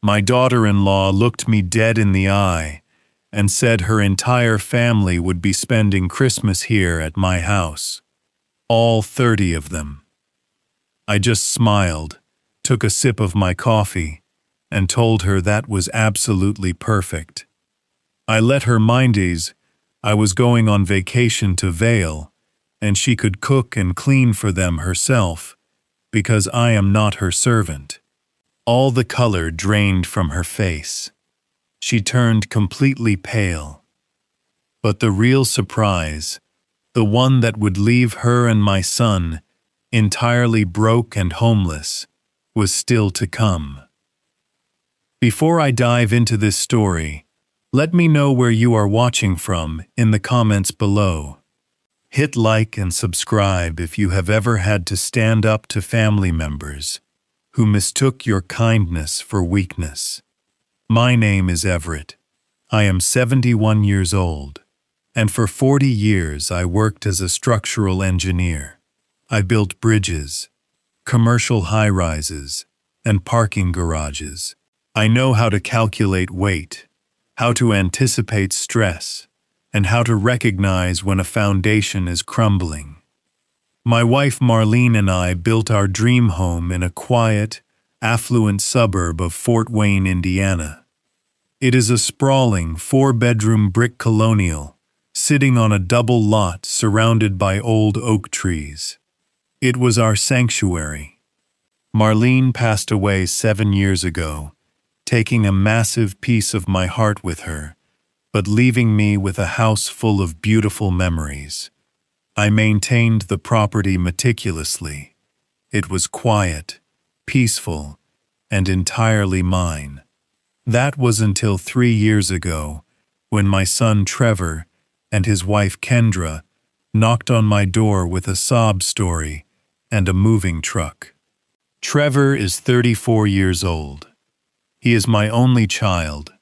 My daughter-in-law looked me dead in the eye and said her entire family would be spending Christmas here at my house. All 30 of them. I just smiled, took a sip of my coffee, and told her that was absolutely perfect. I let her mindies I was going on vacation to Vail, and she could cook and clean for them herself, because I am not her servant. All the color drained from her face. She turned completely pale. But the real surprise, the one that would leave her and my son entirely broke and homeless, was still to come. Before I dive into this story, let me know where you are watching from in the comments below. Hit like and subscribe if you have ever had to stand up to family members who mistook your kindness for weakness. My name is Everett. I am 71 years old, and for 40 years I worked as a structural engineer. I built bridges, commercial high-rises, and parking garages. I know how to calculate weight, how to anticipate stress, and how to recognize when a foundation is crumbling. My wife Marlene and I built our dream home in a quiet, affluent suburb of Fort Wayne, Indiana. It is a sprawling 4-bedroom brick colonial, sitting on a double lot surrounded by old oak trees. It was our sanctuary. Marlene passed away 7 years ago, taking a massive piece of my heart with her, but leaving me with a house full of beautiful memories. I maintained the property meticulously. It was quiet, peaceful, and entirely mine. That was until 3 years ago, when my son Trevor and his wife Kendra knocked on my door with a sob story and a moving truck. Trevor is 34 years old. He is my only child,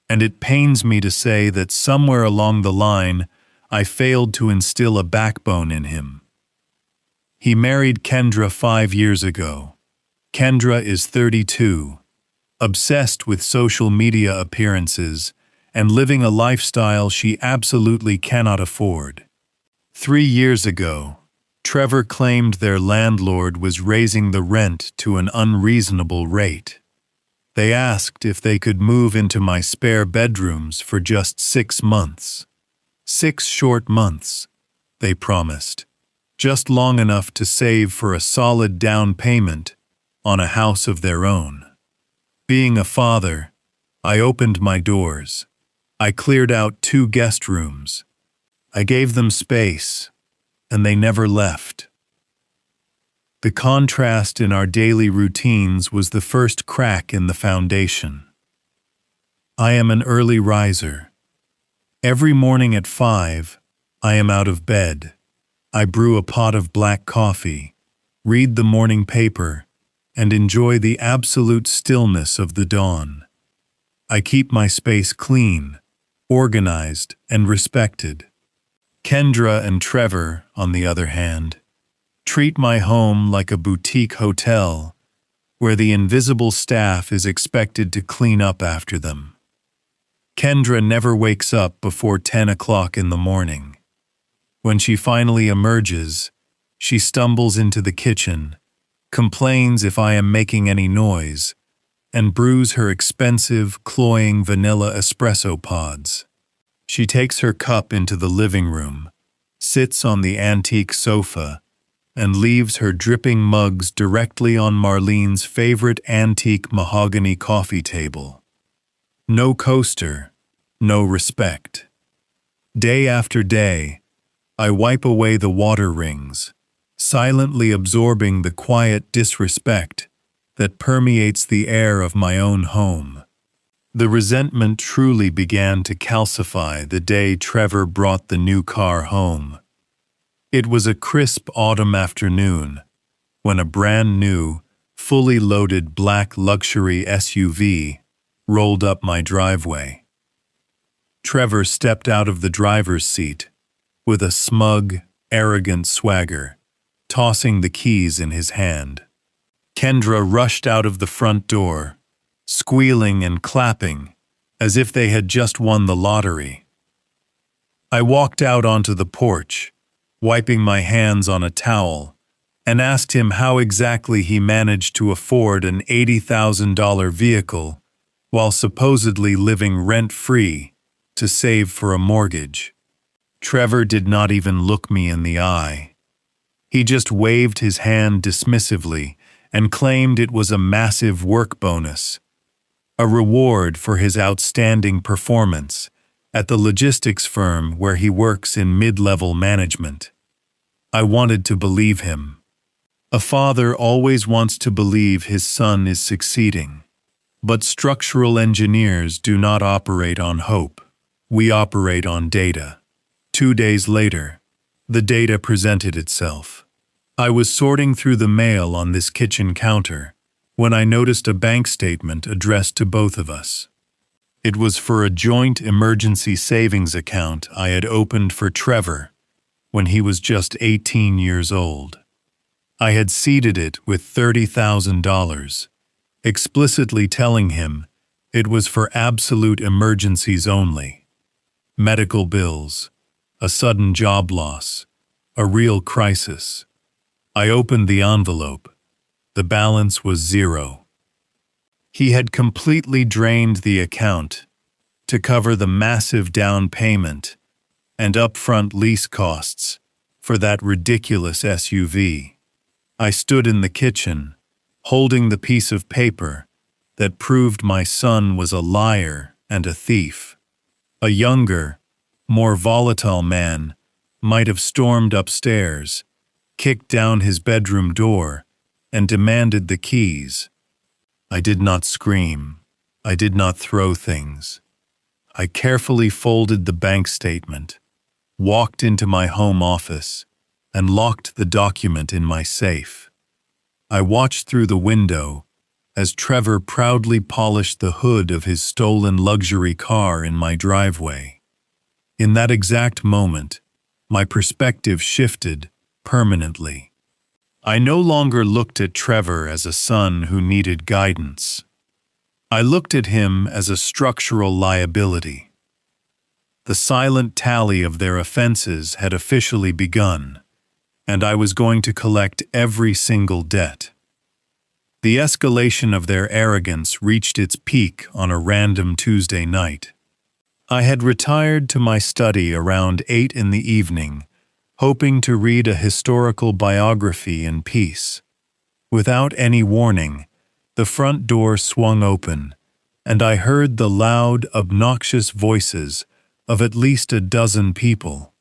and it pains me to say that somewhere along the line, I failed to instill a backbone in him. He married Kendra 5 years ago. Kendra is 32, obsessed with social media appearances and living a lifestyle she absolutely cannot afford. 3 years ago, Trevor claimed their landlord was raising the rent to an unreasonable rate. They asked if they could move into my spare bedrooms for just 6 months. 6 short months, they promised, just long enough to save for a solid down payment on a house of their own. Being a father, I opened my doors. I cleared out 2 guest rooms. I gave them space, and they never left. The contrast in our daily routines was the first crack in the foundation. I am an early riser. Every morning at 5, I am out of bed. I brew a pot of black coffee, read the morning paper, and enjoy the absolute stillness of the dawn. I keep my space clean, organized, and respected. Kendra and Trevor, on the other hand, treat my home like a boutique hotel where the invisible staff is expected to clean up after them. Kendra never wakes up before 10 o'clock in the morning. When she finally emerges, she stumbles into the kitchen, complains if I am making any noise, and brews her expensive, cloying vanilla espresso pods. She takes her cup into the living room, sits on the antique sofa, and leaves her dripping mugs directly on Marlene's favorite antique mahogany coffee table. No coaster, no respect. Day after day, I wipe away the water rings, silently absorbing the quiet disrespect that permeates the air of my own home. The resentment truly began to calcify the day Trevor brought the new car home. It was a crisp autumn afternoon when a brand new, fully loaded black luxury SUV rolled up my driveway. Trevor stepped out of the driver's seat with a smug, arrogant swagger, tossing the keys in his hand. Kendra rushed out of the front door, squealing and clapping, as if they had just won the lottery. I walked out onto the porch, wiping my hands on a towel, and asked him how exactly he managed to afford an $80,000 vehicle while supposedly living rent-free to save for a mortgage. Trevor did not even look me in the eye. He just waved his hand dismissively and claimed it was a massive work bonus, a reward for his outstanding performance at the logistics firm where he works in mid-level management. I wanted to believe him. A father always wants to believe his son is succeeding. But structural engineers do not operate on hope. We operate on data. 2 days later, the data presented itself. I was sorting through the mail on this kitchen counter when I noticed a bank statement addressed to both of us. It was for a joint emergency savings account I had opened for Trevor when he was just 18 years old. I had seeded it with $30,000, explicitly telling him it was for absolute emergencies only. Medical bills, a sudden job loss, a real crisis. I opened the envelope. The balance was zero. He had completely drained the account to cover the massive down payment and upfront lease costs for that ridiculous SUV. I stood in the kitchen, holding the piece of paper that proved my son was a liar and a thief. A younger, more volatile man might have stormed upstairs, kicked down his bedroom door, and demanded the keys. I did not scream. I did not throw things. I carefully folded the bank statement, walked into my home office, and locked the document in my safe. I watched through the window as Trevor proudly polished the hood of his stolen luxury car in my driveway. In that exact moment, my perspective shifted permanently. I no longer looked at Trevor as a son who needed guidance. I looked at him as a structural liability. The silent tally of their offenses had officially begun, and I was going to collect every single debt. The escalation of their arrogance reached its peak on a random Tuesday night. I had retired to my study around 8 in the evening, hoping to read a historical biography in peace. Without any warning, the front door swung open, and I heard the loud, obnoxious voices of at least a dozen people.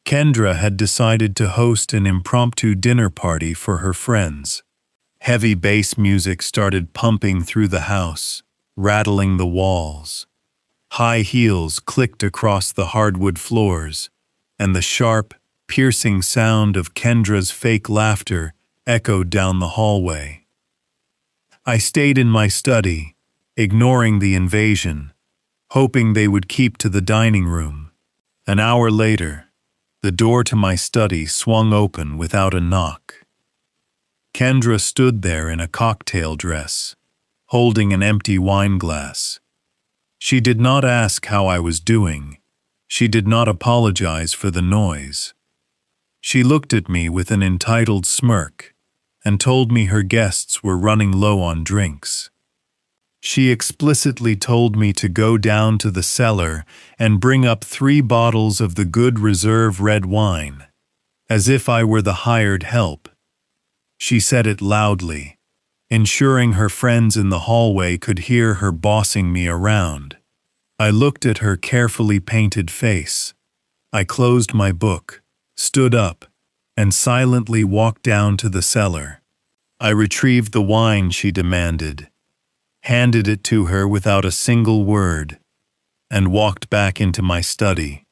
Kendra had decided to host an impromptu dinner party for her friends. Heavy bass music started pumping through the house, rattling the walls. High heels clicked across the hardwood floors, and the sharp, piercing sound of Kendra's fake laughter echoed down the hallway. I stayed in my study, ignoring the invasion, hoping they would keep to the dining room. An hour later, the door to my study swung open without a knock. Kendra stood there in a cocktail dress, holding an empty wine glass. She did not ask how I was doing. She did not apologize for the noise. She looked at me with an entitled smirk and told me her guests were running low on drinks. She explicitly told me to go down to the cellar and bring up 3 bottles of the good reserve red wine, as if I were the hired help. She said it loudly, ensuring her friends in the hallway could hear her bossing me around. I looked at her carefully painted face. I closed my book, stood up, and silently walked down to the cellar. I retrieved the wine she demanded, handed it to her without a single word, and walked back into my study,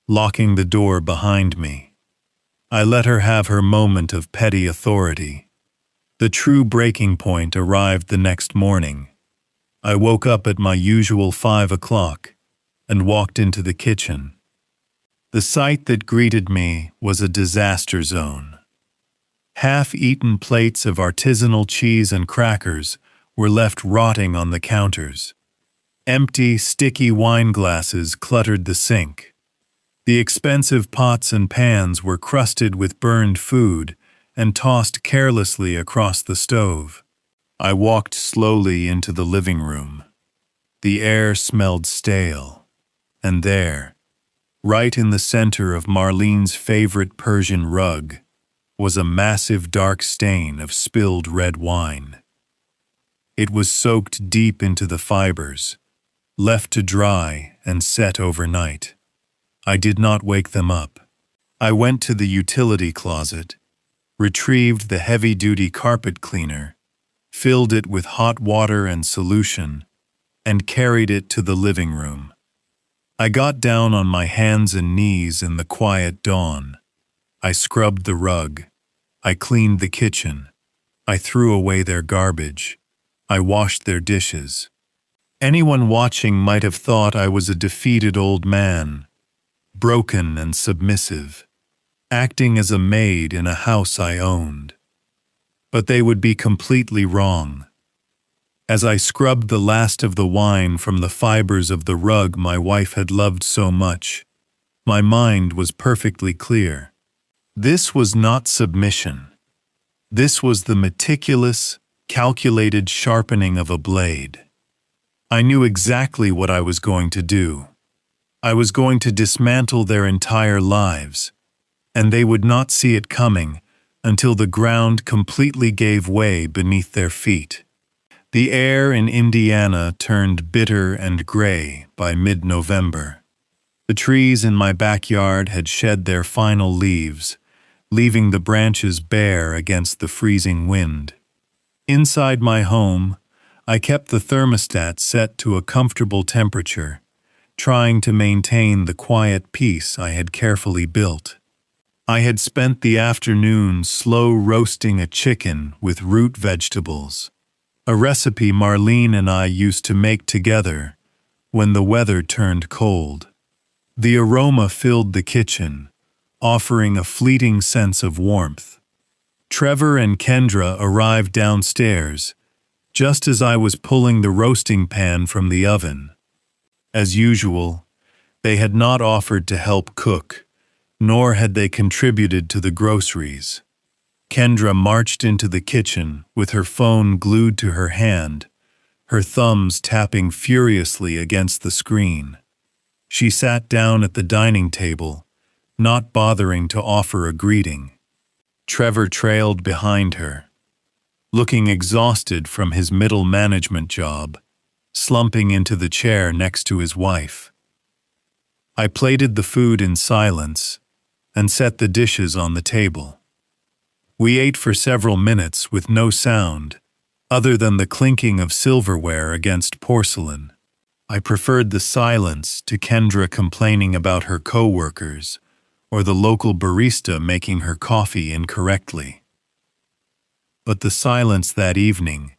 locking the door behind me. I let her have her moment of petty authority. The true breaking point arrived the next morning. I woke up at my usual 5 o'clock and walked into the kitchen. The sight that greeted me was a disaster zone. Half-eaten plates of artisanal cheese and crackers were left rotting on the counters. Empty, sticky wine glasses cluttered the sink. The expensive pots and pans were crusted with burned food and tossed carelessly across the stove. I walked slowly into the living room. The air smelled stale, and there, right in the center of Marlene's favorite Persian rug, was a massive dark stain of spilled red wine. It was soaked deep into the fibers, left to dry and set overnight. I did not wake them up. I went to the utility closet, retrieved the heavy-duty carpet cleaner, filled it with hot water and solution, and carried it to the living room. I got down on my hands and knees in the quiet dawn. I scrubbed the rug. I cleaned the kitchen. I threw away their garbage. I washed their dishes. Anyone watching might have thought I was a defeated old man, broken and submissive, acting as a maid in a house I owned. But they would be completely wrong. As I scrubbed the last of the wine from the fibers of the rug my wife had loved so much, my mind was perfectly clear. This was not submission. This was the meticulous, calculated sharpening of a blade. I knew exactly what I was going to do. I was going to dismantle their entire lives, and they would not see it coming until the ground completely gave way beneath their feet. The air in Indiana turned bitter and gray by mid-November. The trees in my backyard had shed their final leaves, leaving the branches bare against the freezing wind. Inside my home, I kept the thermostat set to a comfortable temperature, trying to maintain the quiet peace I had carefully built. I had spent the afternoon slow roasting a chicken with root vegetables, a recipe Marlene and I used to make together when the weather turned cold. The aroma filled the kitchen, offering a fleeting sense of warmth. Trevor and Kendra arrived downstairs, just as I was pulling the roasting pan from the oven. As usual, they had not offered to help cook, nor had they contributed to the groceries. Kendra marched into the kitchen with her phone glued to her hand, her thumbs tapping furiously against the screen. She sat down at the dining table, not bothering to offer a greeting. Trevor trailed behind her, looking exhausted from his middle management job, slumping into the chair next to his wife. I plated the food in silence and set the dishes on the table. We ate for several minutes with no sound, other than the clinking of silverware against porcelain. I preferred the silence to Kendra complaining about her coworkers or the local barista making her coffee incorrectly. But the silence that evening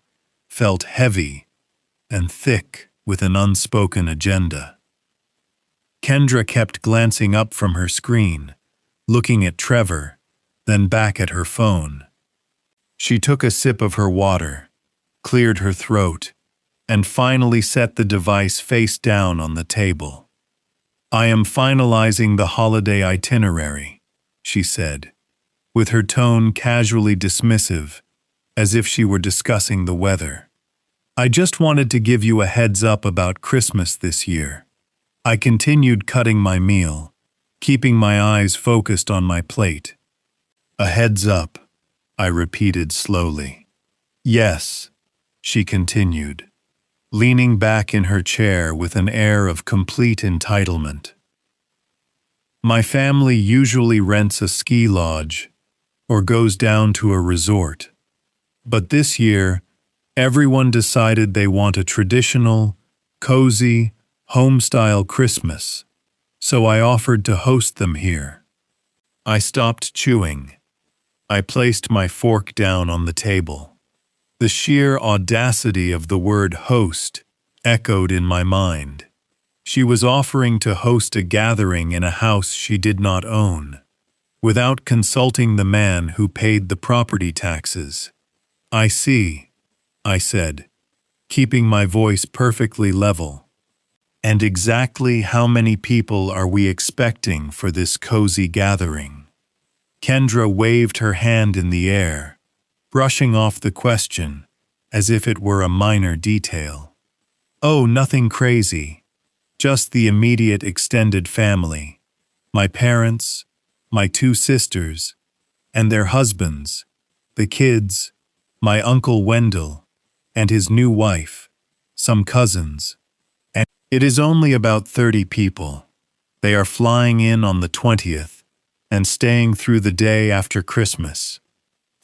felt heavy and thick with an unspoken agenda. Kendra kept glancing up from her screen, looking at Trevor, then back at her phone. She took a sip of her water, cleared her throat, and finally set the device face down on the table. "I am finalizing the holiday itinerary," she said, with her tone casually dismissive, as if she were discussing the weather. "I just wanted to give you a heads up about Christmas this year." I continued cutting my meal, keeping my eyes focused on my plate. "A heads up," I repeated slowly. "Yes," she continued, leaning back in her chair with an air of complete entitlement. "My family usually rents a ski lodge or goes down to a resort, but this year, everyone decided they want a traditional, cozy, home-style Christmas, so I offered to host them here." I stopped chewing. I placed my fork down on the table. The sheer audacity of the word host echoed in my mind. She was offering to host a gathering in a house she did not own, without consulting the man who paid the property taxes. "I see," I said, keeping my voice perfectly level. And exactly how many people are we expecting for this cozy gathering? Kendra waved her hand in the air, brushing off the question as if it were a minor detail. Oh, nothing crazy. Just the immediate extended family. My parents, my 2 sisters, and their husbands, the kids, my Uncle Wendell, and his new wife, some cousins. And it is only about 30 people. They are flying in on the 20th and staying through the day after Christmas.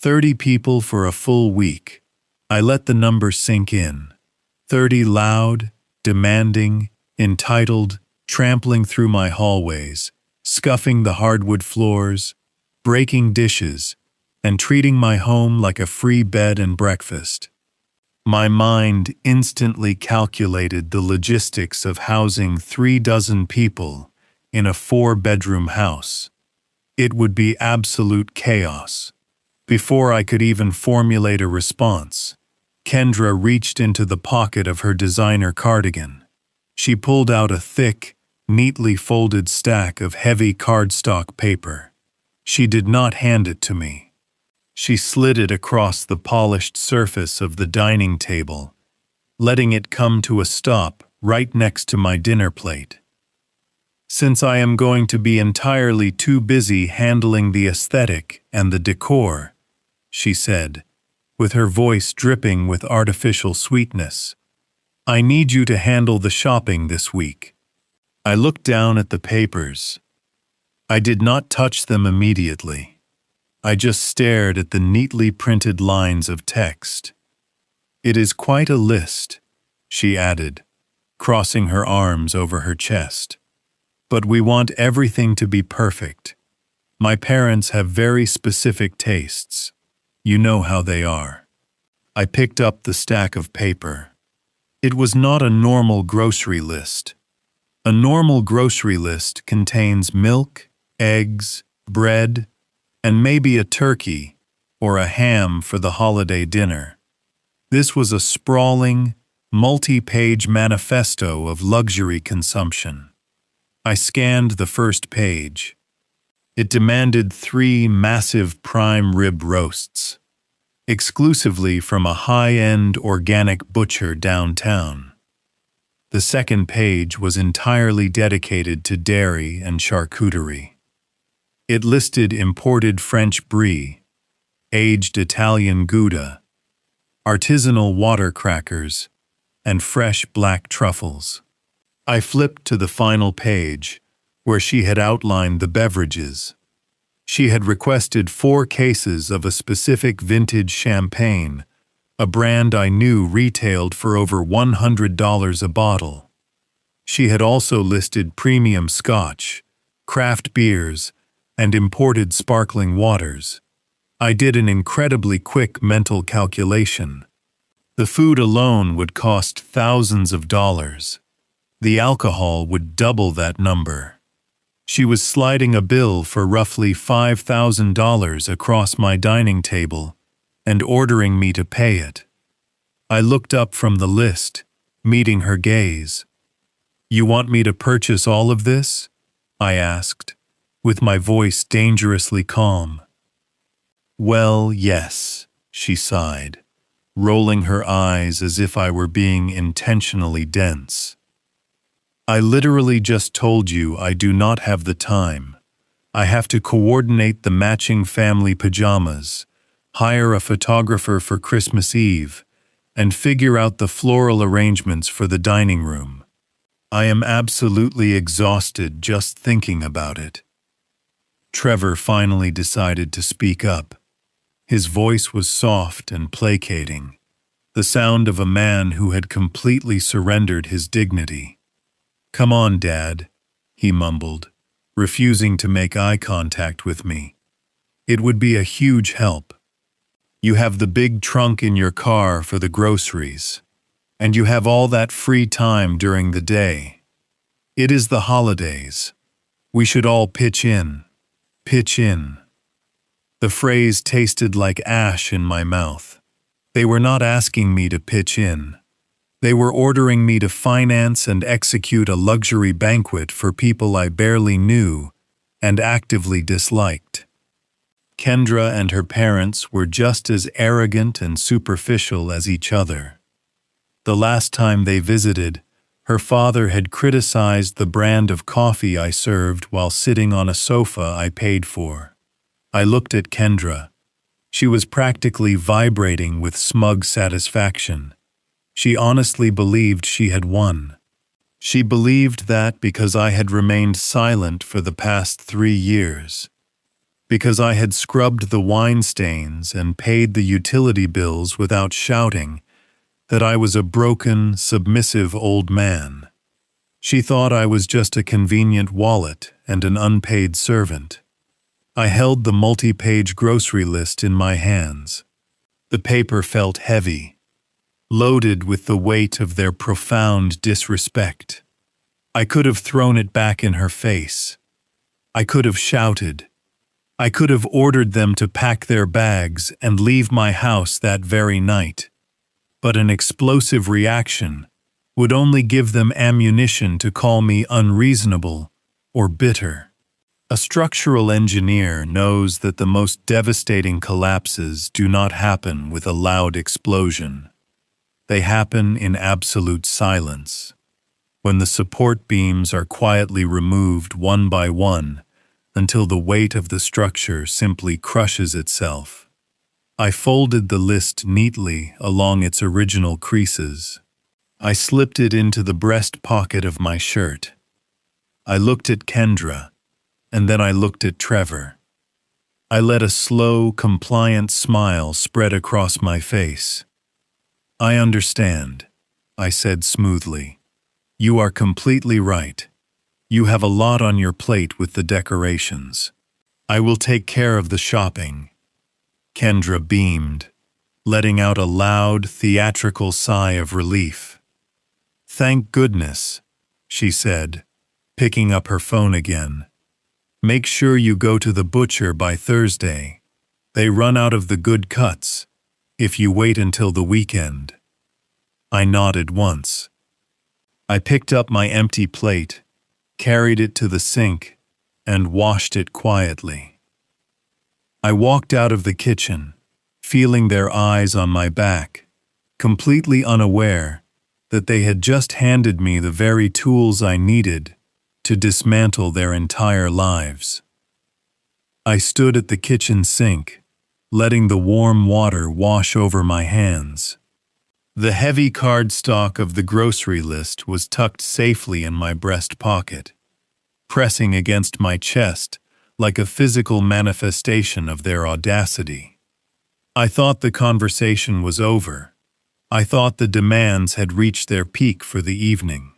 30 people for a full week. I let the number sink in. 30 loud, demanding, entitled, trampling through my hallways, scuffing the hardwood floors, breaking dishes, and treating my home like a free bed and breakfast. My mind instantly calculated the logistics of housing 36 people in a 4-bedroom house. It would be absolute chaos. Before I could even formulate a response, Kendra reached into the pocket of her designer cardigan. She pulled out a thick, neatly folded stack of heavy cardstock paper. She did not hand it to me. She slid it across the polished surface of the dining table, letting it come to a stop right next to my dinner plate. Since I am going to be entirely too busy handling the aesthetic and the decor, she said, with her voice dripping with artificial sweetness, I need you to handle the shopping this week. I looked down at the papers. I did not touch them immediately. I just stared at the neatly printed lines of text. It is quite a list, she added, crossing her arms over her chest. But we want everything to be perfect. My parents have very specific tastes. You know how they are. I picked up the stack of paper. It was not a normal grocery list. A normal grocery list contains milk, eggs, bread, and maybe a turkey or a ham for the holiday dinner. This was a sprawling, multi-page manifesto of luxury consumption. I scanned the first page. It demanded 3 massive prime rib roasts, exclusively from a high-end organic butcher downtown. The second page was entirely dedicated to dairy and charcuterie. It listed imported French brie, aged Italian Gouda, artisanal water crackers, and fresh black truffles. I flipped to the final page, where she had outlined the beverages. She had requested 4 cases of a specific vintage champagne, a brand I knew retailed for over $100 a bottle. She had also listed premium scotch, craft beers, and imported sparkling waters. I did an incredibly quick mental calculation. The food alone would cost thousands of dollars. The alcohol would double that number. She was sliding a bill for roughly $5,000 across my dining table and ordering me to pay it. I looked up from the list, meeting her gaze. "You want me to purchase all of this?" I asked, with my voice dangerously calm. "Well, yes," she sighed, rolling her eyes as if I were being intentionally dense. "I literally just told you I do not have the time. I have to coordinate the matching family pajamas, hire a photographer for Christmas Eve, and figure out the floral arrangements for the dining room. I am absolutely exhausted just thinking about it." Trevor finally decided to speak up. His voice was soft and placating, the sound of a man who had completely surrendered his dignity. "Come on, Dad," he mumbled, refusing to make eye contact with me. "It would be a huge help. You have the big trunk in your car for the groceries, and you have all that free time during the day. It is the holidays. We should all pitch in. Pitch in." The phrase tasted like ash in my mouth. They were not asking me to pitch in. They were ordering me to finance and execute a luxury banquet for people I barely knew and actively disliked. Kendra and her parents were just as arrogant and superficial as each other. The last time they visited, her father had criticized the brand of coffee I served while sitting on a sofa I paid for. I looked at Kendra. She was practically vibrating with smug satisfaction. She honestly believed she had won. She believed that because I had remained silent for the past 3 years, because I had scrubbed the wine stains and paid the utility bills without shouting, that I was a broken, submissive old man. She thought I was just a convenient wallet and an unpaid servant. I held the multi-page grocery list in my hands. The paper felt heavy, loaded with the weight of their profound disrespect. I could have thrown it back in her face. I could have shouted. I could have ordered them to pack their bags and leave my house that very night. But an explosive reaction would only give them ammunition to call me unreasonable or bitter. A structural engineer knows that the most devastating collapses do not happen with a loud explosion. They happen in absolute silence, when the support beams are quietly removed one by one until the weight of the structure simply crushes itself. I folded the list neatly along its original creases. I slipped it into the breast pocket of my shirt. I looked at Kendra, and then I looked at Trevor. I let a slow, compliant smile spread across my face. "I understand," I said smoothly. "You are completely right. You have a lot on your plate with the decorations. I will take care of the shopping." Kendra beamed, letting out a loud, theatrical sigh of relief. "Thank goodness," she said, picking up her phone again. "Make sure you go to the butcher by Thursday. They run out of the good cuts if you wait until the weekend." I nodded once. I picked up my empty plate, carried it to the sink, and washed it quietly. I walked out of the kitchen, feeling their eyes on my back, completely unaware that they had just handed me the very tools I needed to dismantle their entire lives. I stood at the kitchen sink, letting the warm water wash over my hands. The heavy cardstock of the grocery list was tucked safely in my breast pocket, pressing against my chest like a physical manifestation of their audacity. I thought the conversation was over. I thought the demands had reached their peak for the evening.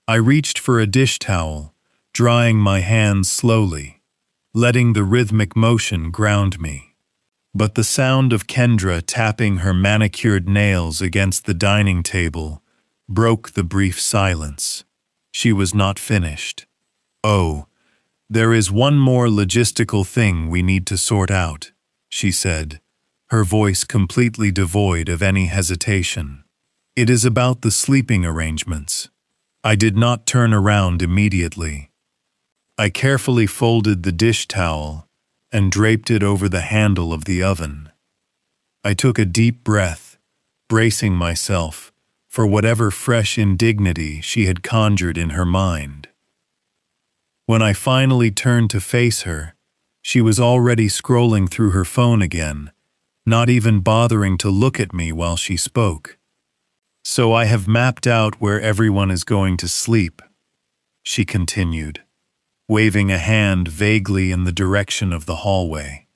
I reached for a dish towel, drying my hands slowly, letting the rhythmic motion ground me. But the sound of Kendra tapping her manicured nails against the dining table broke the brief silence. She was not finished. "Oh, there is one more logistical thing we need to sort out," she said, her voice completely devoid of any hesitation. "It is about the sleeping arrangements." I did not turn around immediately. I carefully folded the dish towel and draped it over the handle of the oven. I took a deep breath, bracing myself for whatever fresh indignity she had conjured in her mind. When I finally turned to face her, she was already scrolling through her phone again, not even bothering to look at me while she spoke. "So I have mapped out where everyone is going to sleep," she continued, waving a hand vaguely in the direction of the hallway.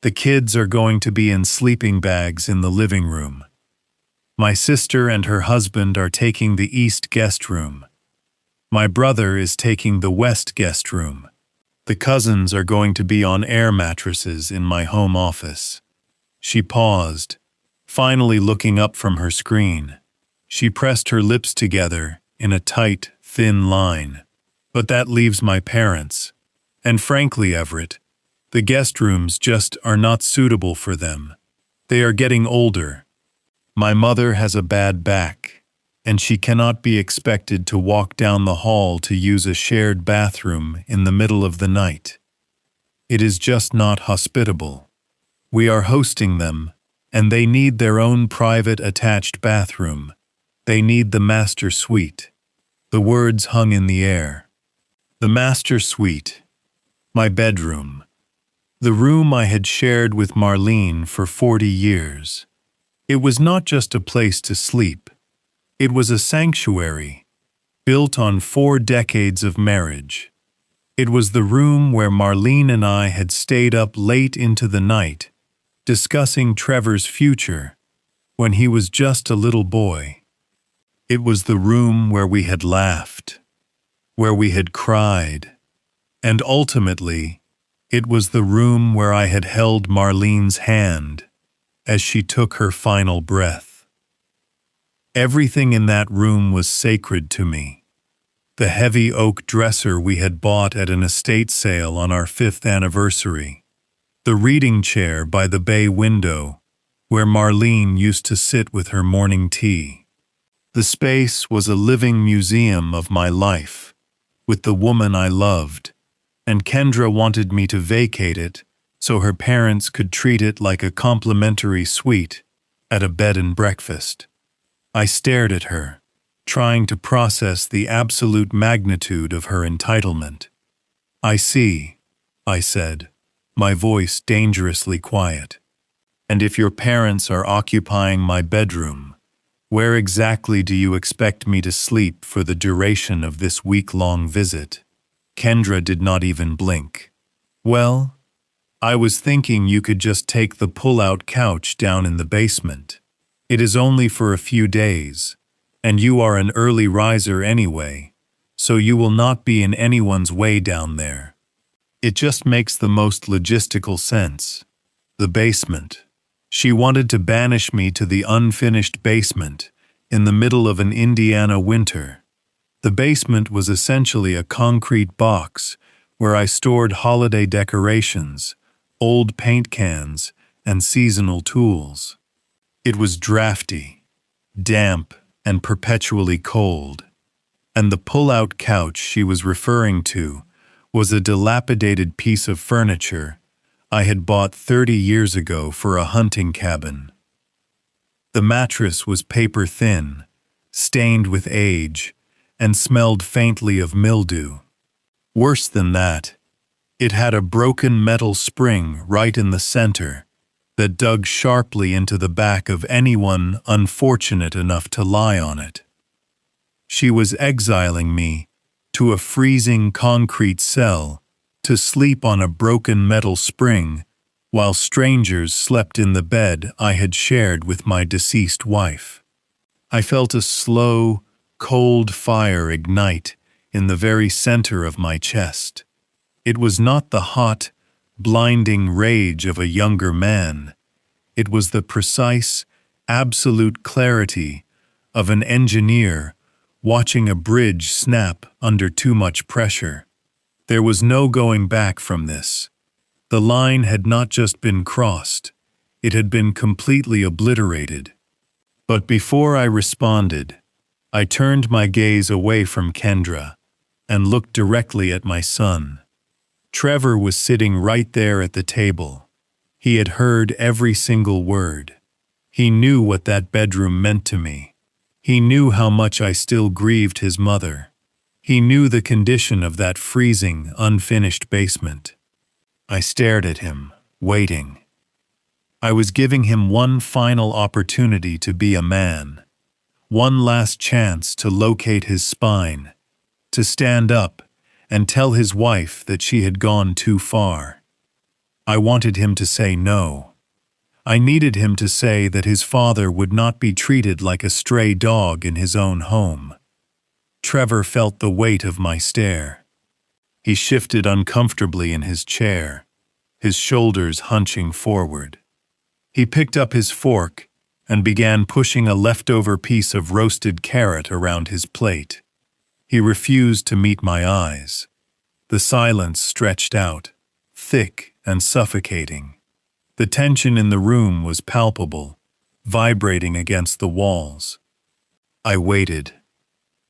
"The kids are going to be in sleeping bags in the living room. My sister and her husband are taking the east guest room. My brother is taking the west guest room. The cousins are going to be on air mattresses in my home office." She paused, finally looking up from her screen. She pressed her lips together in a tight, thin line. "But that leaves my parents. And frankly, Everett, the guest rooms just are not suitable for them. They are getting older. My mother has a bad back, and she cannot be expected to walk down the hall to use a shared bathroom in the middle of the night. It is just not hospitable. We are hosting them, and they need their own private attached bathroom. They need the master suite. The words hung in the air. The master suite. My bedroom. The room I had shared with Marlene for 40 years. It was not just a place to sleep. It was a sanctuary, built on 4 decades of marriage. It was the room where Marlene and I had stayed up late into the night, discussing Trevor's future, when he was just a little boy. It was the room where we had laughed, where we had cried, and ultimately, it was the room where I had held Marlene's hand as she took her final breath. Everything in that room was sacred to me. The heavy oak dresser we had bought at an estate sale on our 5th anniversary. The reading chair by the bay window, where Marlene used to sit with her morning tea. The space was a living museum of my life, with the woman I loved, and Kendra wanted me to vacate it so her parents could treat it like a complimentary suite at a bed and breakfast. I stared at her, trying to process the absolute magnitude of her entitlement. "I see," I said, my voice dangerously quiet. "And if your parents are occupying my bedroom, where exactly do you expect me to sleep for the duration of this week-long visit?" Kendra did not even blink. "Well, I was thinking you could just take the pull-out couch down in the basement. It is only for a few days, and you are an early riser anyway, so you will not be in anyone's way down there. It just makes the most logistical sense. The basement." She wanted to banish me to the unfinished basement in the middle of an Indiana winter. The basement was essentially a concrete box where I stored holiday decorations, old paint cans, and seasonal tools. It was drafty, damp, and perpetually cold, and the pull-out couch she was referring to was a dilapidated piece of furniture I had bought 30 years ago for a hunting cabin. The mattress was paper-thin, stained with age, and smelled faintly of mildew. Worse than that, it had a broken metal spring right in the center that dug sharply into the back of anyone unfortunate enough to lie on it. She was exiling me to a freezing concrete cell to sleep on a broken metal spring while strangers slept in the bed I had shared with my deceased wife. I felt a slow, cold fire ignite in the very center of my chest. It was not the hot, blinding rage of a younger man. It was the precise, absolute clarity of an engineer watching a bridge snap under too much pressure. There was no going back from this. The line had not just been crossed, it had been completely obliterated. But before I responded, I turned my gaze away from Kendra and looked directly at my son. Trevor was sitting right there at the table. He had heard every single word. He knew what that bedroom meant to me. He knew how much I still grieved his mother. He knew the condition of that freezing, unfinished basement. I stared at him, waiting. I was giving him one final opportunity to be a man. One last chance to locate his spine, to stand up and tell his wife that she had gone too far. I wanted him to say no. I needed him to say that his father would not be treated like a stray dog in his own home. Trevor felt the weight of my stare. He shifted uncomfortably in his chair, his shoulders hunching forward. He picked up his fork and began pushing a leftover piece of roasted carrot around his plate. He refused to meet my eyes. The silence stretched out, thick and suffocating. The tension in the room was palpable, vibrating against the walls. I waited.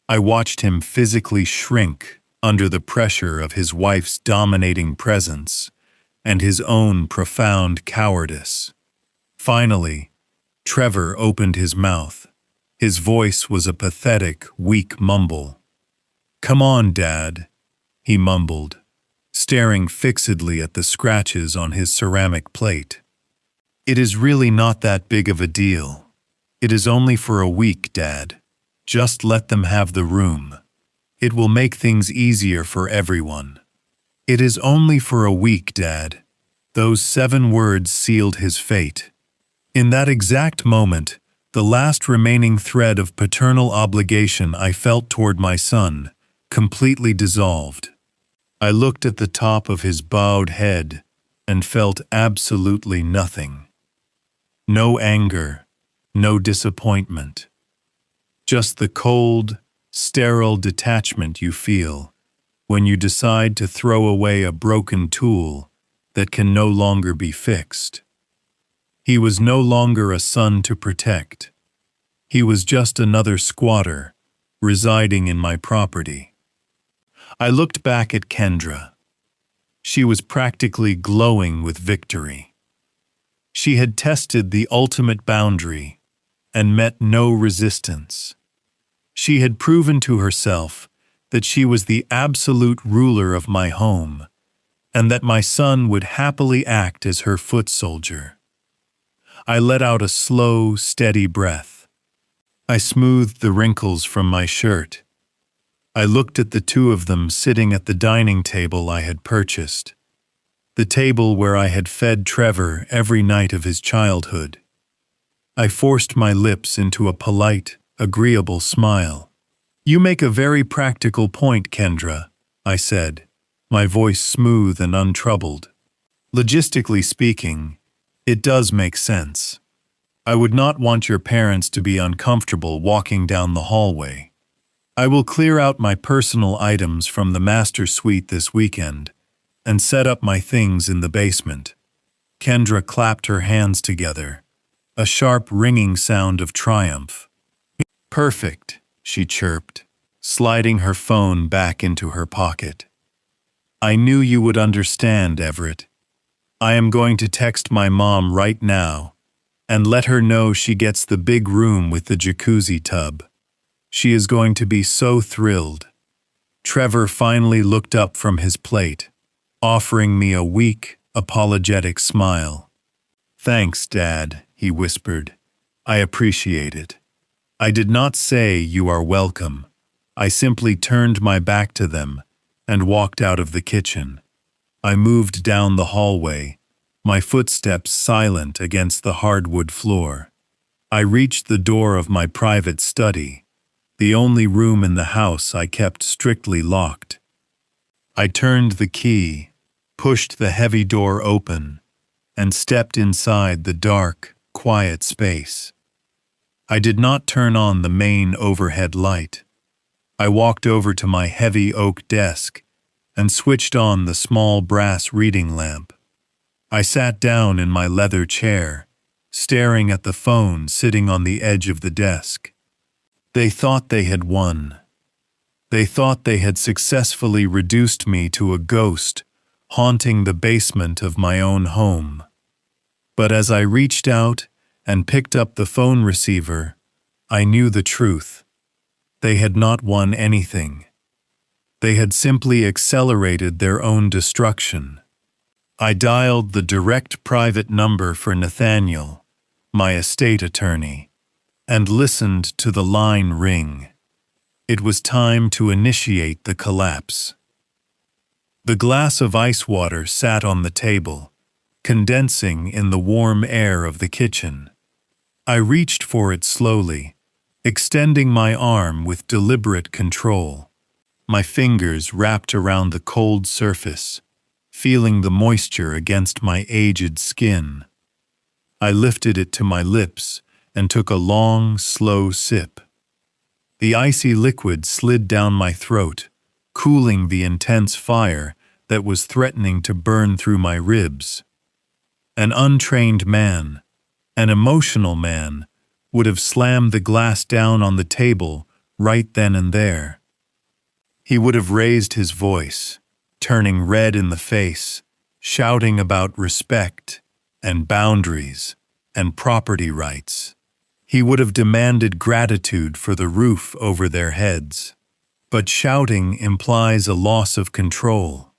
I watched him physically shrink under the pressure of his wife's dominating presence and his own profound cowardice. Finally, Trevor opened his mouth. His voice was a pathetic, weak mumble. "Come on, Dad," he mumbled, staring fixedly at the scratches on his ceramic plate. "It is really not that big of a deal. It is only for a week, Dad. Just let them have the room. It will make things easier for everyone." "It is only for a week, Dad." Those 7 words sealed his fate. In that exact moment, the last remaining thread of paternal obligation I felt toward my son completely dissolved. I looked at the top of his bowed head and felt absolutely nothing. No anger, no disappointment. Just the cold, sterile detachment you feel when you decide to throw away a broken tool that can no longer be fixed. He was no longer a son to protect. He was just another squatter residing in my property. I looked back at Kendra. She was practically glowing with victory. She had tested the ultimate boundary and met no resistance. She had proven to herself that she was the absolute ruler of my home, and that my son would happily act as her foot soldier. I let out a slow, steady breath. I smoothed the wrinkles from my shirt. I looked at the 2 of them sitting at the dining table I had purchased, the table where I had fed Trevor every night of his childhood. I forced my lips into a polite, agreeable smile. "You make a very practical point, Kendra," I said, my voice smooth and untroubled. "Logistically speaking, it does make sense. I would not want your parents to be uncomfortable walking down the hallway. I will clear out my personal items from the master suite this weekend and set up my things in the basement." Kendra clapped her hands together, a sharp ringing sound of triumph. "Perfect," she chirped, sliding her phone back into her pocket. "I knew you would understand, Everett. I am going to text my mom right now and let her know she gets the big room with the jacuzzi tub. She is going to be so thrilled." Trevor finally looked up from his plate, offering me a weak, apologetic smile. "Thanks, Dad," he whispered. "I appreciate it. I did not say you are welcome. I simply turned my back to them and walked out of the kitchen. I moved down the hallway, my footsteps silent against the hardwood floor. I reached the door of my private study, the only room in the house I kept strictly locked. I turned the key, pushed the heavy door open, and stepped inside the dark, quiet space. I did not turn on the main overhead light. I walked over to my heavy oak desk and switched on the small brass reading lamp. I sat down in my leather chair, staring at the phone sitting on the edge of the desk. They thought they had won. They thought they had successfully reduced me to a ghost haunting the basement of my own home. But as I reached out and picked up the phone receiver, I knew the truth. They had not won anything. They had simply accelerated their own destruction. I dialed the direct private number for Nathaniel, my estate attorney, and listened to the line ring. It was time to initiate the collapse. The glass of ice water sat on the table, condensing in the warm air of the kitchen. I reached for it slowly, extending my arm with deliberate control. My fingers wrapped around the cold surface, feeling the moisture against my aged skin. I lifted it to my lips and took a long, slow sip. The icy liquid slid down my throat, cooling the intense fire that was threatening to burn through my ribs. An untrained man, an emotional man, would have slammed the glass down on the table right then and there. He would have raised his voice, turning red in the face, shouting about respect and boundaries and property rights. He would have demanded gratitude for the roof over their heads. But shouting implies a loss of control.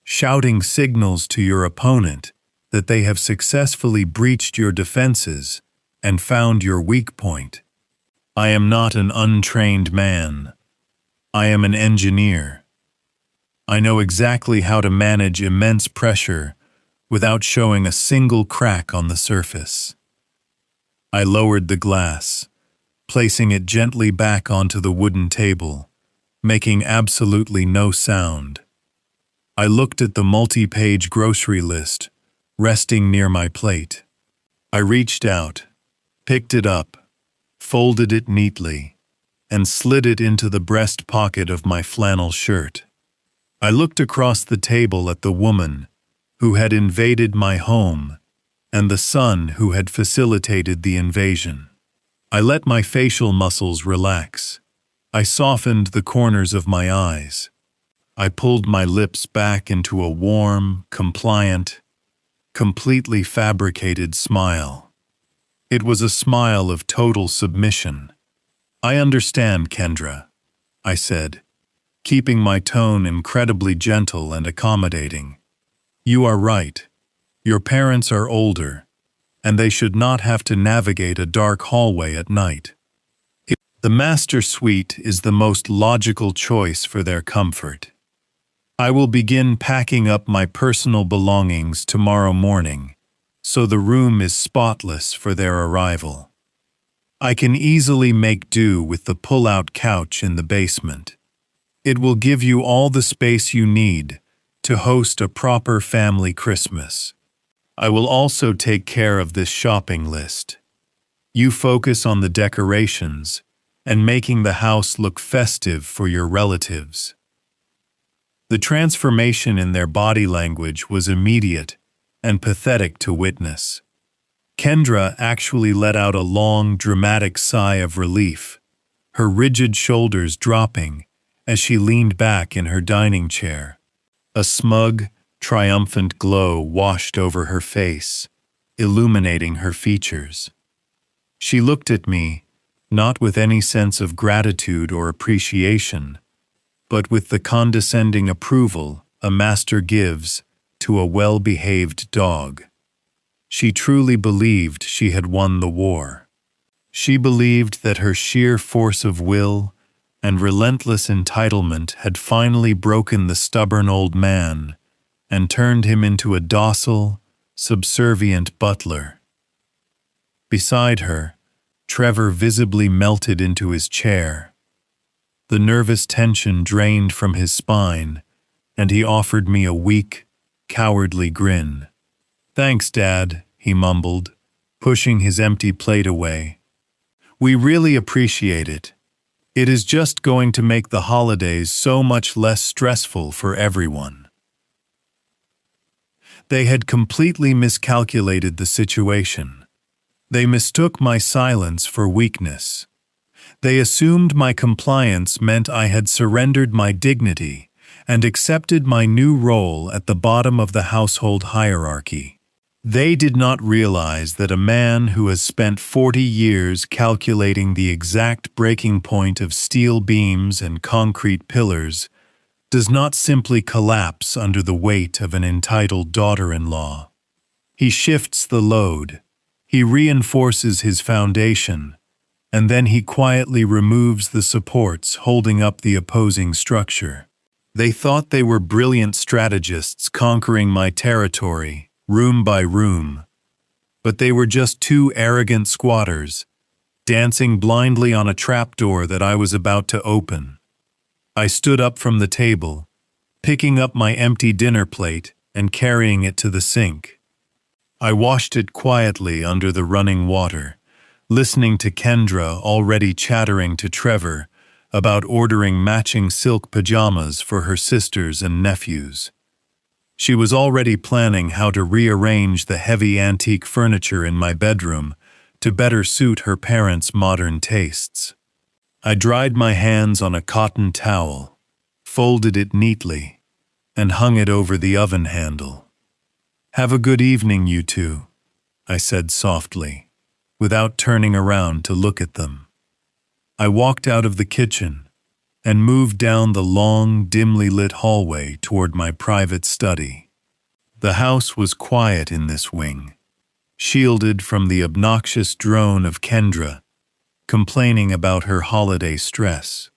Shouting signals to your opponent that they have successfully breached your defenses and found your weak point. I am not an untrained man. I am an engineer. I know exactly how to manage immense pressure without showing a single crack on the surface. I lowered the glass, placing it gently back onto the wooden table, making absolutely no sound. I looked at the multi-page grocery list, resting near my plate. I reached out, picked it up, folded it neatly, and slid it into the breast pocket of my flannel shirt. I looked across the table at the woman who had invaded my home and the son who had facilitated the invasion. I let my facial muscles relax. I softened the corners of my eyes. I pulled my lips back into a warm, compliant, completely fabricated smile. It was a smile of total submission. I understand, Kendra, I said, keeping my tone incredibly gentle and accommodating. You are right. Your parents are older, and they should not have to navigate a dark hallway at night. The master suite is the most logical choice for their comfort. I will begin packing up my personal belongings tomorrow morning, so the room is spotless for their arrival. I can easily make do with the pull-out couch in the basement. It will give you all the space you need to host a proper family Christmas. I will also take care of this shopping list. You focus on the decorations and making the house look festive for your relatives. The transformation in their body language was immediate and pathetic to witness. Kendra actually let out a long, dramatic sigh of relief, her rigid shoulders dropping as she leaned back in her dining chair. A smug, triumphant glow washed over her face, illuminating her features. She looked at me, not with any sense of gratitude or appreciation, but with the condescending approval a master gives to a well-behaved dog. She truly believed she had won the war. She believed that her sheer force of will and relentless entitlement had finally broken the stubborn old man and turned him into a docile, subservient butler. Beside her, Trevor visibly melted into his chair. The nervous tension drained from his spine, and he offered me a weak, cowardly grin. "Thanks, Dad," he mumbled, pushing his empty plate away. "We really appreciate it. It is just going to make the holidays so much less stressful for everyone." They had completely miscalculated the situation. They mistook my silence for weakness. They assumed my compliance meant I had surrendered my dignity and accepted my new role at the bottom of the household hierarchy. They did not realize that a man who has spent 40 years calculating the exact breaking point of steel beams and concrete pillars does not simply collapse under the weight of an entitled daughter-in-law. He shifts the load, he reinforces his foundation, and then he quietly removes the supports holding up the opposing structure. They thought they were brilliant strategists conquering my territory, room by room, but they were just two arrogant squatters, dancing blindly on a trapdoor that I was about to open. I stood up from the table, picking up my empty dinner plate and carrying it to the sink. I washed it quietly under the running water, listening to Kendra already chattering to Trevor about ordering matching silk pajamas for her sisters and nephews. She was already planning how to rearrange the heavy antique furniture in my bedroom to better suit her parents' modern tastes. I dried my hands on a cotton towel, folded it neatly, and hung it over the oven handle. "Have a good evening, you two," I said softly, without turning around to look at them. I walked out of the kitchen and moved down the long, dimly lit hallway toward my private study. The house was quiet in this wing, shielded from the obnoxious drone of Kendra, complaining about her holiday stress.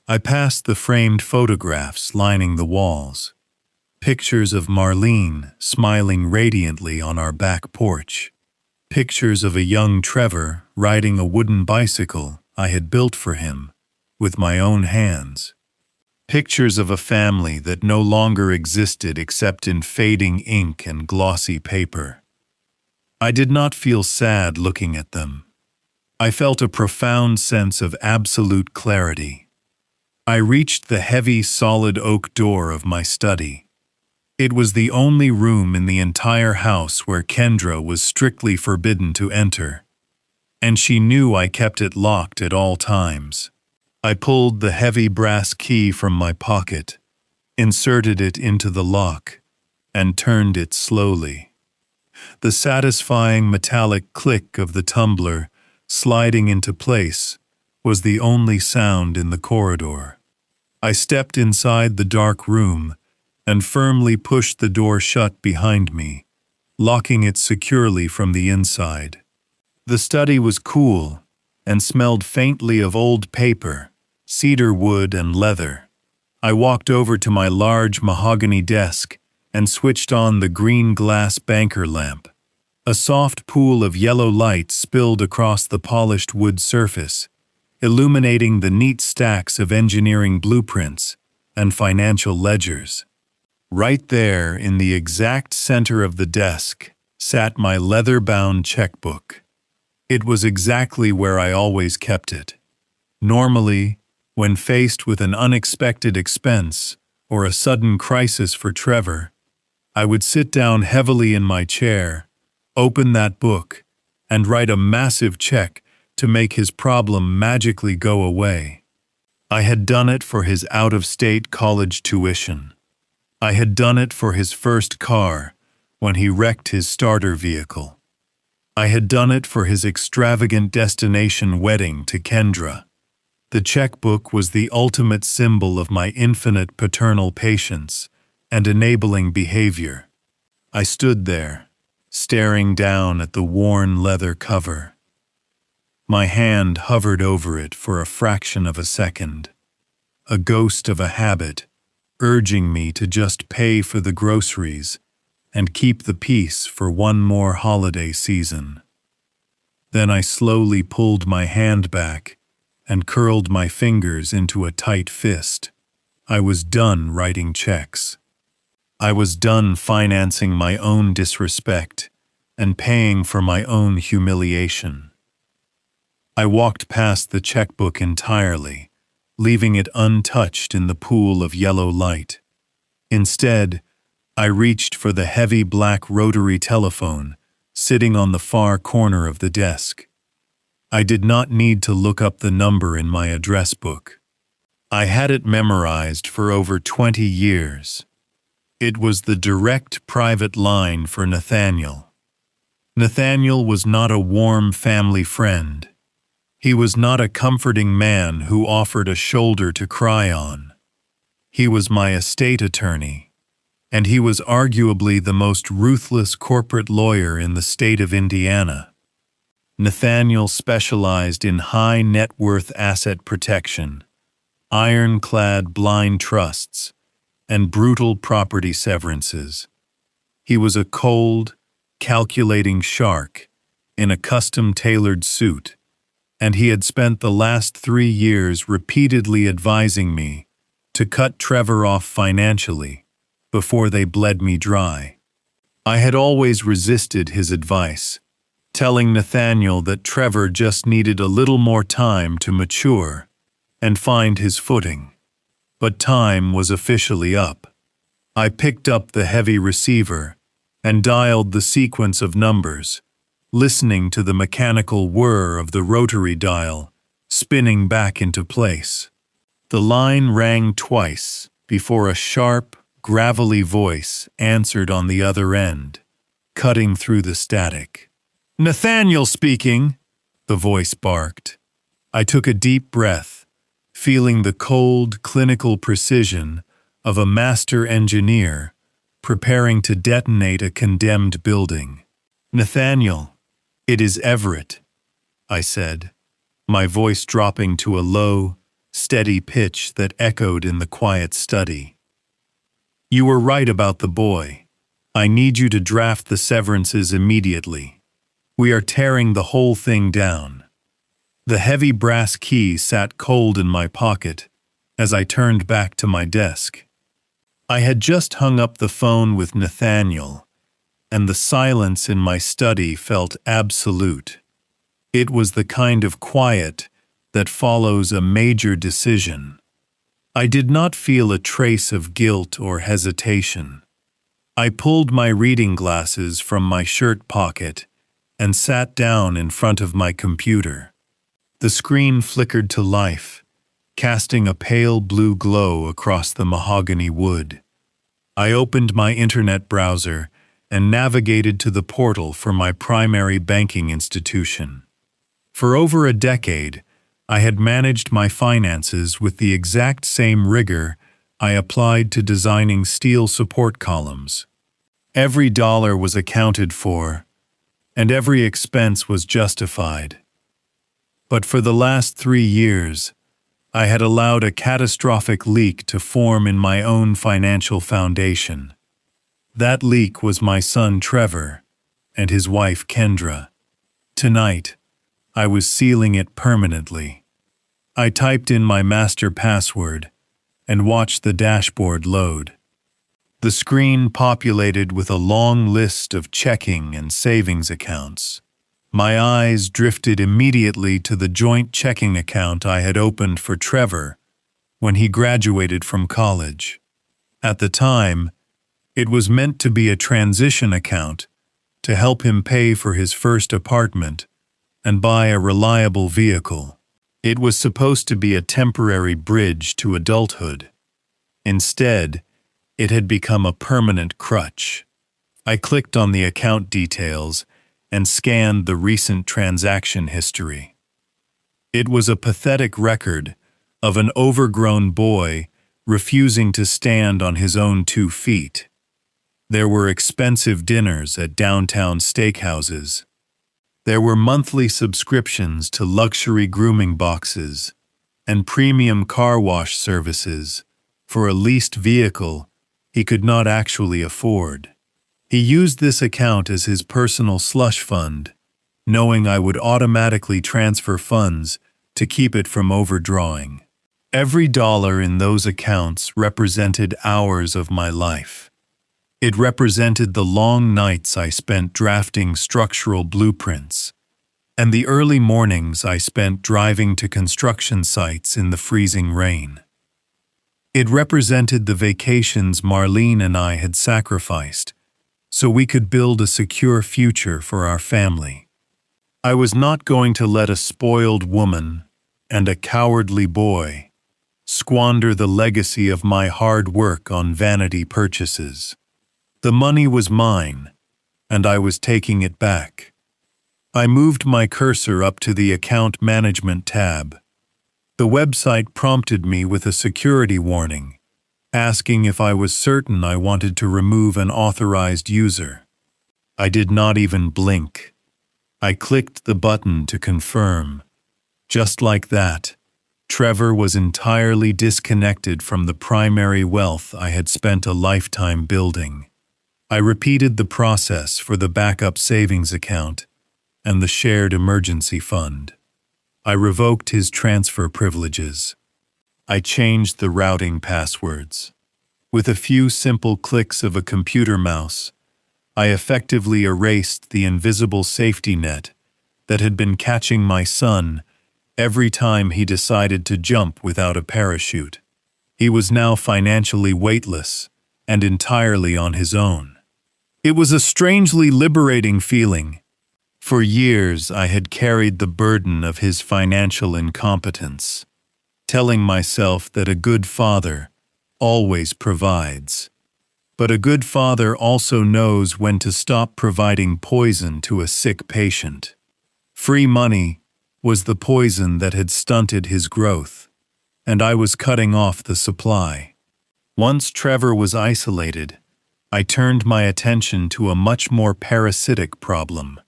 I passed the framed photographs lining the walls, pictures of Marlene smiling radiantly on our back porch, pictures of a young Trevor riding a wooden bicycle I had built for him with my own hands, pictures of a family that no longer existed except in fading ink and glossy paper. I did not feel sad looking at them. I felt a profound sense of absolute clarity. I reached the heavy, solid oak door of my study. It was the only room in the entire house where Kendra was strictly forbidden to enter, and she knew I kept it locked at all times. I pulled the heavy brass key from my pocket, inserted it into the lock, and turned it slowly. The satisfying metallic click of the tumbler sliding into place was the only sound in the corridor. I stepped inside the dark room and firmly pushed the door shut behind me, locking it securely from the inside. The study was cool and smelled faintly of old paper, cedar wood, and leather. I walked over to my large mahogany desk and switched on the green glass banker lamp. A soft pool of yellow light spilled across the polished wood surface, illuminating the neat stacks of engineering blueprints and financial ledgers. Right there, in the exact center of the desk, sat my leather-bound checkbook. It was exactly where I always kept it. Normally, when faced with an unexpected expense or a sudden crisis for Trevor, I would sit down heavily in my chair, open that book, and write a massive check to make his problem magically go away. I had done it for his out-of-state college tuition. I had done it for his first car when he wrecked his starter vehicle. I had done it for his extravagant destination wedding to Kendra. The checkbook was the ultimate symbol of my infinite paternal patience and enabling behavior. I stood there, staring down at the worn leather cover. My hand hovered over it for a fraction of a second, a ghost of a habit, urging me to just pay for the groceries and keep the peace for one more holiday season. Then I slowly pulled my hand back and curled my fingers into a tight fist. I was done writing checks. I was done financing my own disrespect and paying for my own humiliation. I walked past the checkbook entirely, leaving it untouched in the pool of yellow light. Instead, I reached for the heavy black rotary telephone sitting on the far corner of the desk. I did not need to look up the number in my address book. I had it memorized for over 20 years. It was the direct private line for Nathaniel. Nathaniel was not a warm family friend. He was not a comforting man who offered a shoulder to cry on. He was my estate attorney, and he was arguably the most ruthless corporate lawyer in the state of Indiana. Nathaniel specialized in high net worth asset protection, ironclad blind trusts, and brutal property severances. He was a cold, calculating shark in a custom-tailored suit, and he had spent the last 3 years repeatedly advising me to cut Trevor off financially before they bled me dry. I had always resisted his advice, telling Nathaniel that Trevor just needed a little more time to mature and find his footing. But time was officially up. I picked up the heavy receiver and dialed the sequence of numbers, listening to the mechanical whir of the rotary dial spinning back into place. The line rang twice before a sharp, gravelly voice answered on the other end, cutting through the static. "Nathaniel speaking," the voice barked. I took a deep breath, feeling the cold, clinical precision of a master engineer preparing to detonate a condemned building. "Nathaniel, it is Everett," I said, my voice dropping to a low, steady pitch that echoed in the quiet study. "You were right about the boy. I need you to draft the severances immediately. We are tearing the whole thing down." The heavy brass key sat cold in my pocket as I turned back to my desk. I had just hung up the phone with Nathaniel, and the silence in my study felt absolute. It was the kind of quiet that follows a major decision. I did not feel a trace of guilt or hesitation. I pulled my reading glasses from my shirt pocket and sat down in front of my computer. The screen flickered to life, casting a pale blue glow across the mahogany wood. I opened my internet browser and navigated to the portal for my primary banking institution. For over a decade, I had managed my finances with the exact same rigor I applied to designing steel support columns. Every dollar was accounted for, and every expense was justified. But for the last 3 years, I had allowed a catastrophic leak to form in my own financial foundation. That leak was my son Trevor and his wife Kendra. Tonight, I was sealing it permanently. I typed in my master password and watched the dashboard load. The screen populated with a long list of checking and savings accounts. My eyes drifted immediately to the joint checking account I had opened for Trevor when he graduated from college. At the time, it was meant to be a transition account to help him pay for his first apartment and buy a reliable vehicle. It was supposed to be a temporary bridge to adulthood. Instead, it had become a permanent crutch. I clicked on the account details and scanned the recent transaction history. It was a pathetic record of an overgrown boy refusing to stand on his own 2 feet. There were expensive dinners at downtown steakhouses. There were monthly subscriptions to luxury grooming boxes and premium car wash services for a leased vehicle he could not actually afford. He used this account as his personal slush fund, knowing I would automatically transfer funds to keep it from overdrawing. Every dollar in those accounts represented hours of my life. It represented the long nights I spent drafting structural blueprints, and the early mornings I spent driving to construction sites in the freezing rain. It represented the vacations Marlene and I had sacrificed so we could build a secure future for our family. I was not going to let a spoiled woman and a cowardly boy squander the legacy of my hard work on vanity purchases. The money was mine, and I was taking it back. I moved my cursor up to the Account Management tab. The website prompted me with a security warning, asking if I was certain I wanted to remove an authorized user. I did not even blink. I clicked the button to confirm. Just like that, Trevor was entirely disconnected from the primary wealth I had spent a lifetime building. I repeated the process for the backup savings account and the shared emergency fund. I revoked his transfer privileges. I changed the routing passwords. With a few simple clicks of a computer mouse, I effectively erased the invisible safety net that had been catching my son every time he decided to jump without a parachute. He was now financially weightless and entirely on his own. It was a strangely liberating feeling. For years I had carried the burden of his financial incompetence, telling myself that a good father always provides. But a good father also knows when to stop providing poison to a sick patient. Free money was the poison that had stunted his growth, and I was cutting off the supply. Once Trevor was isolated, I turned my attention to a much more parasitic problem.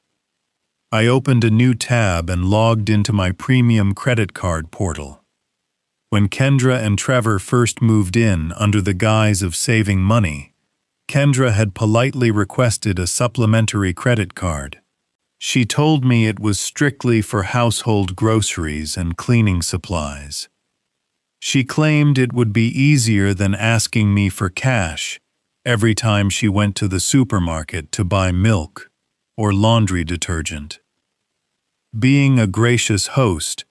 I opened a new tab and logged into my premium credit card portal. When Kendra and Trevor first moved in under the guise of saving money, Kendra had politely requested a supplementary credit card. She told me it was strictly for household groceries and cleaning supplies. She claimed it would be easier than asking me for cash every time she went to the supermarket to buy milk or laundry detergent. Being a gracious host,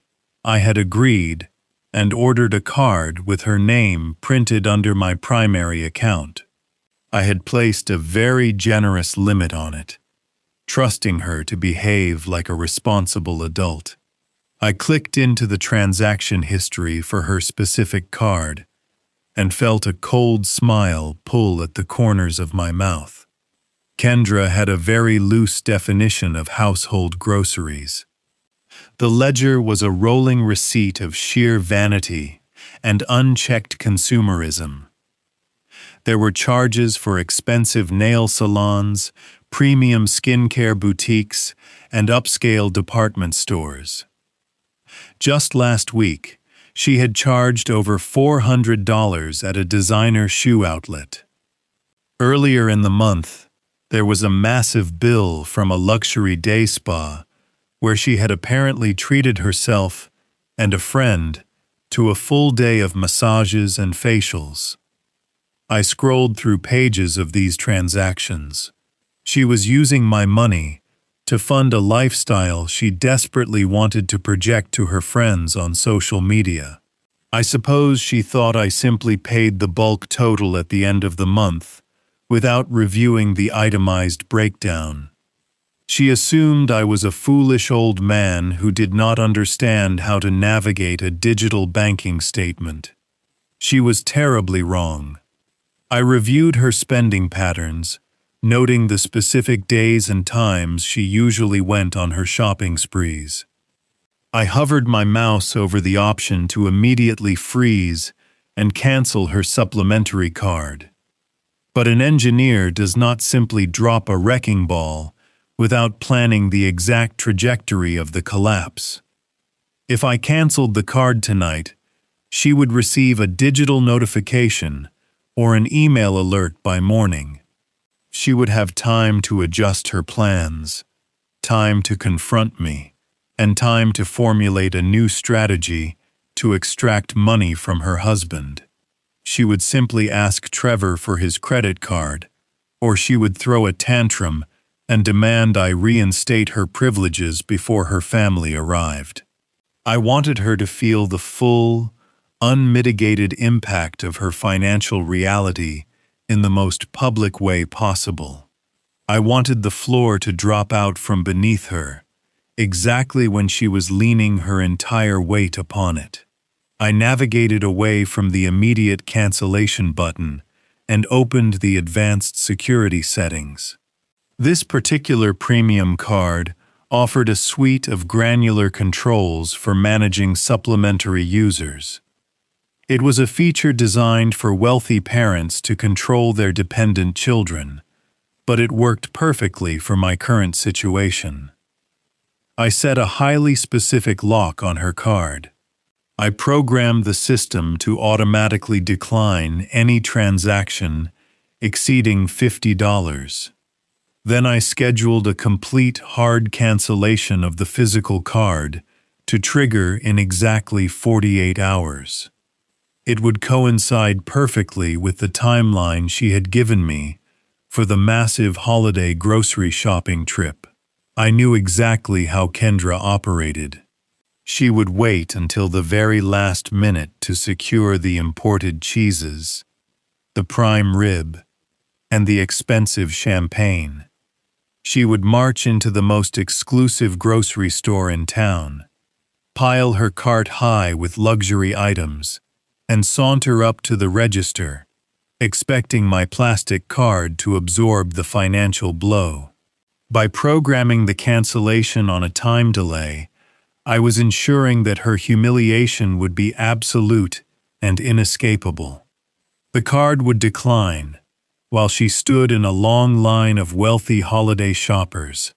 I had agreed and ordered a card with her name printed under my primary account. I had placed a very generous limit on it, trusting her to behave like a responsible adult. I clicked into the transaction history for her specific card and felt a cold smile pull at the corners of my mouth. Kendra had a very loose definition of household groceries. The ledger was a rolling receipt of sheer vanity and unchecked consumerism. There were charges for expensive nail salons, premium skincare boutiques, and upscale department stores. Just last week, she had charged over $400 at a designer shoe outlet. Earlier in the month, there was a massive bill from a luxury day spa where she had apparently treated herself and a friend to a full day of massages and facials. I scrolled through pages of these transactions. She was using my money to fund a lifestyle she desperately wanted to project to her friends on social media. I suppose she thought I simply paid the bulk total at the end of the month without reviewing the itemized breakdown. She assumed I was a foolish old man who did not understand how to navigate a digital banking statement. She was terribly wrong. I reviewed her spending patterns, noting the specific days and times she usually went on her shopping sprees. I hovered my mouse over the option to immediately freeze and cancel her supplementary card. But an engineer does not simply drop a wrecking ball without planning the exact trajectory of the collapse. If I canceled the card tonight, she would receive a digital notification or an email alert by morning. She would have time to adjust her plans, time to confront me, and time to formulate a new strategy to extract money from her husband. She would simply ask Trevor for his credit card, or she would throw a tantrum and demand I reinstate her privileges before her family arrived. I wanted her to feel the full, unmitigated impact of her financial reality in the most public way possible. I wanted the floor to drop out from beneath her, exactly when she was leaning her entire weight upon it. I navigated away from the immediate cancellation button and opened the advanced security settings. This particular premium card offered a suite of granular controls for managing supplementary users. It was a feature designed for wealthy parents to control their dependent children, but it worked perfectly for my current situation. I set a highly specific lock on her card. I programmed the system to automatically decline any transaction exceeding $50. Then I scheduled a complete hard cancellation of the physical card to trigger in exactly 48 hours. It would coincide perfectly with the timeline she had given me for the massive holiday grocery shopping trip. I knew exactly how Kendra operated. She would wait until the very last minute to secure the imported cheeses, the prime rib, and the expensive champagne. She would march into the most exclusive grocery store in town, pile her cart high with luxury items, and saunter up to the register, expecting my plastic card to absorb the financial blow. By programming the cancellation on a time delay, I was ensuring that her humiliation would be absolute and inescapable. The card would decline, while she stood in a long line of wealthy holiday shoppers.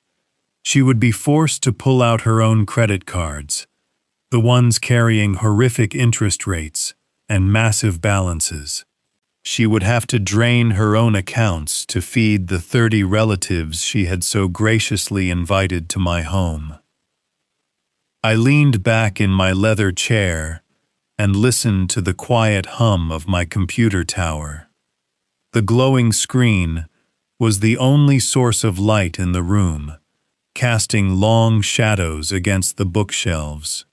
She would be forced to pull out her own credit cards, the ones carrying horrific interest rates and massive balances. She would have to drain her own accounts to feed the 30 relatives she had so graciously invited to my home. I leaned back in my leather chair and listened to the quiet hum of my computer tower. The glowing screen was the only source of light in the room, casting long shadows against the bookshelves.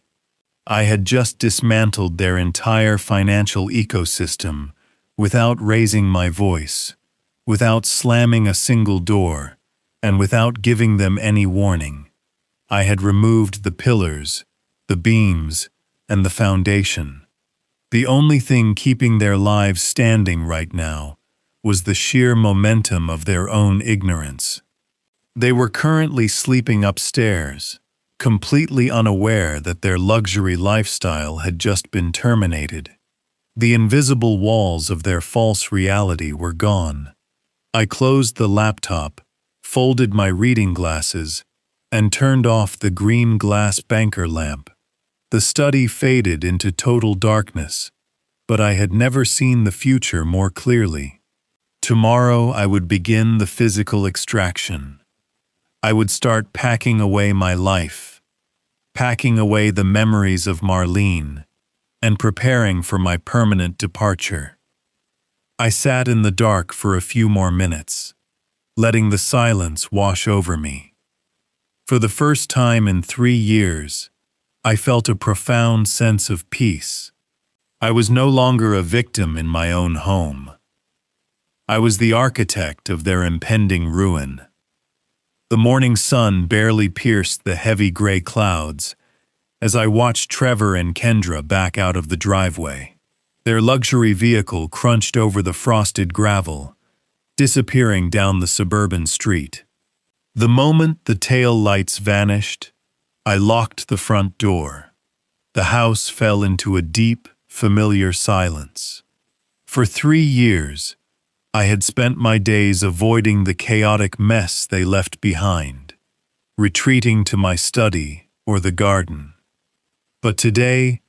I had just dismantled their entire financial ecosystem without raising my voice, without slamming a single door, and without giving them any warning. I had removed the pillars, the beams, and the foundation. The only thing keeping their lives standing right now was the sheer momentum of their own ignorance. They were currently sleeping upstairs, completely unaware that their luxury lifestyle had just been terminated. The invisible walls of their false reality were gone. I closed the laptop, folded my reading glasses, and turned off the green glass banker lamp. The study faded into total darkness, but I had never seen the future more clearly. Tomorrow I would begin the physical extraction. I would start packing away my life, packing away the memories of Marlene, and preparing for my permanent departure. I sat in the dark for a few more minutes, letting the silence wash over me. For the first time in 3 years, I felt a profound sense of peace. I was no longer a victim in my own home. I was the architect of their impending ruin. The morning sun barely pierced the heavy gray clouds as I watched Trevor and Kendra back out of the driveway. Their luxury vehicle crunched over the frosted gravel, disappearing down the suburban street. The moment the tail lights vanished, I locked the front door. The house fell into a deep, familiar silence. For 3 years, I had spent my days avoiding the chaotic mess they left behind, retreating to my study or the garden. But today,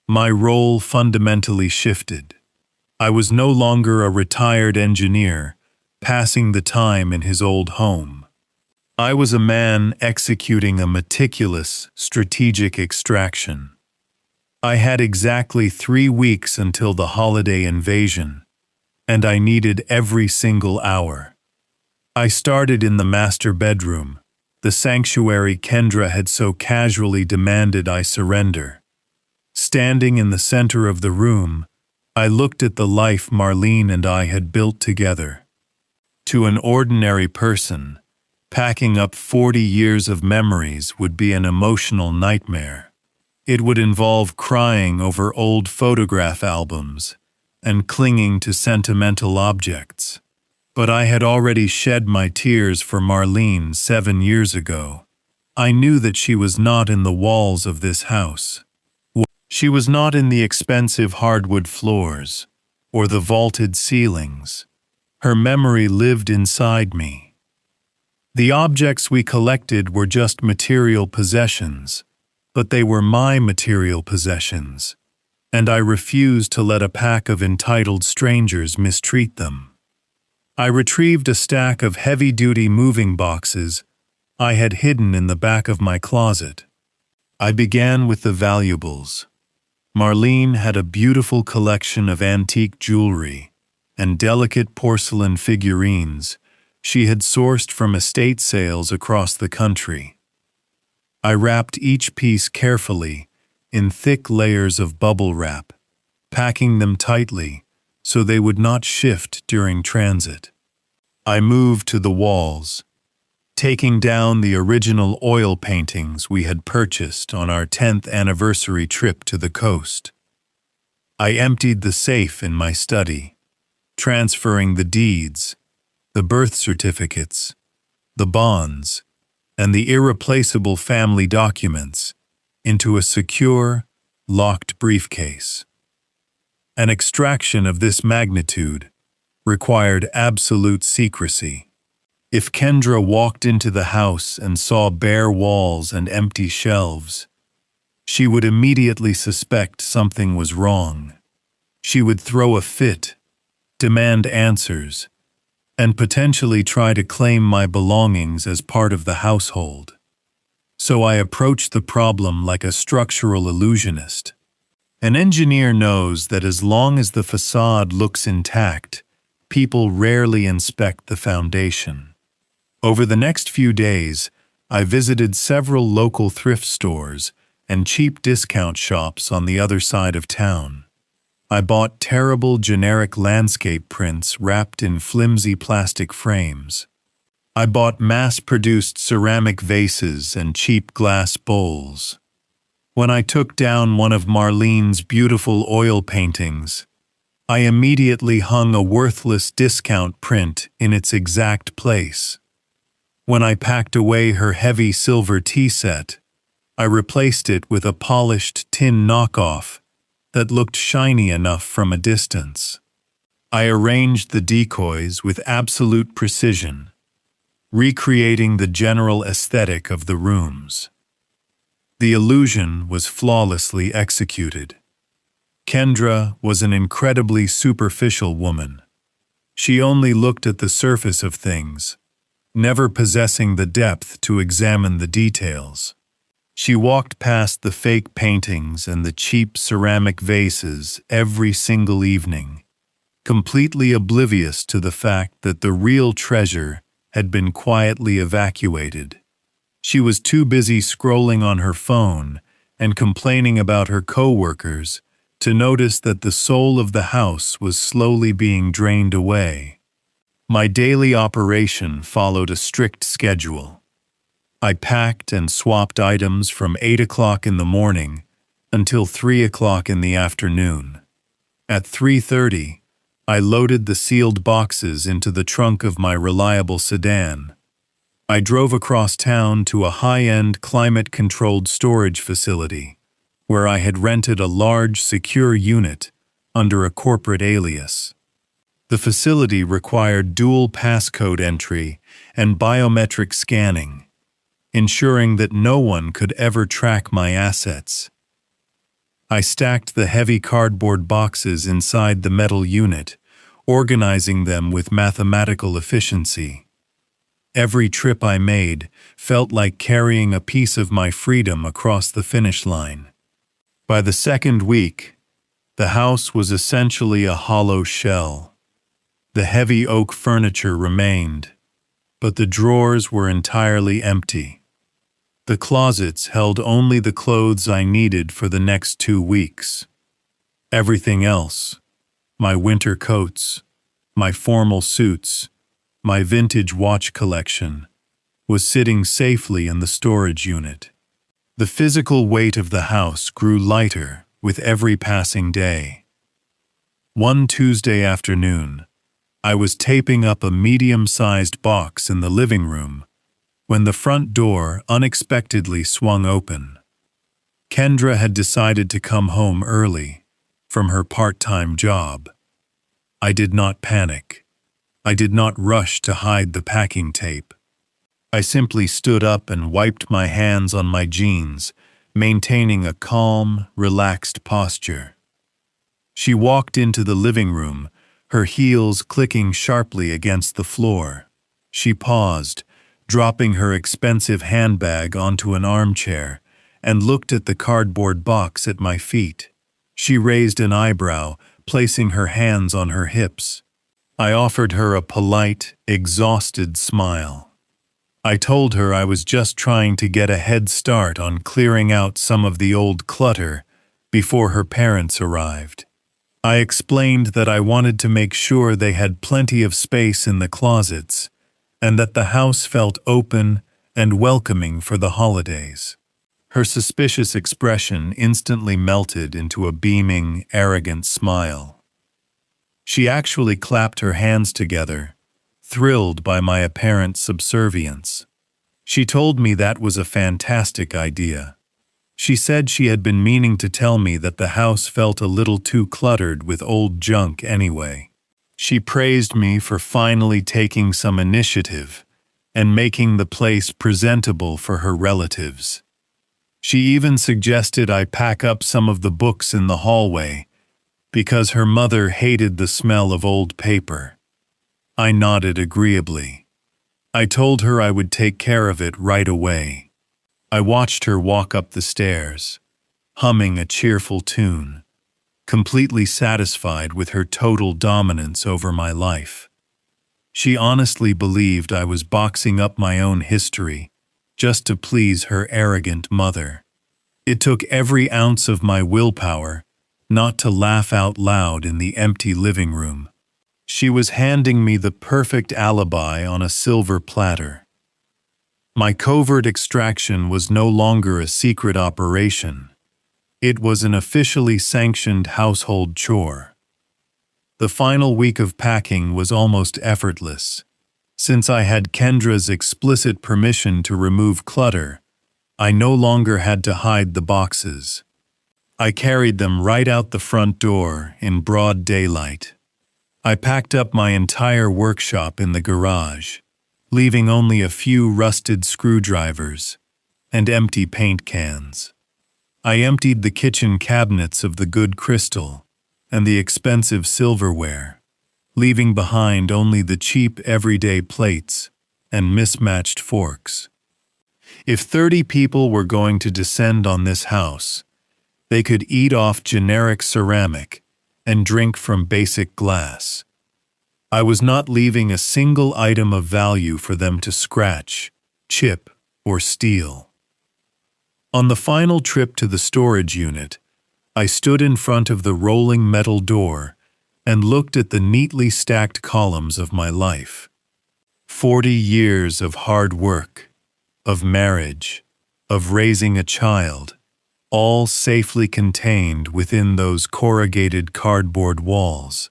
my role fundamentally shifted. I was no longer a retired engineer, passing the time in his old home. I was a man executing a meticulous, strategic extraction. I had exactly 3 weeks until the holiday invasion, and I needed every single hour. I started in the master bedroom, the sanctuary Kendra had so casually demanded I surrender. Standing in the center of the room, I looked at the life Marlene and I had built together. To an ordinary person, packing up 40 years of memories would be an emotional nightmare. It would involve crying over old photograph albums and clinging to sentimental objects. But I had already shed my tears for Marlene 7 years ago. I knew that she was not in the walls of this house. She was not in the expensive hardwood floors or the vaulted ceilings. Her memory lived inside me. The objects we collected were just material possessions, but they were my material possessions, and I refused to let a pack of entitled strangers mistreat them. I retrieved a stack of heavy-duty moving boxes I had hidden in the back of my closet. I began with the valuables. Marlene had a beautiful collection of antique jewelry and delicate porcelain figurines she had sourced from estate sales across the country. I wrapped each piece carefully in thick layers of bubble wrap, packing them tightly so they would not shift during transit. I moved to the walls, taking down the original oil paintings we had purchased on our 10th anniversary trip to the coast. I emptied the safe in my study, transferring the deeds, the birth certificates, the bonds, and the irreplaceable family documents into a secure, locked briefcase. An extraction of this magnitude required absolute secrecy. If Kendra walked into the house and saw bare walls and empty shelves, she would immediately suspect something was wrong. She would throw a fit, demand answers, and potentially try to claim my belongings as part of the household. So I approached the problem like a structural illusionist. An engineer knows that as long as the facade looks intact, people rarely inspect the foundation. Over the next few days, I visited several local thrift stores and cheap discount shops on the other side of town. I bought terrible generic landscape prints wrapped in flimsy plastic frames. I bought mass-produced ceramic vases and cheap glass bowls. When I took down one of Marlene's beautiful oil paintings, I immediately hung a worthless discount print in its exact place. When I packed away her heavy silver tea set, I replaced it with a polished tin knockoff that looked shiny enough from a distance. I arranged the decoys with absolute precision, recreating the general aesthetic of the rooms. The illusion was flawlessly executed. Kendra was an incredibly superficial woman. She only looked at the surface of things, never possessing the depth to examine the details. She walked past the fake paintings and the cheap ceramic vases every single evening, completely oblivious to the fact that the real treasure had been quietly evacuated. She was too busy scrolling on her phone and complaining about her coworkers to notice that the soul of the house was slowly being drained away. My daily operation followed a strict schedule. I packed and swapped items from 8 o'clock in the morning until 3 o'clock in the afternoon. At 3:30, I loaded the sealed boxes into the trunk of my reliable sedan. I drove across town to a high-end climate-controlled storage facility, where I had rented a large, secure unit under a corporate alias. The facility required dual passcode entry and biometric scanning, ensuring that no one could ever track my assets. I stacked the heavy cardboard boxes inside the metal unit, organizing them with mathematical efficiency. Every trip I made felt like carrying a piece of my freedom across the finish line. By the second week, the house was essentially a hollow shell. The heavy oak furniture remained, but the drawers were entirely empty. The closets held only the clothes I needed for the next 2 weeks. Everything else, my winter coats, my formal suits, my vintage watch collection, was sitting safely in the storage unit. The physical weight of the house grew lighter with every passing day. One Tuesday afternoon, I was taping up a medium-sized box in the living room when the front door unexpectedly swung open. Kendra had decided to come home early from her part-time job. I did not panic. I did not rush to hide the packing tape. I simply stood up and wiped my hands on my jeans, maintaining a calm, relaxed posture. She walked into the living room, her heels clicking sharply against the floor. She paused, dropping her expensive handbag onto an armchair, and looked at the cardboard box at my feet. She raised an eyebrow, placing her hands on her hips. I offered her a polite, exhausted smile. I told her I was just trying to get a head start on clearing out some of the old clutter before her parents arrived. I explained that I wanted to make sure they had plenty of space in the closets, and that the house felt open and welcoming for the holidays. Her suspicious expression instantly melted into a beaming, arrogant smile. She actually clapped her hands together, thrilled by my apparent subservience. She told me that was a fantastic idea. She said she had been meaning to tell me that the house felt a little too cluttered with old junk anyway. She praised me for finally taking some initiative and making the place presentable for her relatives. She even suggested I pack up some of the books in the hallway because her mother hated the smell of old paper. I nodded agreeably. I told her I would take care of it right away. I watched her walk up the stairs, humming a cheerful tune, completely satisfied with her total dominance over my life. She honestly believed I was boxing up my own history just to please her arrogant mother. It took every ounce of my willpower not to laugh out loud in the empty living room. She was handing me the perfect alibi on a silver platter. My covert extraction was no longer a secret operation. It was an officially sanctioned household chore. The final week of packing was almost effortless. Since I had Kendra's explicit permission to remove clutter, I no longer had to hide the boxes. I carried them right out the front door in broad daylight. I packed up my entire workshop in the garage, leaving only a few rusted screwdrivers and empty paint cans. I emptied the kitchen cabinets of the good crystal and the expensive silverware, leaving behind only the cheap everyday plates and mismatched forks. If 30 people were going to descend on this house, they could eat off generic ceramic and drink from basic glass. I was not leaving a single item of value for them to scratch, chip, or steal. On the final trip to the storage unit, I stood in front of the rolling metal door and looked at the neatly stacked columns of my life. 40 years of hard work, of marriage, of raising a child, all safely contained within those corrugated cardboard walls.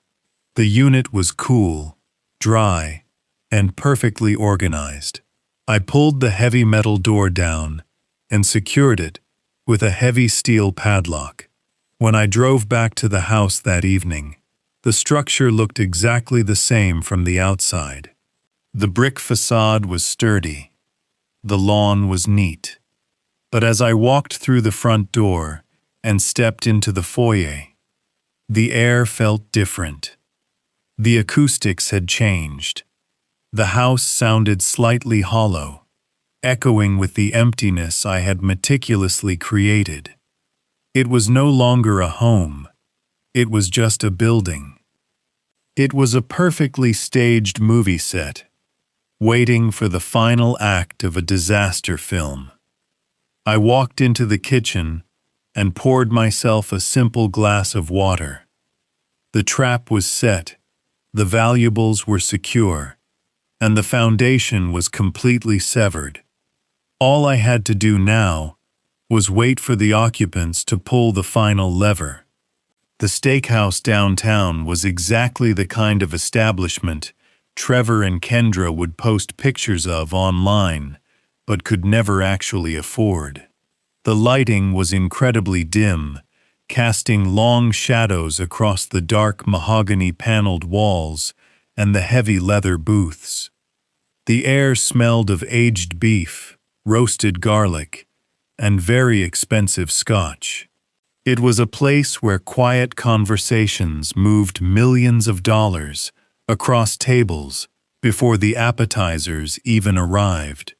The unit was cool, dry, and perfectly organized. I pulled the heavy metal door down and secured it with a heavy steel padlock. When I drove back to the house that evening, the structure looked exactly the same from the outside. The brick facade was sturdy. The lawn was neat. But as I walked through the front door and stepped into the foyer, the air felt different. The acoustics had changed. The house sounded slightly hollow, echoing with the emptiness I had meticulously created. It was no longer a home. It was just a building. It was a perfectly staged movie set, waiting for the final act of a disaster film. I walked into the kitchen and poured myself a simple glass of water. The trap was set, the valuables were secure, and the foundation was completely severed. All I had to do now was wait for the occupants to pull the final lever. The steakhouse downtown was exactly the kind of establishment Trevor and Kendra would post pictures of online, but could never actually afford. The lighting was incredibly dim, casting long shadows across the dark mahogany-paneled walls and the heavy leather booths. The air smelled of aged beef, roasted garlic, and very expensive scotch. It was a place where quiet conversations moved millions of dollars across tables before the appetizers even arrived.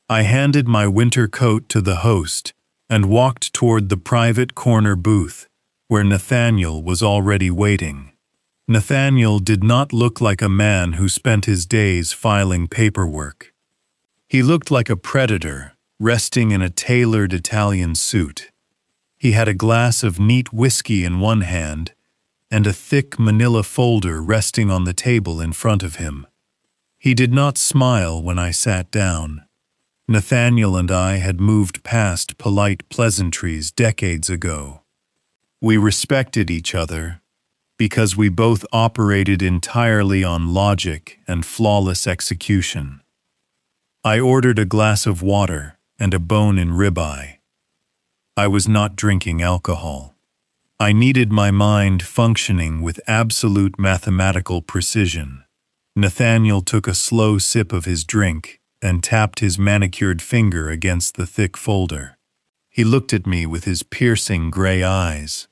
I handed my winter coat to the host and walked toward the private corner booth where Nathaniel was already waiting. Nathaniel did not look like a man who spent his days filing paperwork. He looked like a predator resting in a tailored Italian suit. He had a glass of neat whiskey in one hand and a thick manila folder resting on the table in front of him. He did not smile when I sat down. Nathaniel and I had moved past polite pleasantries decades ago. We respected each other because we both operated entirely on logic and flawless execution. I ordered a glass of water and a bone-in ribeye. I was not drinking alcohol. I needed my mind functioning with absolute mathematical precision. Nathaniel took a slow sip of his drink and tapped his manicured finger against the thick folder. He looked at me with his piercing gray eyes.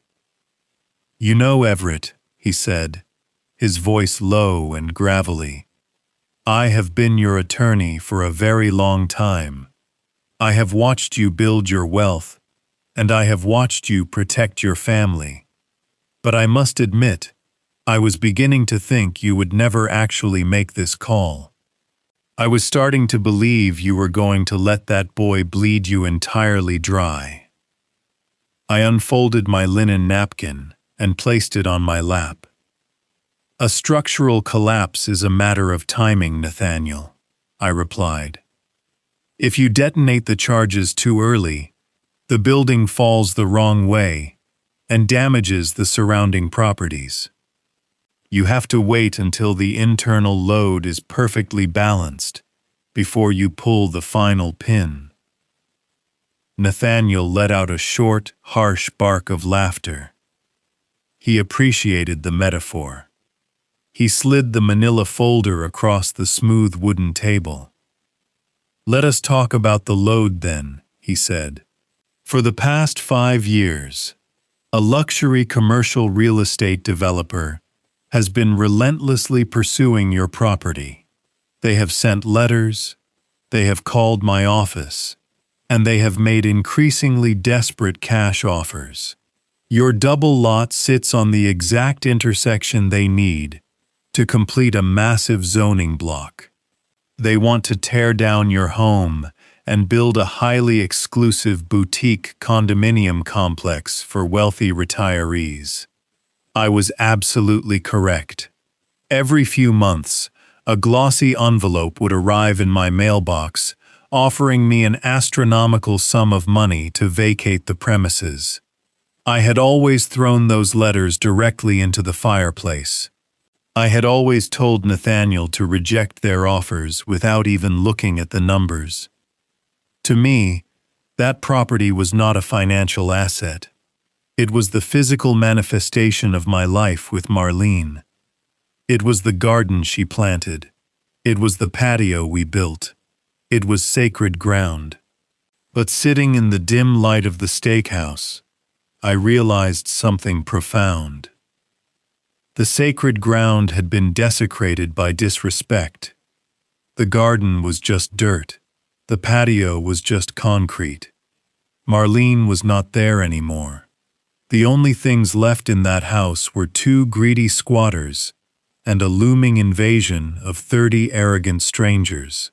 "You know, Everett," he said, his voice low and gravelly, "I have been your attorney for a very long time. I have watched you build your wealth, and I have watched you protect your family. But I must admit, I was beginning to think you would never actually make this call. I was starting to believe you were going to let that boy bleed you entirely dry." I unfolded my linen napkin and placed it on my lap. "A structural collapse is a matter of timing, Nathaniel," I replied. "If you detonate the charges too early, the building falls the wrong way and damages the surrounding properties. You have to wait until the internal load is perfectly balanced before you pull the final pin." Nathaniel let out a short, harsh bark of laughter. He appreciated the metaphor. He slid the manila folder across the smooth wooden table. "Let us talk about the load then," he said. "For the past 5 years, a luxury commercial real estate developer has been relentlessly pursuing your property. They have sent letters, they have called my office, and they have made increasingly desperate cash offers. Your double lot sits on the exact intersection they need to complete a massive zoning block. They want to tear down your home and build a highly exclusive boutique condominium complex for wealthy retirees." I was absolutely correct. Every few months, a glossy envelope would arrive in my mailbox, offering me an astronomical sum of money to vacate the premises. I had always thrown those letters directly into the fireplace. I had always told Nathaniel to reject their offers without even looking at the numbers. To me, that property was not a financial asset. It was the physical manifestation of my life with Marlene. It was the garden she planted. It was the patio we built. It was sacred ground. But sitting in the dim light of the steakhouse, I realized something profound. The sacred ground had been desecrated by disrespect. The garden was just dirt. The patio was just concrete. Marlene was not there anymore. The only things left in that house were 2 greedy squatters and a looming invasion of 30 arrogant strangers.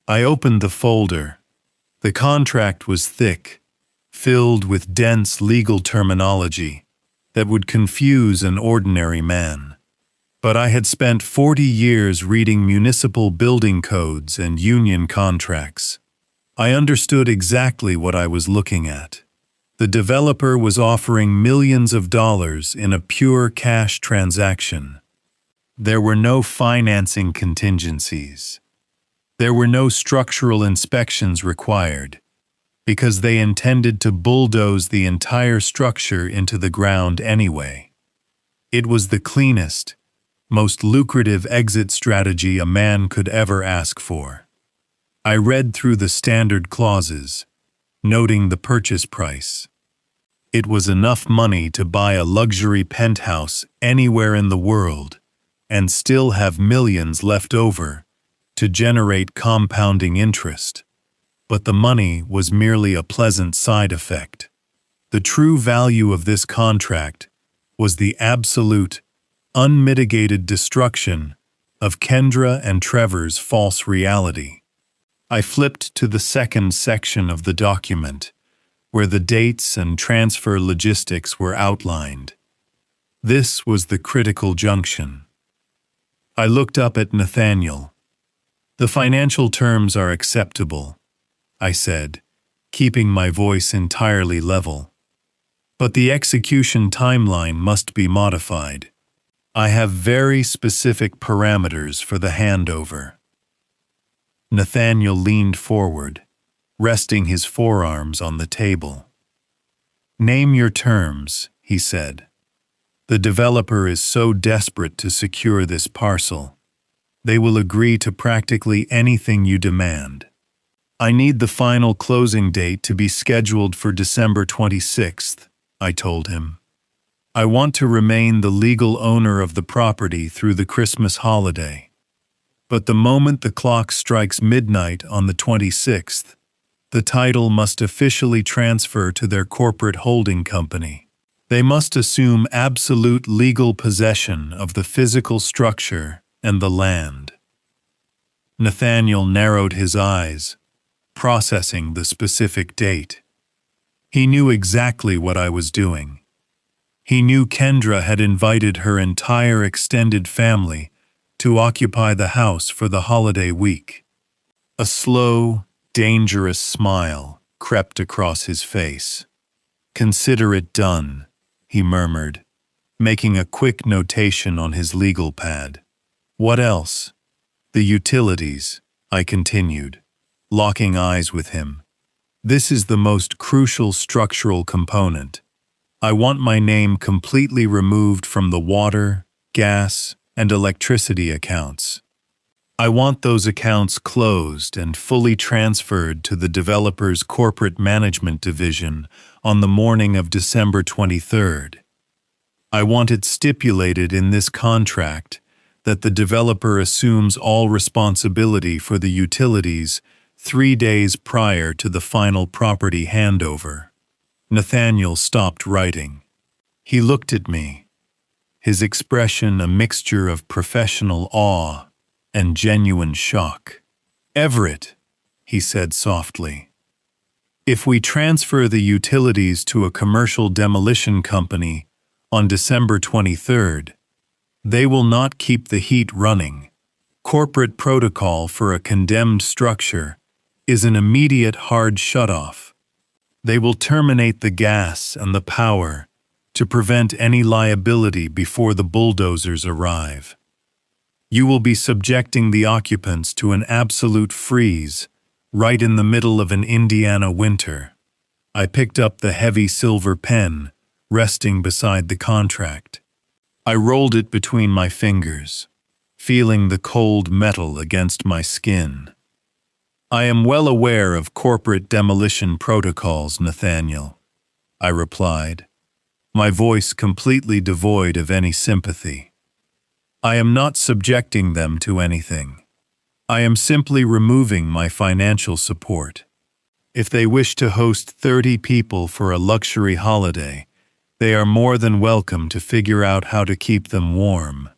I opened the folder. The contract was thick, filled with dense legal terminology that would confuse an ordinary man. But I had spent 40 years reading municipal building codes and union contracts. I understood exactly what I was looking at. The developer was offering millions of dollars in a pure cash transaction. There were no financing contingencies. There were no structural inspections required, because they intended to bulldoze the entire structure into the ground anyway. It was the cleanest, most lucrative exit strategy a man could ever ask for. I read through the standard clauses, noting the purchase price. It was enough money to buy a luxury penthouse anywhere in the world and still have millions left over to generate compounding interest. But the money was merely a pleasant side effect. The true value of this contract was the absolute, unmitigated destruction of Kendra and Trevor's false reality. I flipped to the second section of the document, where the dates and transfer logistics were outlined. This was the critical junction. I looked up at Nathaniel, The financial terms are acceptable, I said, keeping my voice entirely level. But the execution timeline must be modified. I have very specific parameters for the handover. Nathaniel leaned forward, resting his forearms on the table. Name your terms, he said. The developer is so desperate to secure this parcel. They will agree to practically anything you demand. I need the final closing date to be scheduled for December 26th, I told him. I want to remain the legal owner of the property through the Christmas holiday. But the moment the clock strikes midnight on the 26th, the title must officially transfer to their corporate holding company. They must assume absolute legal possession of the physical structure and the land. Nathaniel narrowed his eyes, processing the specific date. He knew exactly what I was doing. He knew Kendra had invited her entire extended family to occupy the house for the holiday week. A slow, dangerous smile crept across his face. "Consider it done," he murmured, making a quick notation on his legal pad. "What else?" "The utilities," I continued, locking eyes with him. "This is the most crucial structural component. I want my name completely removed from the water, gas, and electricity accounts. I want those accounts closed and fully transferred to the developer's corporate management division on the morning of December 23rd. I want it stipulated in this contract that the developer assumes all responsibility for the utilities 3 days prior to the final property handover." Nathaniel stopped writing. He looked at me, his expression a mixture of professional awe and genuine shock. "Everett," he said softly, "if we transfer the utilities to a commercial demolition company on December 23rd, they will not keep the heat running. Corporate protocol for a condemned structure is an immediate hard shutoff. They will terminate the gas and the power to prevent any liability before the bulldozers arrive. You will be subjecting the occupants to an absolute freeze right in the middle of an Indiana winter." I picked up the heavy silver pen resting beside the contract. I rolled it between my fingers, feeling the cold metal against my skin. "I am well aware of corporate demolition protocols, Nathaniel," I replied, my voice completely devoid of any sympathy. "I am not subjecting them to anything. I am simply removing my financial support. If they wish to host 30 people for a luxury holiday, they are more than welcome to figure out how to keep them warm.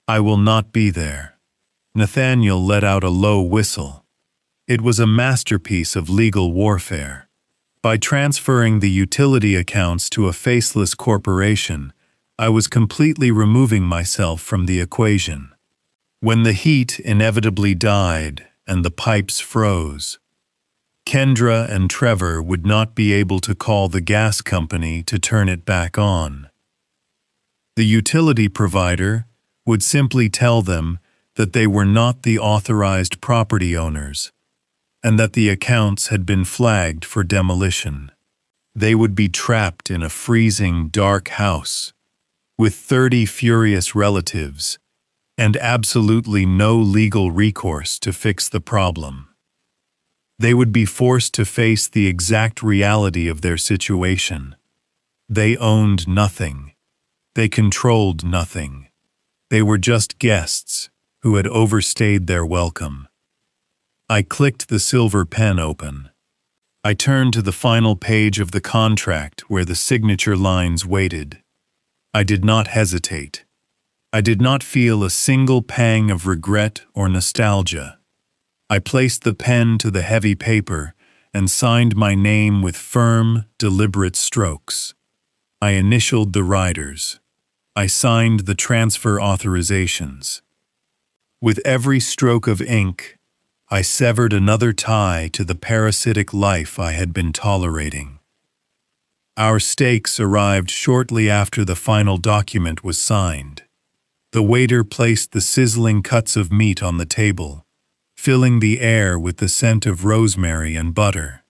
I will not be there." Nathaniel let out a low whistle. It was a masterpiece of legal warfare. By transferring the utility accounts to a faceless corporation, I was completely removing myself from the equation. When the heat inevitably died and the pipes froze, Kendra and Trevor would not be able to call the gas company to turn it back on. The utility provider would simply tell them that they were not the authorized property owners and that the accounts had been flagged for demolition. They would be trapped in a freezing, dark house with 30 furious relatives and absolutely no legal recourse to fix the problem. They would be forced to face the exact reality of their situation. They owned nothing. They controlled nothing. They were just guests who had overstayed their welcome. I clicked the silver pen open. I turned to the final page of the contract where the signature lines waited. I did not hesitate. I did not feel a single pang of regret or nostalgia. I placed the pen to the heavy paper and signed my name with firm, deliberate strokes. I initialed the riders. I signed the transfer authorizations. With every stroke of ink, I severed another tie to the parasitic life I had been tolerating. Our steaks arrived shortly after the final document was signed. The waiter placed the sizzling cuts of meat on the table, filling the air with the scent of rosemary and butter.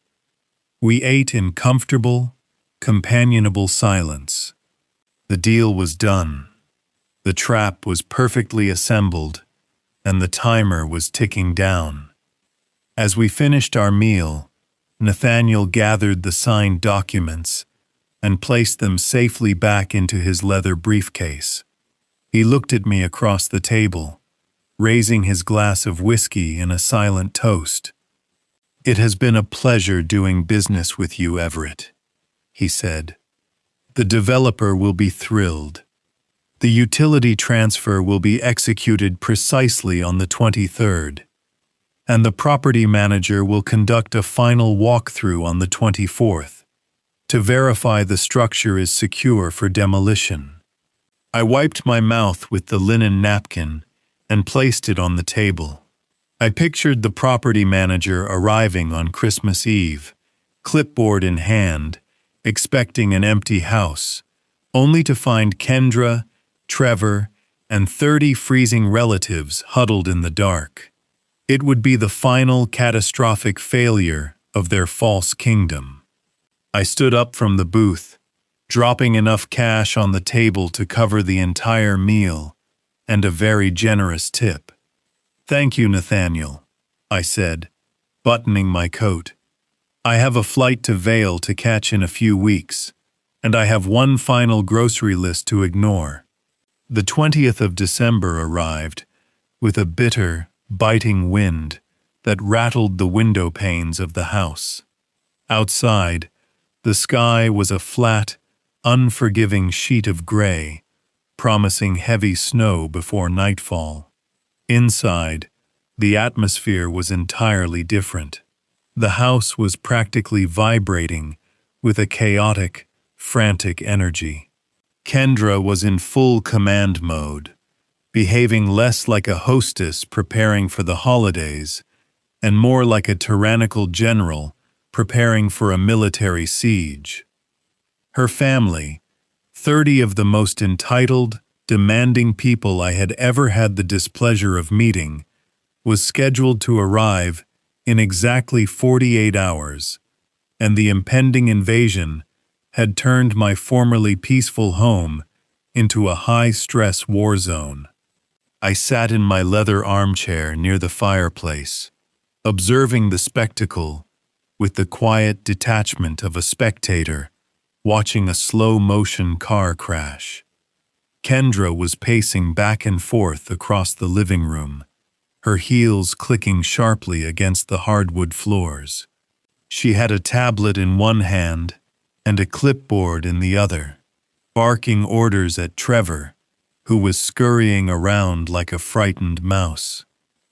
We ate in comfortable, companionable silence. The deal was done. The trap was perfectly assembled, and the timer was ticking down. As we finished our meal, Nathaniel gathered the signed documents and placed them safely back into his leather briefcase. He looked at me across the table, raising his glass of whiskey in a silent toast. "It has been a pleasure doing business with you, Everett," he said. "The developer will be thrilled. The utility transfer will be executed precisely on the 23rd, and the property manager will conduct a final walkthrough on the 24th to verify the structure is secure for demolition." I wiped my mouth with the linen napkin and placed it on the table. I pictured the property manager arriving on Christmas Eve, clipboard in hand, expecting an empty house, only to find Kendra, Trevor, and 30 freezing relatives huddled in the dark. It would be the final catastrophic failure of their false kingdom. I stood up from the booth, dropping enough cash on the table to cover the entire meal and a very generous tip. "Thank you, Nathaniel," I said, buttoning my coat. "I have a flight to Vail to catch in a few weeks, and I have one final grocery list to ignore." The 20th of December arrived, with a bitter, biting wind that rattled the window panes of the house. Outside, the sky was a flat, unforgiving sheet of gray, promising heavy snow before nightfall. Inside, the atmosphere was entirely different. The house was practically vibrating with a chaotic, frantic energy. Kendra was in full command mode, behaving less like a hostess preparing for the holidays and more like a tyrannical general preparing for a military siege. Her family, 30 of the most entitled, demanding people I had ever had the displeasure of meeting, was scheduled to arrive in exactly 48 hours, and the impending invasion had turned my formerly peaceful home into a high-stress war zone. I sat in my leather armchair near the fireplace, observing the spectacle with the quiet detachment of a spectator watching a slow-motion car crash. Kendra was pacing back and forth across the living room, her heels clicking sharply against the hardwood floors. She had a tablet in one hand and a clipboard in the other, barking orders at Trevor, who was scurrying around like a frightened mouse.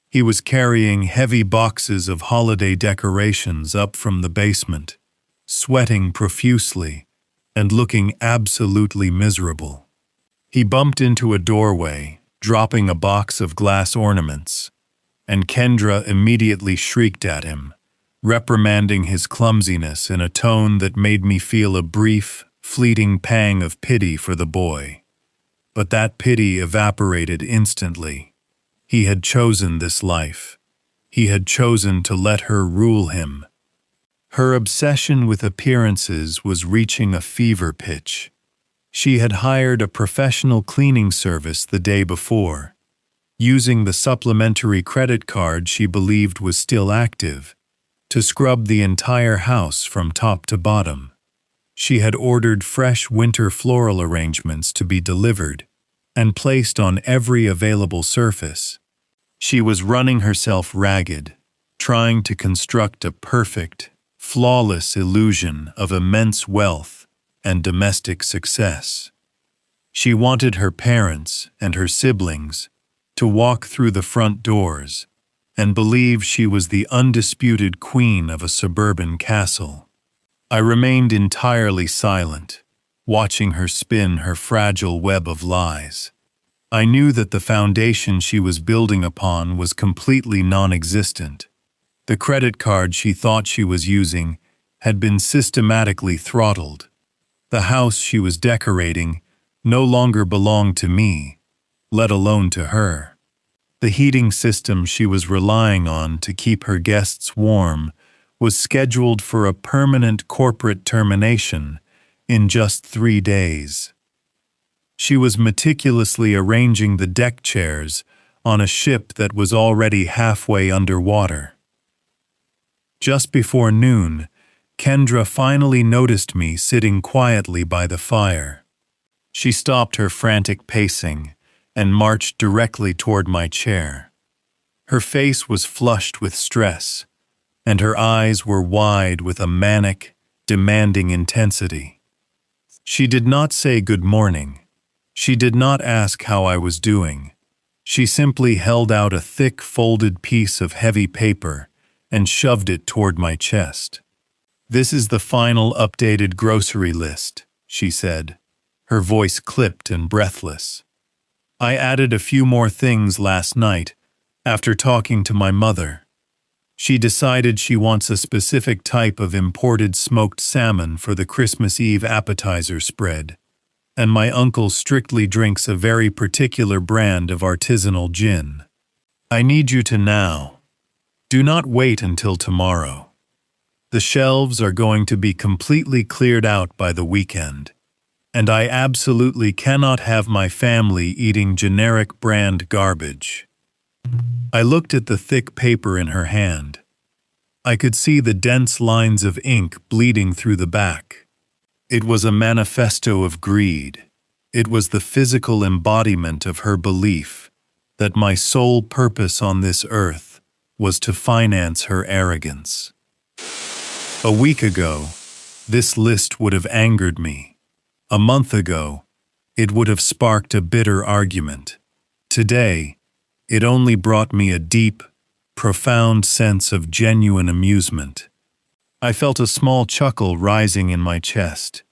He was carrying heavy boxes of holiday decorations up from the basement, sweating profusely and looking absolutely miserable. He bumped into a doorway, dropping a box of glass ornaments, and Kendra immediately shrieked at him, reprimanding his clumsiness in a tone that made me feel a brief, fleeting pang of pity for the boy. But that pity evaporated instantly. He had chosen this life. He had chosen to let her rule him. Her obsession with appearances was reaching a fever pitch. She had hired a professional cleaning service the day before, using the supplementary credit card she believed was still active, to scrub the entire house from top to bottom. She had ordered fresh winter floral arrangements to be delivered and placed on every available surface. She was running herself ragged, trying to construct a perfect, flawless illusion of immense wealth and domestic success. She wanted her parents and her siblings to walk through the front doors and believe she was the undisputed queen of a suburban castle. I remained entirely silent, watching her spin her fragile web of lies. I knew that the foundation she was building upon was completely non-existent, The credit card she thought she was using had been systematically throttled. The house she was decorating no longer belonged to me, let alone to her. The heating system she was relying on to keep her guests warm was scheduled for a permanent corporate termination in just 3 days. She was meticulously arranging the deck chairs on a ship that was already halfway underwater. Just before noon, Kendra finally noticed me sitting quietly by the fire. She stopped her frantic pacing and marched directly toward my chair. Her face was flushed with stress, and her eyes were wide with a manic, demanding intensity. She did not say good morning. She did not ask how I was doing. She simply held out a thick, folded piece of heavy paper and shoved it toward my chest. "This is the final updated grocery list," she said, her voice clipped and breathless. "I added a few more things last night after talking to my mother. She decided she wants a specific type of imported smoked salmon for the Christmas Eve appetizer spread, and my uncle strictly drinks a very particular brand of artisanal gin. I need you to now. Do not wait until tomorrow. The shelves are going to be completely cleared out by the weekend, and I absolutely cannot have my family eating generic brand garbage." I looked at the thick paper in her hand. I could see the dense lines of ink bleeding through the back. It was a manifesto of greed. It was the physical embodiment of her belief that my sole purpose on this earth was to finance her arrogance. A week ago, this list would have angered me. A month ago, it would have sparked a bitter argument. Today, it only brought me a deep, profound sense of genuine amusement. I felt a small chuckle rising in my chest,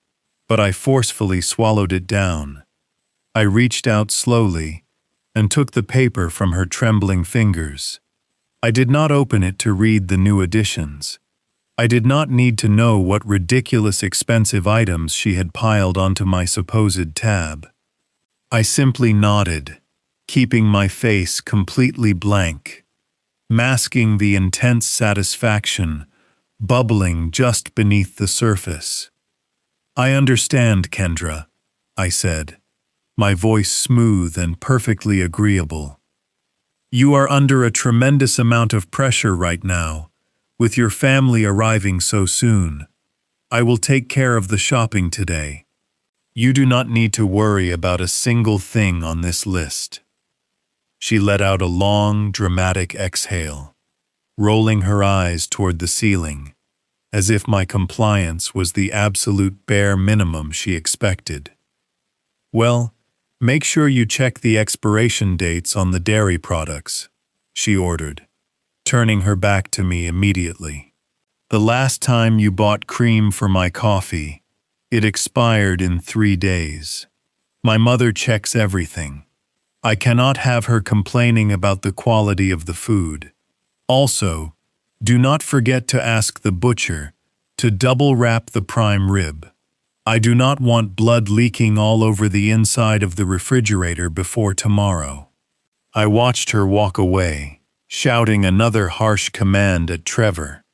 but I forcefully swallowed it down. I reached out slowly and took the paper from her trembling fingers. I did not open it to read the new additions. I did not need to know what ridiculous expensive items she had piled onto my supposed tab. I simply nodded, keeping my face completely blank, masking the intense satisfaction bubbling just beneath the surface. "I understand, Kendra," I said, my voice smooth and perfectly agreeable. "You are under a tremendous amount of pressure right now, with your family arriving so soon. I will take care of the shopping today. You do not need to worry about a single thing on this list." She let out a long, dramatic exhale, rolling her eyes toward the ceiling, as if my compliance was the absolute bare minimum she expected. "Well, make sure you check the expiration dates on the dairy products," she ordered, turning her back to me immediately. "The last time you bought cream for my coffee, it expired in 3 days. My mother checks everything. I cannot have her complaining about the quality of the food. Also, do not forget to ask the butcher to double wrap the prime rib. I do not want blood leaking all over the inside of the refrigerator before tomorrow." I watched her walk away, shouting another harsh command at Trevor,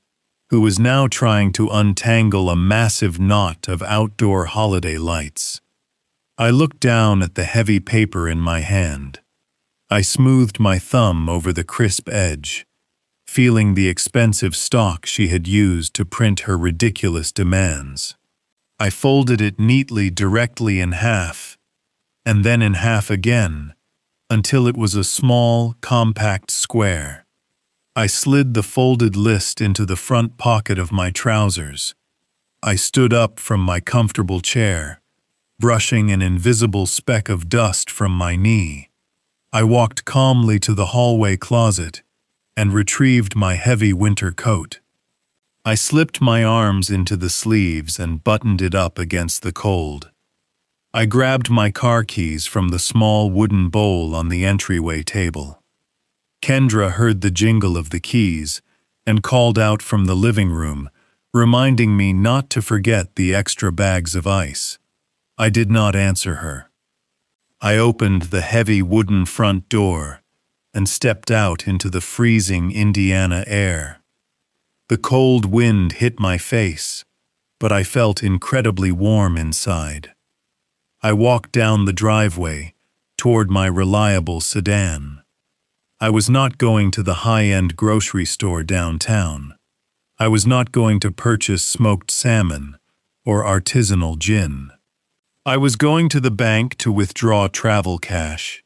who was now trying to untangle a massive knot of outdoor holiday lights. I looked down at the heavy paper in my hand. I smoothed my thumb over the crisp edge, feeling the expensive stock she had used to print her ridiculous demands. I folded it neatly directly in half, and then in half again, until it was a small, compact square. I slid the folded list into the front pocket of my trousers. I stood up from my comfortable chair, brushing an invisible speck of dust from my knee. I walked calmly to the hallway closet and retrieved my heavy winter coat. I slipped my arms into the sleeves and buttoned it up against the cold. I grabbed my car keys from the small wooden bowl on the entryway table. Kendra heard the jingle of the keys and called out from the living room, reminding me not to forget the extra bags of ice. I did not answer her. I opened the heavy wooden front door and stepped out into the freezing Indiana air. The cold wind hit my face, but I felt incredibly warm inside. I walked down the driveway toward my reliable sedan. I was not going to the high-end grocery store downtown. I was not going to purchase smoked salmon or artisanal gin. I was going to the bank to withdraw travel cash,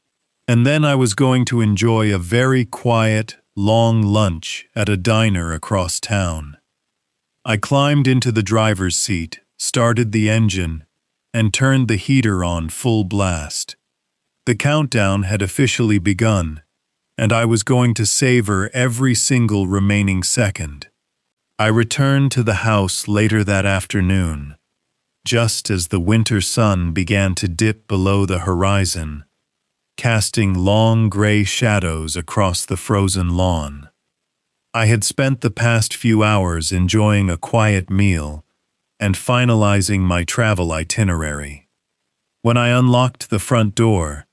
and then I was going to enjoy a very quiet, long lunch at a diner across town. I climbed into the driver's seat, started the engine, and turned the heater on full blast. The countdown had officially begun, and I was going to savor every single remaining second. I returned to the house later that afternoon, just as the winter sun began to dip below the horizon, casting long gray shadows across the frozen lawn. I had spent the past few hours enjoying a quiet meal and finalizing my travel itinerary. When I unlocked the front door,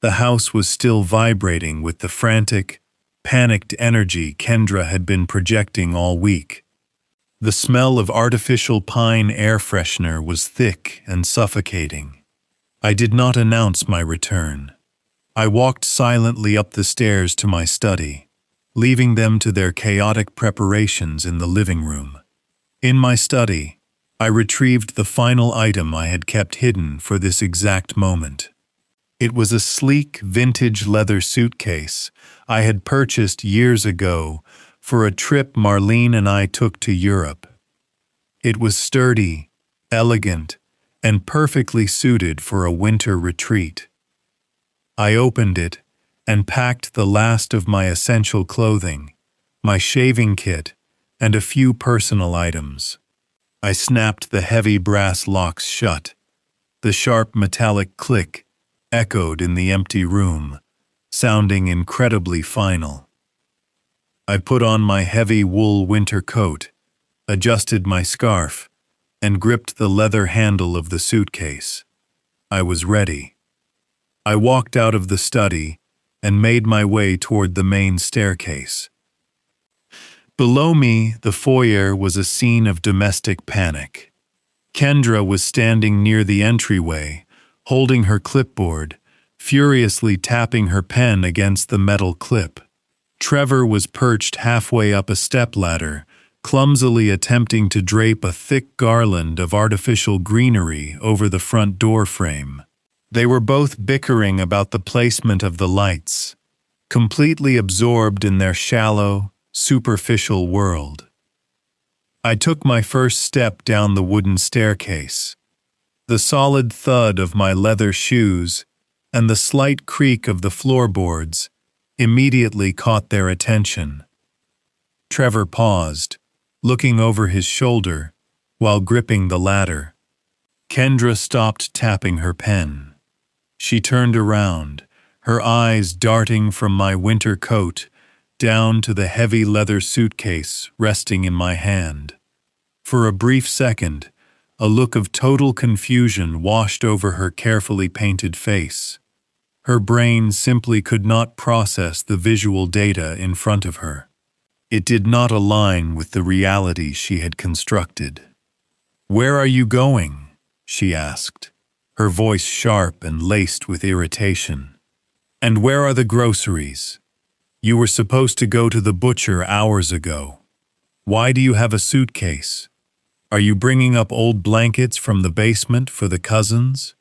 the house was still vibrating with the frantic, panicked energy Kendra had been projecting all week. The smell of artificial pine air freshener was thick and suffocating. I did not announce my return. I walked silently up the stairs to my study, leaving them to their chaotic preparations in the living room. In my study, I retrieved the final item I had kept hidden for this exact moment. It was a sleek, vintage leather suitcase I had purchased years ago for a trip Marlene and I took to Europe. It was sturdy, elegant, and perfectly suited for a winter retreat. I opened it and packed the last of my essential clothing, my shaving kit, and a few personal items. I snapped the heavy brass locks shut. The sharp metallic click echoed in the empty room, sounding incredibly final. I put on my heavy wool winter coat, adjusted my scarf, and gripped the leather handle of the suitcase. I was ready. I walked out of the study and made my way toward the main staircase. Below me, the foyer was a scene of domestic panic. Kendra was standing near the entryway, holding her clipboard, furiously tapping her pen against the metal clip. Trevor was perched halfway up a stepladder, clumsily attempting to drape a thick garland of artificial greenery over the front door frame. They were both bickering about the placement of the lights, completely absorbed in their shallow, superficial world. I took my first step down the wooden staircase. The solid thud of my leather shoes and the slight creak of the floorboards immediately caught their attention. Trevor paused, looking over his shoulder while gripping the ladder. Kendra stopped tapping her pen. She turned around, her eyes darting from my winter coat down to the heavy leather suitcase resting in my hand. For a brief second, a look of total confusion washed over her carefully painted face. Her brain simply could not process the visual data in front of her. It did not align with the reality she had constructed. "Where are you going?" she asked, her voice sharp and laced with irritation. "And where are the groceries? You were supposed to go to the butcher hours ago. Why do you have a suitcase? Are you bringing up old blankets from the basement for the cousins?"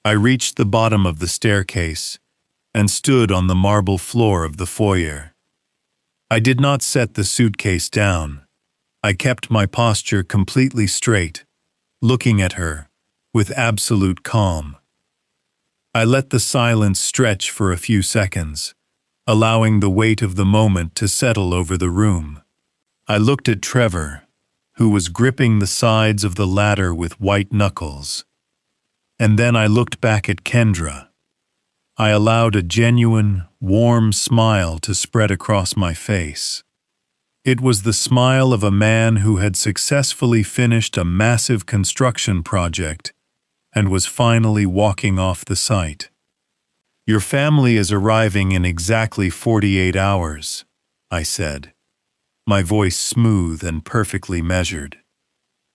I reached the bottom of the staircase and stood on the marble floor of the foyer. I did not set the suitcase down. I kept my posture completely straight, looking at her with absolute calm. I let the silence stretch for a few seconds, allowing the weight of the moment to settle over the room. I looked at Trevor, who was gripping the sides of the ladder with white knuckles. And then I looked back at Kendra. I allowed a genuine, warm smile to spread across my face. It was the smile of a man who had successfully finished a massive construction project and was finally walking off the site. "Your family is arriving in exactly 48 hours, I said, my voice smooth and perfectly measured.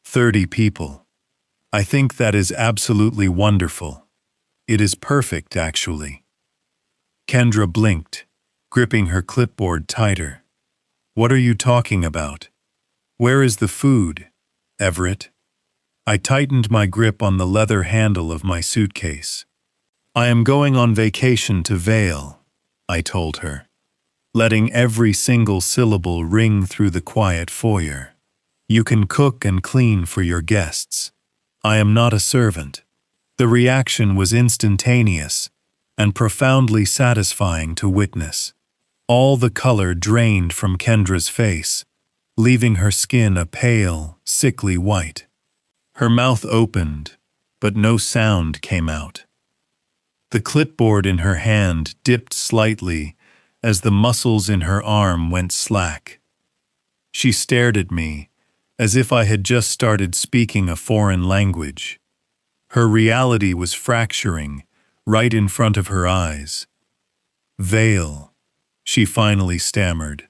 30 people. I think that is absolutely wonderful. It is perfect, actually." Kendra blinked, gripping her clipboard tighter. "What are you talking about? Where is the food, Everett?" I tightened my grip on the leather handle of my suitcase. "I am going on vacation to Vail," I told her, letting every single syllable ring through the quiet foyer. "You can cook and clean for your guests. I am not a servant." The reaction was instantaneous and profoundly satisfying to witness. All the color drained from Kendra's face, leaving her skin a pale, sickly white. Her mouth opened, but no sound came out. The clipboard in her hand dipped slightly as the muscles in her arm went slack. She stared at me, as if I had just started speaking a foreign language. Her reality was fracturing right in front of her eyes. "Vail," she finally stammered,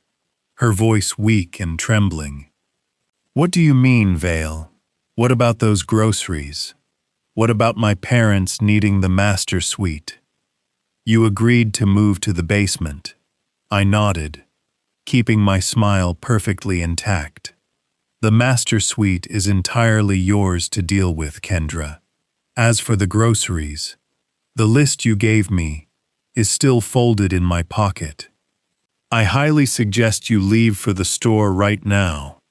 her voice weak and trembling. "What do you mean, Vail? What about those groceries? What about my parents needing the master suite? You agreed to move to the basement." I nodded, keeping my smile perfectly intact. "The master suite is entirely yours to deal with, Kendra. As for the groceries, the list you gave me is still folded in my pocket. I highly suggest you leave for the store right now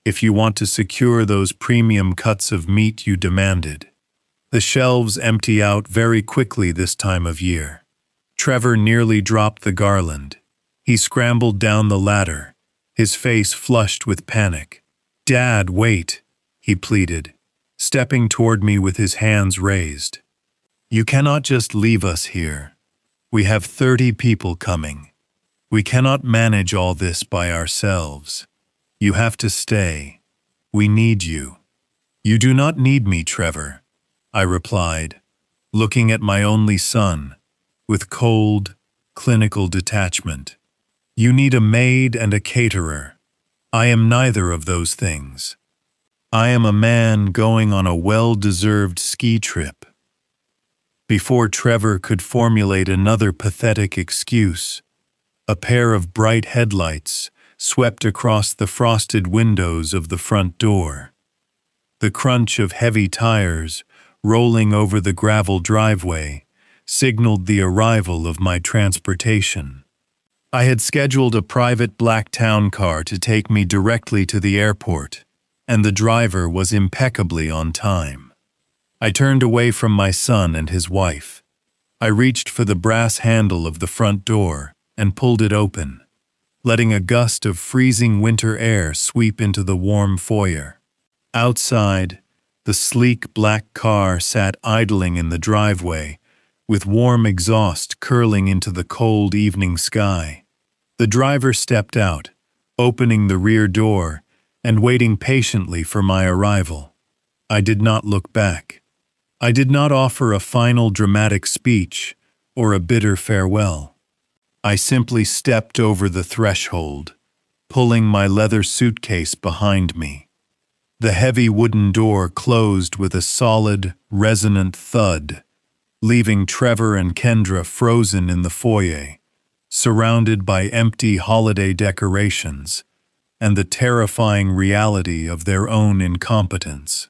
if you want to secure those premium cuts of meat you demanded. The shelves empty out very quickly this time of year." Trevor nearly dropped the garland. He scrambled down the ladder, his face flushed with panic. "Dad, wait," he pleaded, stepping toward me with his hands raised. "You cannot just leave us here. We have 30 people coming. We cannot manage all this by ourselves. You have to stay. We need you." "You do not need me, Trevor," I replied, looking at my only son with cold, clinical detachment. "You need a maid and a caterer. I am neither of those things. I am a man going on a well-deserved ski trip." Before Trevor could formulate another pathetic excuse, a pair of bright headlights swept across the frosted windows of the front door. The crunch of heavy tires rolling over the gravel driveway signaled the arrival of my transportation. I had scheduled a private black town car to take me directly to the airport, and the driver was impeccably on time. I turned away from my son and his wife. I reached for the brass handle of the front door and pulled it open, letting a gust of freezing winter air sweep into the warm foyer. Outside, the sleek black car sat idling in the driveway, with warm exhaust curling into the cold evening sky. The driver stepped out, opening the rear door and waiting patiently for my arrival. I did not look back. I did not offer a final dramatic speech or a bitter farewell. I simply stepped over the threshold, pulling my leather suitcase behind me. The heavy wooden door closed with a solid, resonant thud, leaving Trevor and Kendra frozen in the foyer, surrounded by empty holiday decorations and the terrifying reality of their own incompetence.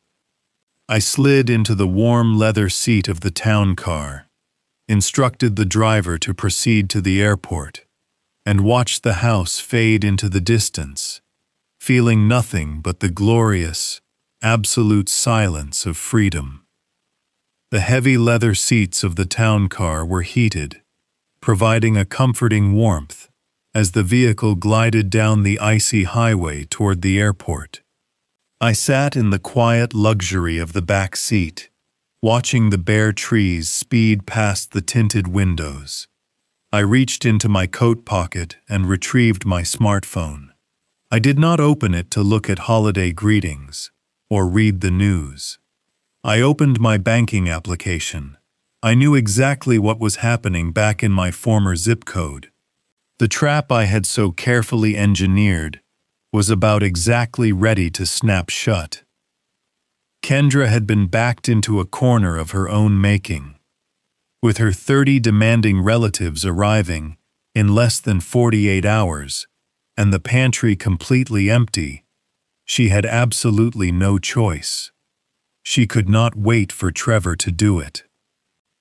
I slid into the warm leather seat of the town car, instructed the driver to proceed to the airport, and watched the house fade into the distance, feeling nothing but the glorious, absolute silence of freedom. The heavy leather seats of the town car were heated, providing a comforting warmth as the vehicle glided down the icy highway toward the airport. I sat in the quiet luxury of the back seat, watching the bare trees speed past the tinted windows. I reached into my coat pocket and retrieved my smartphone. I did not open it to look at holiday greetings or read the news. I opened my banking application. I knew exactly what was happening back in my former zip code. The trap I had so carefully engineered was about exactly ready to snap shut. Kendra had been backed into a corner of her own making. With her 30 demanding relatives arriving in less than 48 hours, and the pantry completely empty, she had absolutely no choice. She could not wait for Trevor to do it.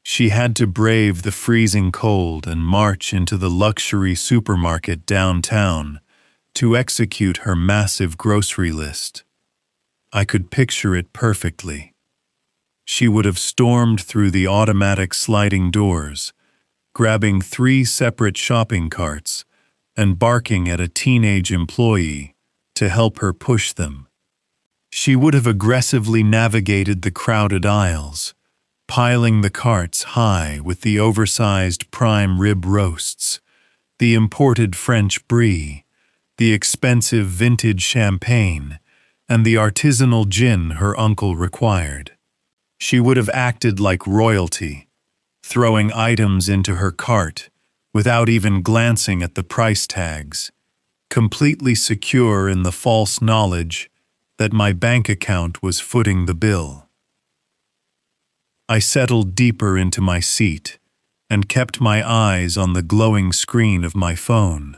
She had to brave the freezing cold and march into the luxury supermarket downtown to execute her massive grocery list. I could picture it perfectly. She would have stormed through the automatic sliding doors, grabbing 3 separate shopping carts and barking at a teenage employee to help her push them. She would have aggressively navigated the crowded aisles, piling the carts high with the oversized prime rib roasts, the imported French brie, the expensive vintage champagne, and the artisanal gin her uncle required. She would have acted like royalty, throwing items into her cart without even glancing at the price tags, completely secure in the false knowledge that my bank account was footing the bill. I settled deeper into my seat and kept my eyes on the glowing screen of my phone.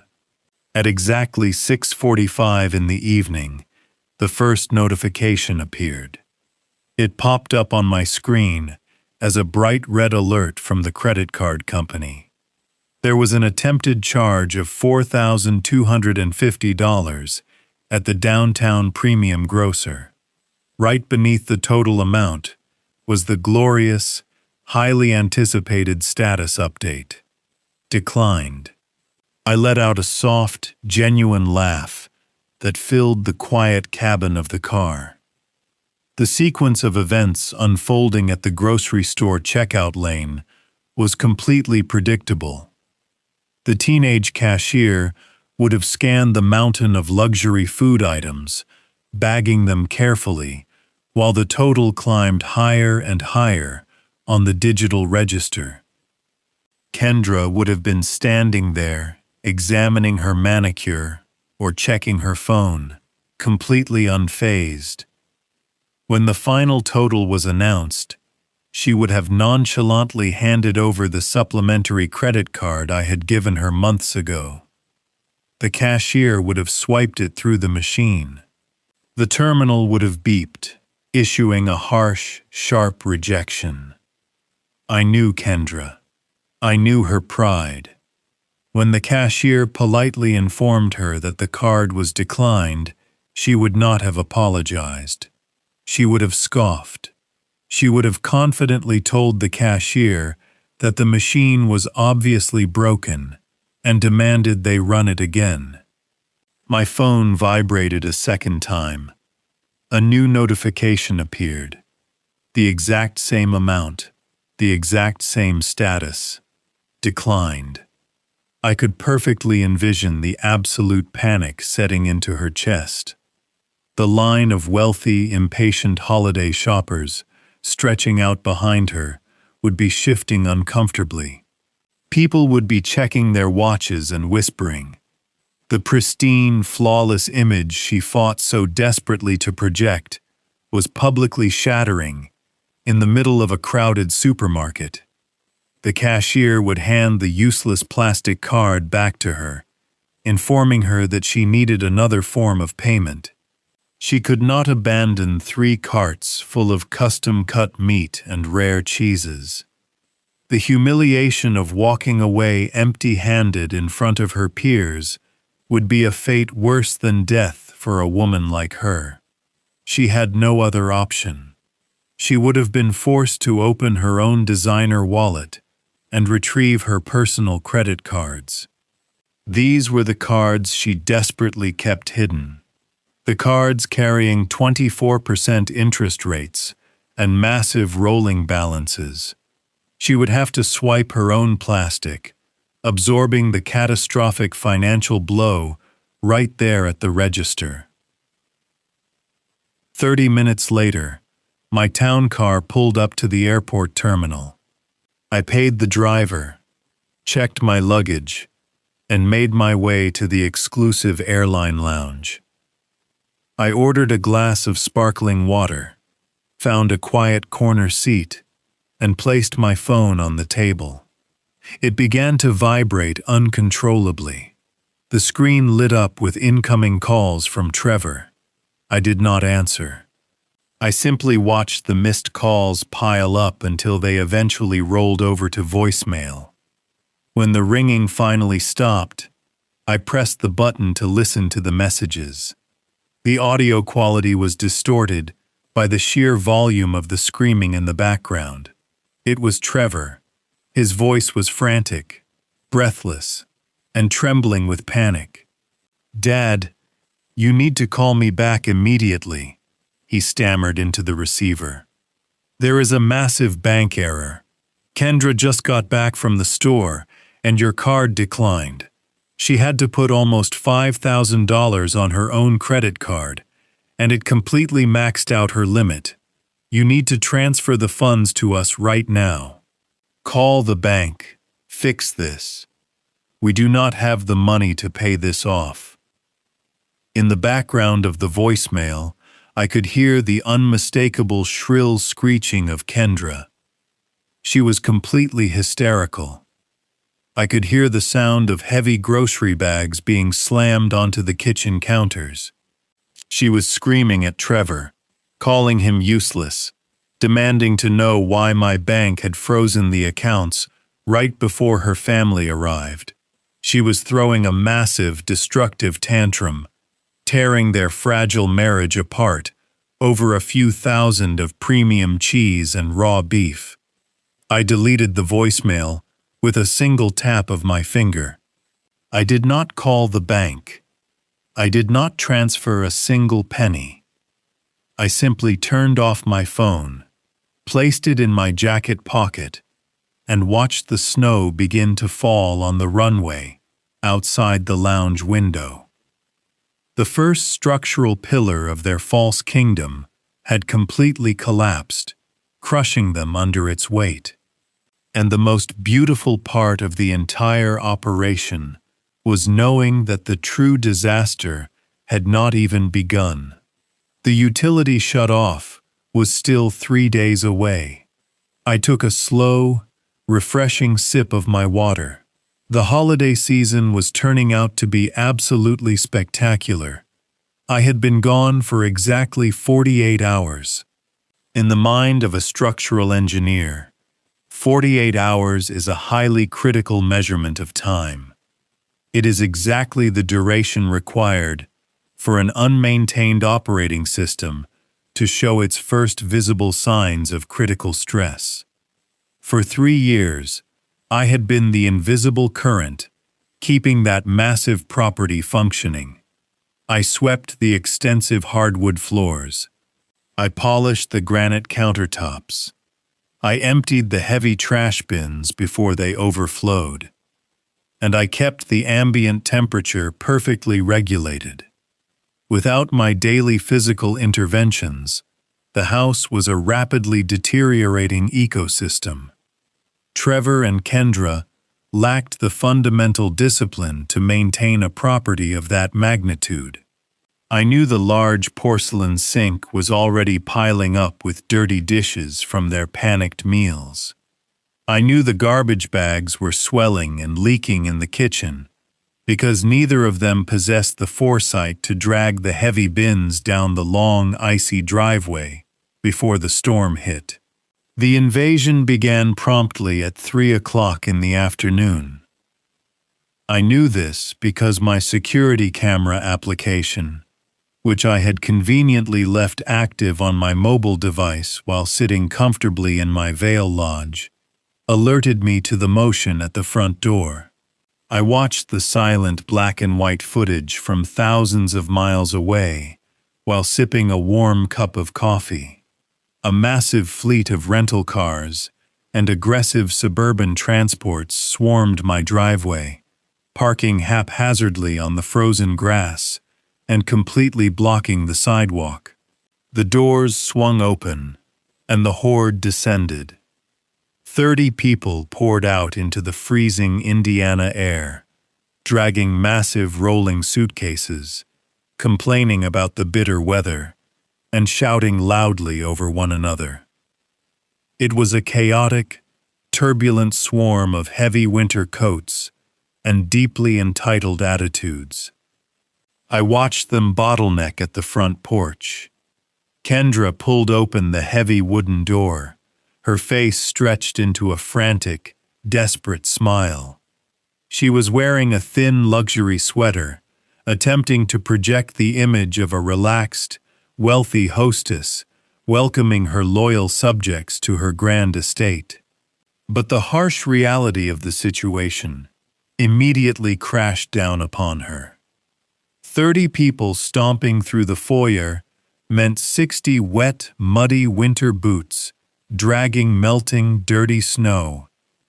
At exactly 6:45 in the evening, the first notification appeared. It popped up on my screen as a bright red alert from the credit card company. There was an attempted charge of $4,250 at the downtown premium grocer. Right beneath the total amount was the glorious, highly anticipated status update. Declined. I let out a soft, genuine laugh that filled the quiet cabin of the car. The sequence of events unfolding at the grocery store checkout lane was completely predictable. The teenage cashier would have scanned the mountain of luxury food items, bagging them carefully, while the total climbed higher and higher on the digital register. Kendra would have been standing there, examining her manicure or checking her phone, completely unfazed. When the final total was announced, she would have nonchalantly handed over the supplementary credit card I had given her months ago. The cashier would have swiped it through the machine. The terminal would have beeped, issuing a harsh, sharp rejection. I knew Kendra. I knew her pride. When the cashier politely informed her that the card was declined, she would not have apologized. She would have scoffed. She would have confidently told the cashier that the machine was obviously broken and demanded they run it again. My phone vibrated a second time. A new notification appeared. The exact same amount, the exact same status. Declined. I could perfectly envision the absolute panic setting into her chest. The line of wealthy, impatient holiday shoppers stretching out behind her would be shifting uncomfortably. People would be checking their watches and whispering. The pristine, flawless image she fought so desperately to project was publicly shattering in the middle of a crowded supermarket. The cashier would hand the useless plastic card back to her, informing her that she needed another form of payment. She could not abandon 3 carts full of custom-cut meat and rare cheeses. The humiliation of walking away empty-handed in front of her peers would be a fate worse than death for a woman like her. She had no other option. She would have been forced to open her own designer wallet and retrieve her personal credit cards. These were the cards she desperately kept hidden. The cards carrying 24% interest rates and massive rolling balances. She would have to swipe her own plastic, absorbing the catastrophic financial blow right there at the register. 30 minutes later, my town car pulled up to the airport terminal. I paid the driver, checked my luggage, and made my way to the exclusive airline lounge. I ordered a glass of sparkling water, found a quiet corner seat, and placed my phone on the table. It began to vibrate uncontrollably. The screen lit up with incoming calls from Trevor. I did not answer. I simply watched the missed calls pile up until they eventually rolled over to voicemail. When the ringing finally stopped, I pressed the button to listen to the messages. The audio quality was distorted by the sheer volume of the screaming in the background. It was Trevor. His voice was frantic, breathless, and trembling with panic. "Dad, you need to call me back immediately," he stammered into the receiver. "There is a massive bank error. Kendra just got back from the store, and your card declined. She had to put almost $5,000 on her own credit card, and it completely maxed out her limit. You need to transfer the funds to us right now. Call the bank. Fix this. We do not have the money to pay this off." In the background of the voicemail, I could hear the unmistakable shrill screeching of Kendra. She was completely hysterical. I could hear the sound of heavy grocery bags being slammed onto the kitchen counters. She was screaming at Trevor, calling him useless, demanding to know why my bank had frozen the accounts right before her family arrived. She was throwing a massive, destructive tantrum, tearing their fragile marriage apart over a few thousand of premium cheese and raw beef. I deleted the voicemail with a single tap of my finger. I did not call the bank. I did not transfer a single penny. I simply turned off my phone, placed it in my jacket pocket, and watched the snow begin to fall on the runway outside the lounge window. The first structural pillar of their false kingdom had completely collapsed, crushing them under its weight. And the most beautiful part of the entire operation was knowing that the true disaster had not even begun. The utility shut off was still 3 days away. I took a slow, refreshing sip of my water. The holiday season was turning out to be absolutely spectacular. I had been gone for exactly 48 hours. In the mind of a structural engineer, 48 hours is a highly critical measurement of time. It is exactly the duration required for an unmaintained operating system to show its first visible signs of critical stress. For 3 years, I had been the invisible current, keeping that massive property functioning. I swept the extensive hardwood floors. I polished the granite countertops. I emptied the heavy trash bins before they overflowed. And I kept the ambient temperature perfectly regulated. Without my daily physical interventions, the house was a rapidly deteriorating ecosystem. Trevor and Kendra lacked the fundamental discipline to maintain a property of that magnitude. I knew the large porcelain sink was already piling up with dirty dishes from their panicked meals. I knew the garbage bags were swelling and leaking in the kitchen, because neither of them possessed the foresight to drag the heavy bins down the long, icy driveway before the storm hit. The invasion began promptly at 3 o'clock in the afternoon. I knew this because my security camera application, which I had conveniently left active on my mobile device while sitting comfortably in my Vail Lodge, alerted me to the motion at the front door. I watched the silent black and white footage from thousands of miles away while sipping a warm cup of coffee. A massive fleet of rental cars and aggressive suburban transports swarmed my driveway, parking haphazardly on the frozen grass and completely blocking the sidewalk. The doors swung open, and the horde descended. 30 people poured out into the freezing Indiana air, dragging massive rolling suitcases, complaining about the bitter weather, and shouting loudly over one another. It was a chaotic, turbulent swarm of heavy winter coats and deeply entitled attitudes. I watched them bottleneck at the front porch. Kendra pulled open the heavy wooden door, her face stretched into a frantic, desperate smile. She was wearing a thin luxury sweater, attempting to project the image of a relaxed, wealthy hostess welcoming her loyal subjects to her grand estate. But the harsh reality of the situation immediately crashed down upon her. 30 people stomping through the foyer meant 60 wet, muddy winter boots dragging melting, dirty snow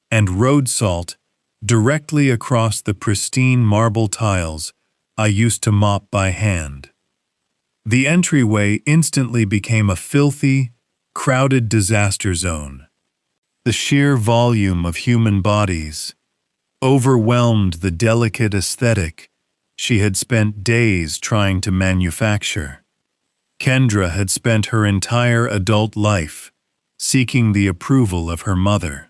and road salt directly across the pristine marble tiles I used to mop by hand. The entryway instantly became a filthy, crowded disaster zone. The sheer volume of human bodies overwhelmed the delicate aesthetic she had spent days trying to manufacture. Kendra had spent her entire adult life seeking the approval of her mother.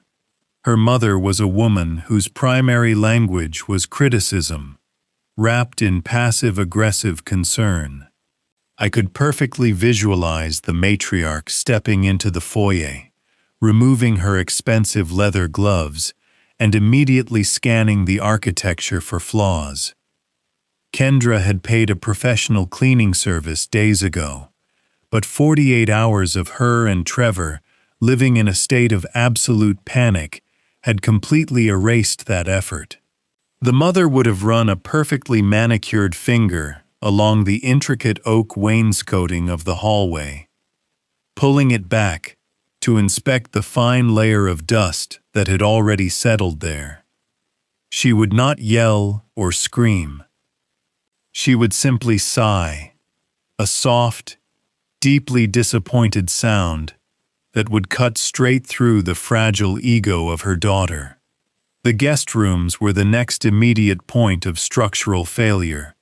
Her mother was a woman whose primary language was criticism, wrapped in passive-aggressive concern. I could perfectly visualize the matriarch stepping into the foyer, removing her expensive leather gloves, and immediately scanning the architecture for flaws. Kendra had paid a professional cleaning service days ago, but 48 hours of her and Trevor living in a state of absolute panic had completely erased that effort. The mother would have run a perfectly manicured finger along the intricate oak wainscoting of the hallway, pulling it back to inspect the fine layer of dust that had already settled there. She would not yell or scream. She would simply sigh, a soft, deeply disappointed sound that would cut straight through the fragile ego of her daughter. The guest rooms were the next immediate point of structural failure.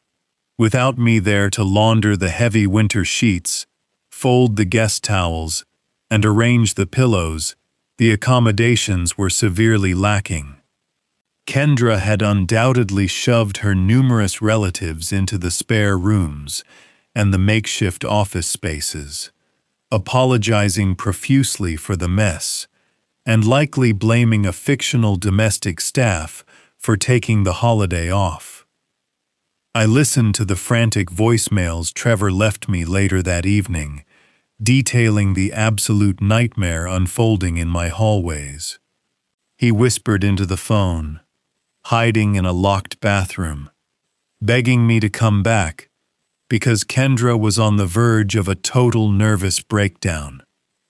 Without me there to launder the heavy winter sheets, fold the guest towels, and arrange the pillows, the accommodations were severely lacking. Kendra had undoubtedly shoved her numerous relatives into the spare rooms and the makeshift office spaces, apologizing profusely for the mess, and likely blaming a fictional domestic staff for taking the holiday off. I listened to the frantic voicemails Trevor left me later that evening, detailing the absolute nightmare unfolding in my hallways. He whispered into the phone, hiding in a locked bathroom, begging me to come back because Kendra was on the verge of a total nervous breakdown.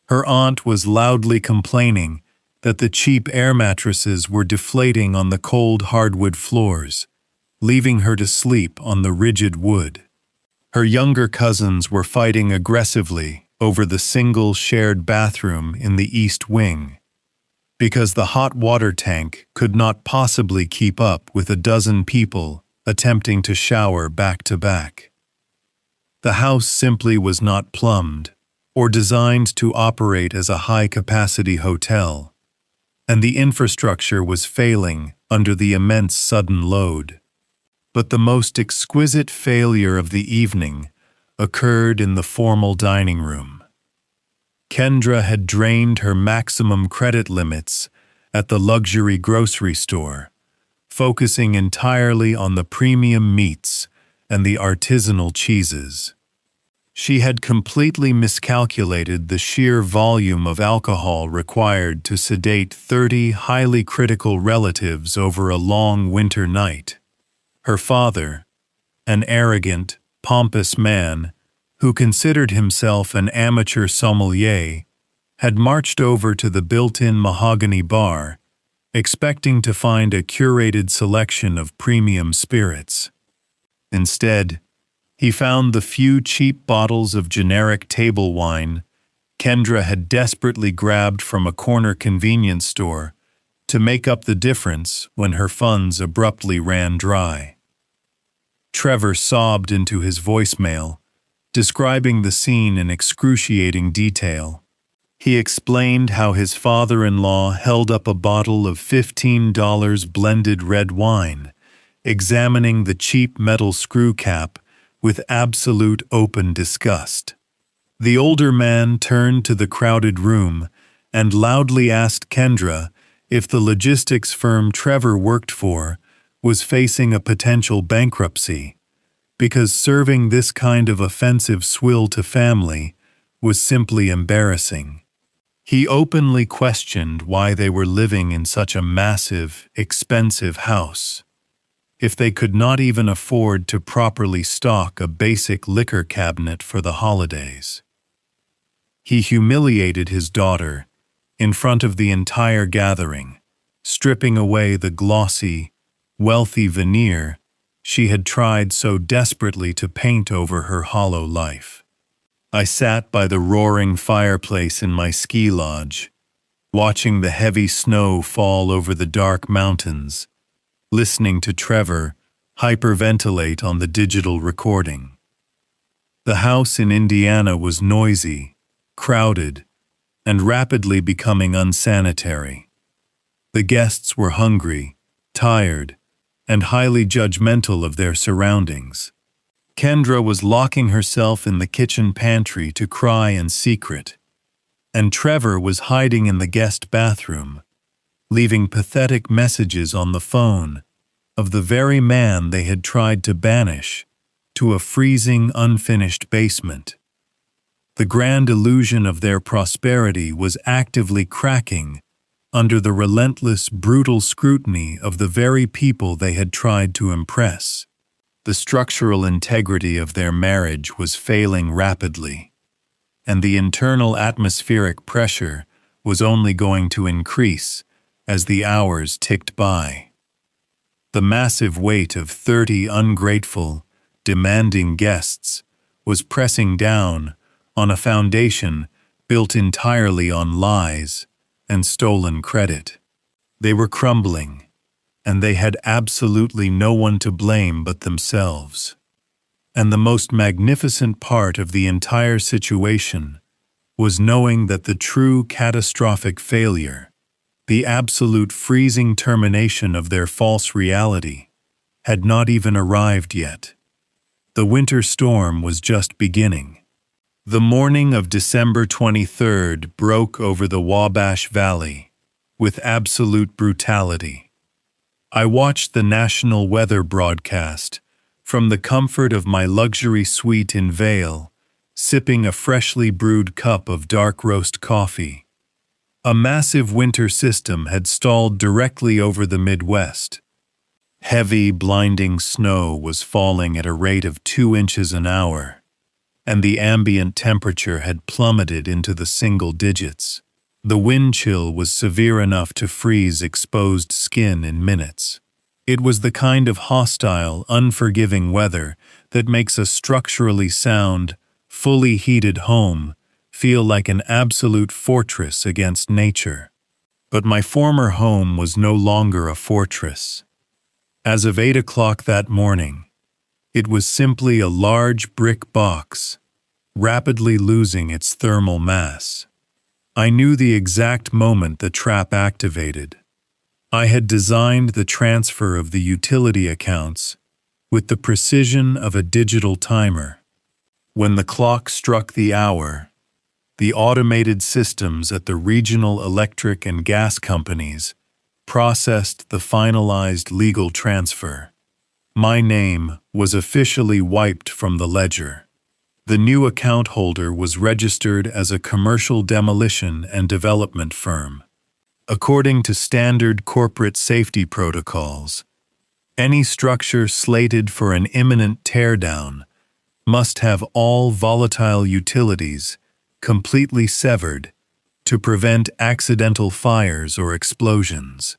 Her aunt was loudly complaining that the cheap air mattresses were deflating on the cold hardwood floors, leaving her to sleep on the rigid wood. Her younger cousins were fighting aggressively over the single shared bathroom in the East Wing, because the hot water tank could not possibly keep up with a dozen people attempting to shower back to back. The house simply was not plumbed or designed to operate as a high-capacity hotel, and the infrastructure was failing under the immense sudden load. But the most exquisite failure of the evening occurred in the formal dining room. Kendra had drained her maximum credit limits at the luxury grocery store, focusing entirely on the premium meats and the artisanal cheeses. She had completely miscalculated the sheer volume of alcohol required to sedate 30 highly critical relatives over a long winter night. Her father, an arrogant, pompous man who considered himself an amateur sommelier, had marched over to the built-in mahogany bar expecting to find a curated selection of premium spirits. Instead, he found the few cheap bottles of generic table wine Kendra had desperately grabbed from a corner convenience store to make up the difference when her funds abruptly ran dry. Trevor sobbed into his voicemail, describing the scene in excruciating detail. He explained how his father-in-law held up a bottle of $15 blended red wine, examining the cheap metal screw cap with absolute open disgust. The older man turned to the crowded room and loudly asked Kendra if the logistics firm Trevor worked for was facing a potential bankruptcy, because serving this kind of offensive swill to family was simply embarrassing. He openly questioned why they were living in such a massive, expensive house, if they could not even afford to properly stock a basic liquor cabinet for the holidays. He humiliated his daughter in front of the entire gathering, stripping away the glossy, wealthy veneer she had tried so desperately to paint over her hollow life. I sat by the roaring fireplace in my ski lodge, watching the heavy snow fall over the dark mountains, listening to Trevor hyperventilate on the digital recording. The house in Indiana was noisy, crowded, and rapidly becoming unsanitary. The guests were hungry, tired, and highly judgmental of their surroundings. Kendra was locking herself in the kitchen pantry to cry in secret, and Trevor was hiding in the guest bathroom, leaving pathetic messages on the phone of the very man they had tried to banish to a freezing, unfinished basement. The grand illusion of their prosperity was actively cracking under the relentless, brutal scrutiny of the very people they had tried to impress. The structural integrity of their marriage was failing rapidly, and the internal atmospheric pressure was only going to increase as the hours ticked by. The massive weight of 30 ungrateful, demanding guests was pressing down on a foundation built entirely on lies and stolen credit. They were crumbling, and they had absolutely no one to blame but themselves. And the most magnificent part of the entire situation was knowing that the true catastrophic failure, the absolute freezing termination of their false reality, had not even arrived yet. The winter storm was just beginning. The morning of December 23rd broke over the Wabash Valley with absolute brutality. I watched the national weather broadcast from the comfort of my luxury suite in Vail, sipping a freshly brewed cup of dark roast coffee. A massive winter system had stalled directly over the Midwest. Heavy, blinding snow was falling at a rate of 2 inches an hour, and the ambient temperature had plummeted into the single digits. The wind chill was severe enough to freeze exposed skin in minutes. It was the kind of hostile, unforgiving weather that makes a structurally sound, fully heated home feel like an absolute fortress against nature. But my former home was no longer a fortress. As of 8 o'clock that morning, it was simply a large brick box, rapidly losing its thermal mass. I knew the exact moment the trap activated. I had designed the transfer of the utility accounts with the precision of a digital timer. When the clock struck the hour, the automated systems at the regional electric and gas companies processed the finalized legal transfer. My name was officially wiped from the ledger. The new account holder was registered as a commercial demolition and development firm. According to standard corporate safety protocols, any structure slated for an imminent teardown must have all volatile utilities completely severed to prevent accidental fires or explosions.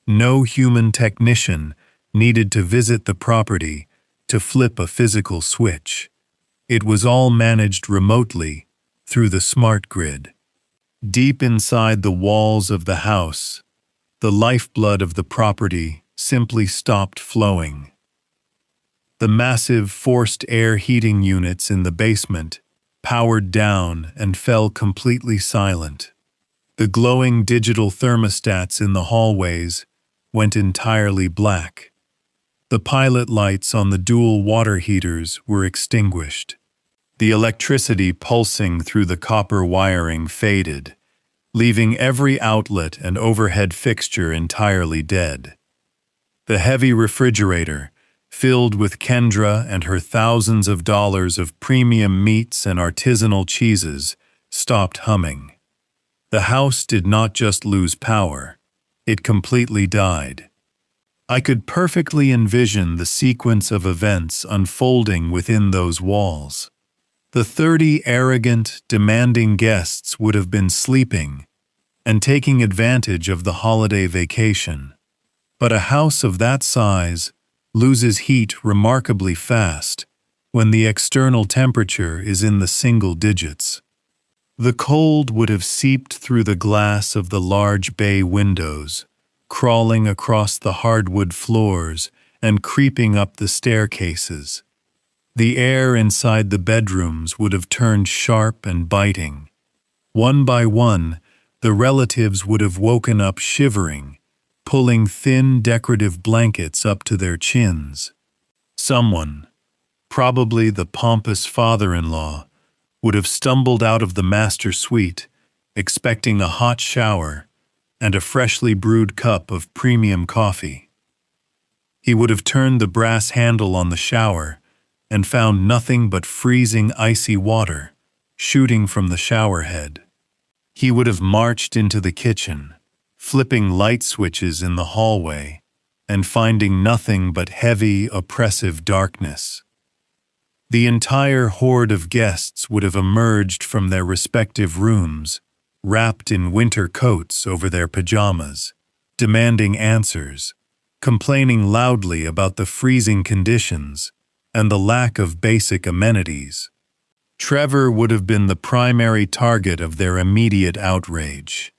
No human technician needed to visit the property to flip a physical switch. It was all managed remotely through the smart grid. Deep inside the walls of the house, the lifeblood of the property simply stopped flowing. The massive forced air heating units in the basement powered down and fell completely silent. The glowing digital thermostats in the hallways went entirely black. The pilot lights on the dual water heaters were extinguished. The electricity pulsing through the copper wiring faded, leaving every outlet and overhead fixture entirely dead. The heavy refrigerator, filled with Kendra and her thousands of dollars of premium meats and artisanal cheeses, stopped humming. The house did not just lose power, it completely died. I could perfectly envision the sequence of events unfolding within those walls. The 30 arrogant, demanding guests would have been sleeping and taking advantage of the holiday vacation. But a house of that size loses heat remarkably fast when the external temperature is in the single digits. The cold would have seeped through the glass of the large bay windows, crawling across the hardwood floors and creeping up the staircases. The air inside the bedrooms would have turned sharp and biting. One by one, the relatives would have woken up shivering, pulling thin decorative blankets up to their chins. Someone, probably the pompous father-in-law, would have stumbled out of the master suite, expecting a hot shower and a freshly brewed cup of premium coffee. He would have turned the brass handle on the shower and found nothing but freezing icy water shooting from the shower head. He would have marched into the kitchen, flipping light switches in the hallway and finding nothing but heavy, oppressive darkness. The entire horde of guests would have emerged from their respective rooms, wrapped in winter coats over their pajamas, demanding answers, complaining loudly about the freezing conditions and the lack of basic amenities. Trevor would have been the primary target of their immediate outrage.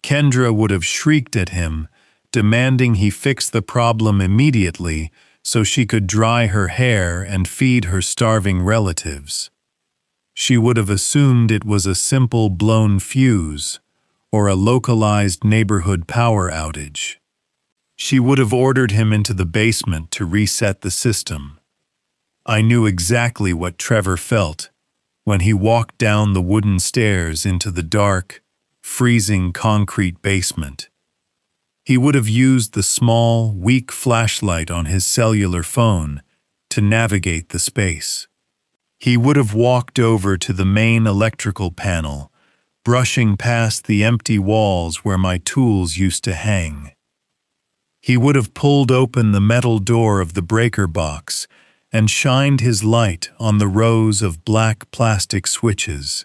Kendra would have shrieked at him, demanding he fix the problem immediately so she could dry her hair and feed her starving relatives. She would have assumed it was a simple blown fuse or a localized neighborhood power outage. She would have ordered him into the basement to reset the system. I knew exactly what Trevor felt when he walked down the wooden stairs into the dark, freezing concrete basement. He would have used the small, weak flashlight on his cellular phone to navigate the space. He would have walked over to the main electrical panel, brushing past the empty walls where my tools used to hang. He would have pulled open the metal door of the breaker box and shined his light on the rows of black plastic switches.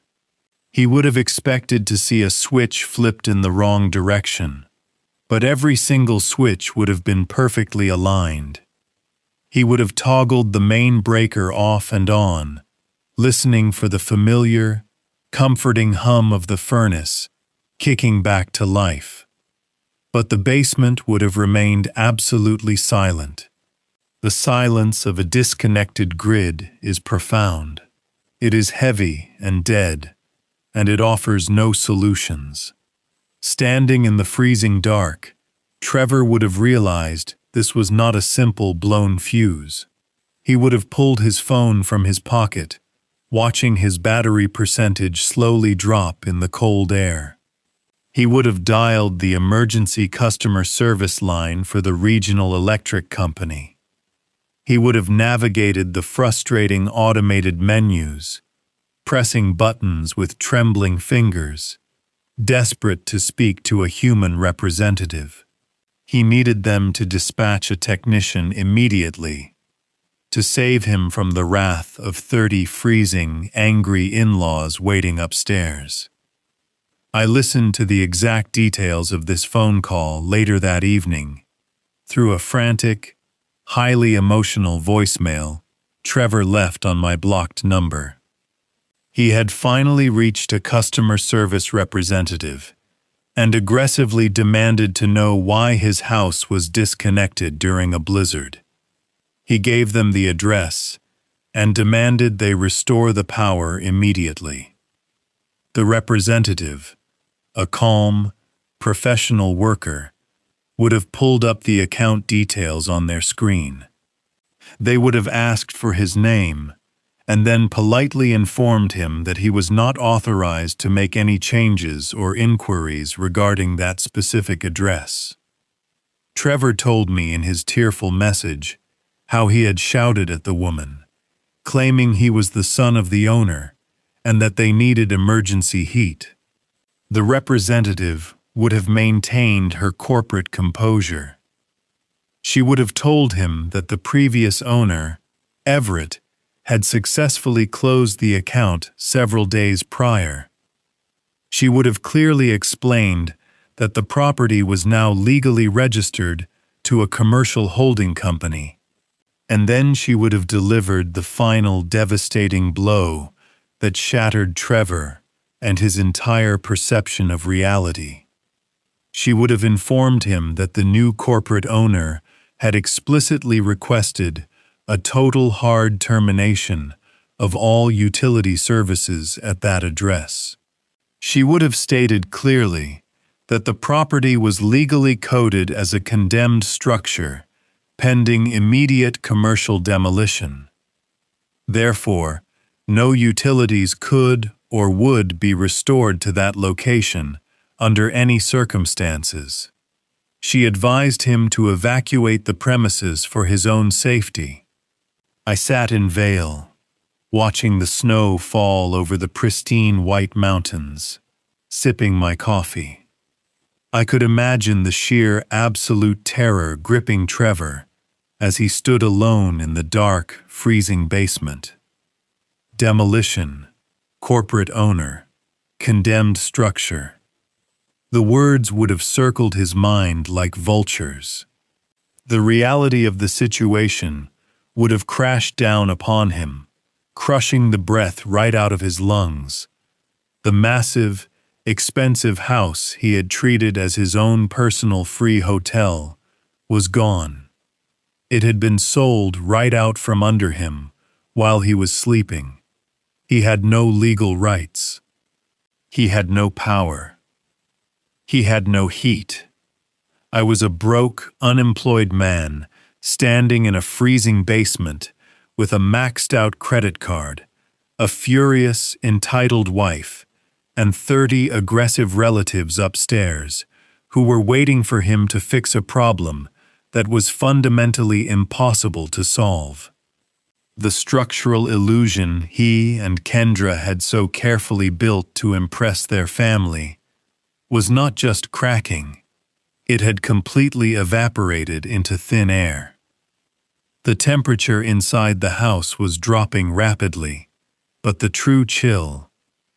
He would have expected to see a switch flipped in the wrong direction, but every single switch would have been perfectly aligned. He would have toggled the main breaker off and on, listening for the familiar, comforting hum of the furnace kicking back to life. But the basement would have remained absolutely silent. The silence of a disconnected grid is profound. It is heavy and dead, and it offers no solutions. Standing in the freezing dark, Trevor would have realized this was not a simple blown fuse. He would have pulled his phone from his pocket, watching his battery percentage slowly drop in the cold air. He would have dialed the emergency customer service line for the regional electric company. He would have navigated the frustrating automated menus, pressing buttons with trembling fingers, desperate to speak to a human representative. He needed them to dispatch a technician immediately, to save him from the wrath of 30 freezing, angry in-laws waiting upstairs. I listened to the exact details of this phone call later that evening. Through a frantic, highly emotional voicemail Trevor left on my blocked number. He had finally reached a customer service representative and aggressively demanded to know why his house was disconnected during a blizzard. He gave them the address and demanded they restore the power immediately. The representative, a calm, professional worker, would have pulled up the account details on their screen. They would have asked for his name and then politely informed him that he was not authorized to make any changes or inquiries regarding that specific address. Trevor told me in his tearful message how he had shouted at the woman, claiming he was the son of the owner and that they needed emergency heat. The representative would have maintained her corporate composure. She would have told him that the previous owner, Everett, had successfully closed the account several days prior. She would have clearly explained that the property was now legally registered to a commercial holding company. And then she would have delivered the final devastating blow that shattered Trevor and his entire perception of reality. She would have informed him that the new corporate owner had explicitly requested a total hard termination of all utility services at that address. She would have stated clearly that the property was legally coded as a condemned structure, pending immediate commercial demolition. Therefore, no utilities could or would be restored to that location under any circumstances. She advised him to evacuate the premises for his own safety. I sat in Vail, watching the snow fall over the pristine white mountains, sipping my coffee. I could imagine the sheer absolute terror gripping Trevor as he stood alone in the dark, freezing basement. Demolition, corporate owner, condemned structure. The words would have circled his mind like vultures. The reality of the situation would have crashed down upon him, crushing the breath right out of his lungs. The massive, expensive house he had treated as his own personal free hotel was gone. It had been sold right out from under him while he was sleeping. He had no legal rights. He had no power. He had no heat. I was a broke, unemployed man standing in a freezing basement with a maxed-out credit card, a furious, entitled wife, and 30 aggressive relatives upstairs who were waiting for him to fix a problem that was fundamentally impossible to solve. The structural illusion he and Kendra had so carefully built to impress their family was not just cracking, it had completely evaporated into thin air. The temperature inside the house was dropping rapidly, but the true chill,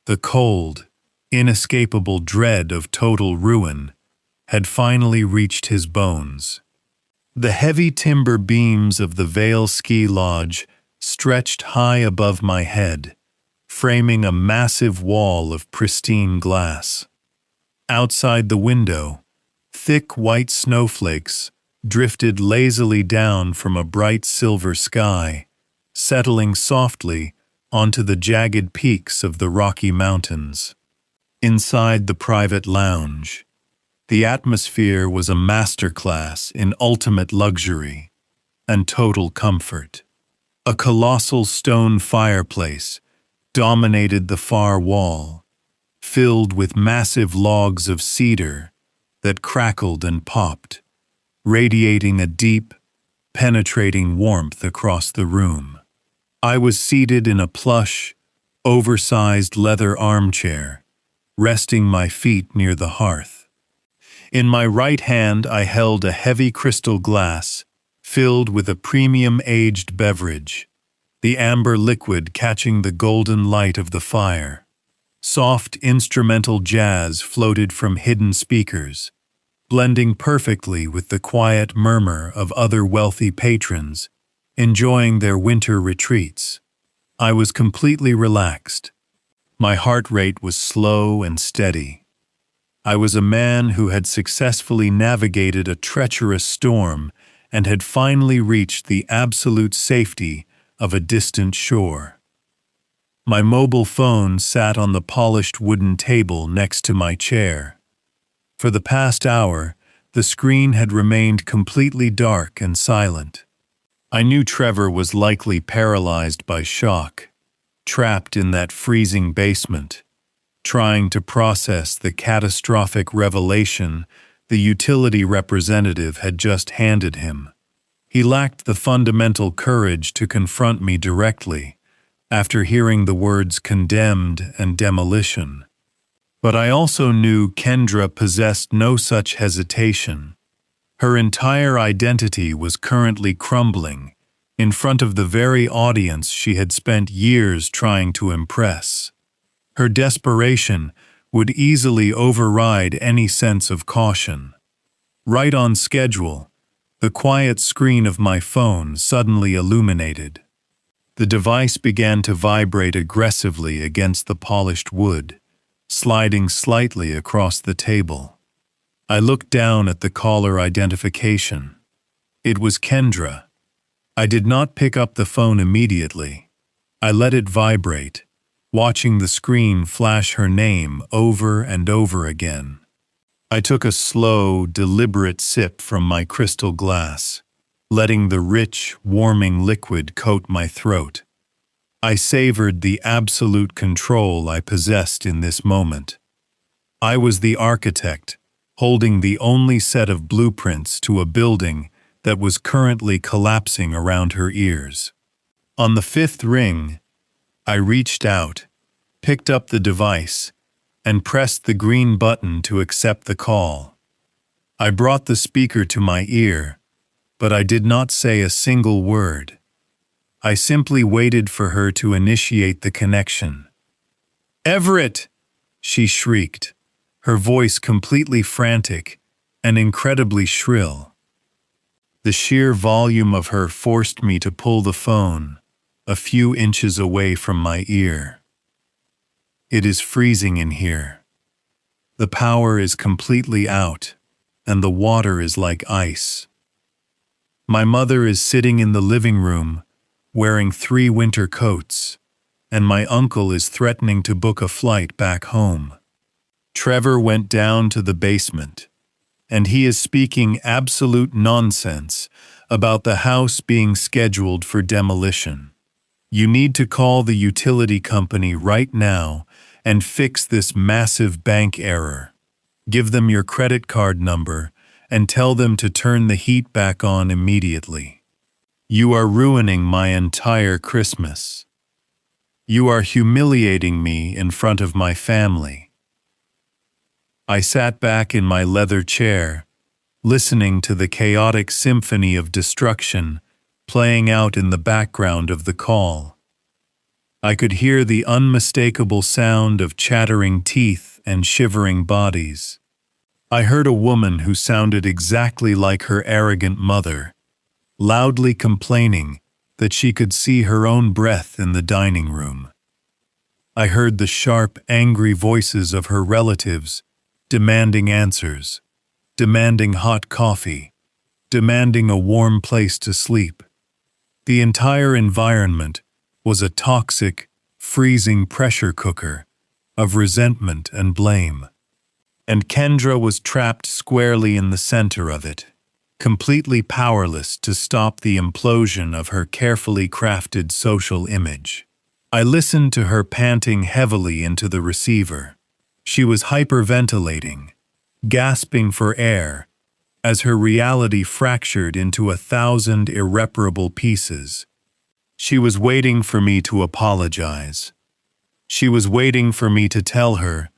the cold, inescapable dread of total ruin, had finally reached his bones. The heavy timber beams of the Vail Ski Lodge stretched high above my head, framing a massive wall of pristine glass. Outside the window, thick white snowflakes drifted lazily down from a bright silver sky, settling softly onto the jagged peaks of the Rocky Mountains. Inside the private lounge, the atmosphere was a masterclass in ultimate luxury and total comfort. A colossal stone fireplace dominated the far wall, filled with massive logs of cedar that crackled and popped, radiating a deep, penetrating warmth across the room. I was seated in a plush, oversized leather armchair, resting my feet near the hearth. In my right hand I held a heavy crystal glass filled with a premium aged beverage, the amber liquid catching the golden light of the fire. Soft instrumental jazz floated from hidden speakers, blending perfectly with the quiet murmur of other wealthy patrons enjoying their winter retreats. I was completely relaxed. My heart rate was slow and steady. I was a man who had successfully navigated a treacherous storm and had finally reached the absolute safety of a distant shore. My mobile phone sat on the polished wooden table next to my chair. For the past hour, the screen had remained completely dark and silent. I knew Trevor was likely paralyzed by shock, trapped in that freezing basement, trying to process the catastrophic revelation the utility representative had just handed him. He lacked the fundamental courage to confront me directly after hearing the words condemned and demolition. But I also knew Kendra possessed no such hesitation. Her entire identity was currently crumbling in front of the very audience she had spent years trying to impress. Her desperation would easily override any sense of caution. Right on schedule, the quiet screen of my phone suddenly illuminated. The device began to vibrate aggressively against the polished wood, sliding slightly across the table. I looked down at the caller identification. It was Kendra. I did not pick up the phone immediately. I let it vibrate, watching the screen flash her name over and over again. I took a slow, deliberate sip from my crystal glass, letting the rich, warming liquid coat my throat. I savored the absolute control I possessed in this moment. I was the architect, holding the only set of blueprints to a building that was currently collapsing around her ears. On the fifth ring, I reached out, picked up the device, and pressed the green button to accept the call. I brought the speaker to my ear, but I did not say a single word. I simply waited for her to initiate the connection. "Everett!" she shrieked, her voice completely frantic and incredibly shrill. The sheer volume of her forced me to pull the phone a few inches away from my ear. "It is freezing in here. The power is completely out, and the water is like ice. My mother is sitting in the living room, wearing 3 winter coats, and my uncle is threatening to book a flight back home. Trevor went down to the basement, and he is speaking absolute nonsense about the house being scheduled for demolition. You need to call the utility company right now and fix this massive bank error. Give them your credit card number and tell them to turn the heat back on immediately. You are ruining my entire Christmas. You are humiliating me in front of my family." I sat back in my leather chair, listening to the chaotic symphony of destruction playing out in the background of the call. I could hear the unmistakable sound of chattering teeth and shivering bodies. I heard a woman who sounded exactly like her arrogant mother, loudly complaining that she could see her own breath in the dining room. I heard the sharp, angry voices of her relatives demanding answers, demanding hot coffee, demanding a warm place to sleep. The entire environment was a toxic, freezing pressure cooker of resentment and blame. And Kendra was trapped squarely in the center of it, completely powerless to stop the implosion of her carefully crafted social image. I listened to her panting heavily into the receiver. She was hyperventilating, gasping for air, as her reality fractured into 1,000 irreparable pieces. She was waiting for me to apologize. She was waiting for me to tell her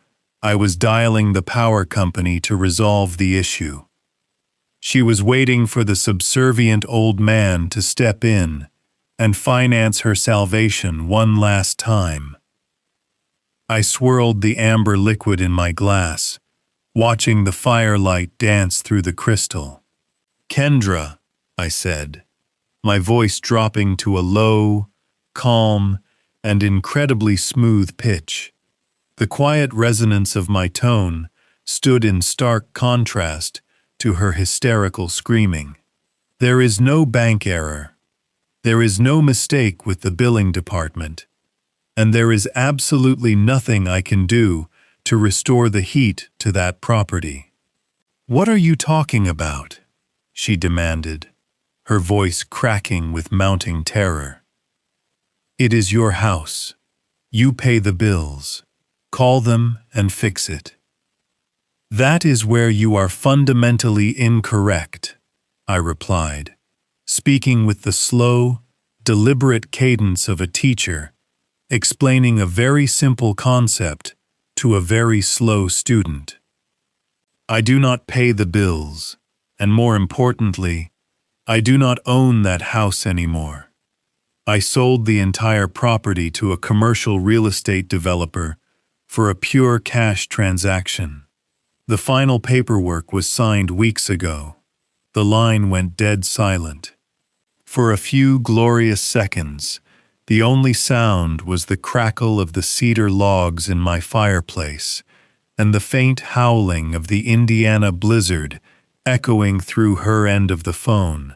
I was dialing the power company to resolve the issue. She was waiting for the subservient old man to step in and finance her salvation one last time. I swirled the amber liquid in my glass, watching the firelight dance through the crystal. "Kendra," I said, my voice dropping to a low, calm, and incredibly smooth pitch. The quiet resonance of my tone stood in stark contrast to her hysterical screaming. "There is no bank error. There is no mistake with the billing department. And there is absolutely nothing I can do to restore the heat to that property." "What are you talking about?" she demanded, her voice cracking with mounting terror. "It is your house. You pay the bills. Call them and fix it." "That is where you are fundamentally incorrect," I replied, speaking with the slow, deliberate cadence of a teacher, explaining a very simple concept to a very slow student. "I do not pay the bills, and more importantly, I do not own that house anymore. I sold the entire property to a commercial real estate developer for a pure cash transaction. The final paperwork was signed weeks ago." The line went dead silent. For a few glorious seconds, the only sound was the crackle of the cedar logs in my fireplace and the faint howling of the Indiana blizzard echoing through her end of the phone.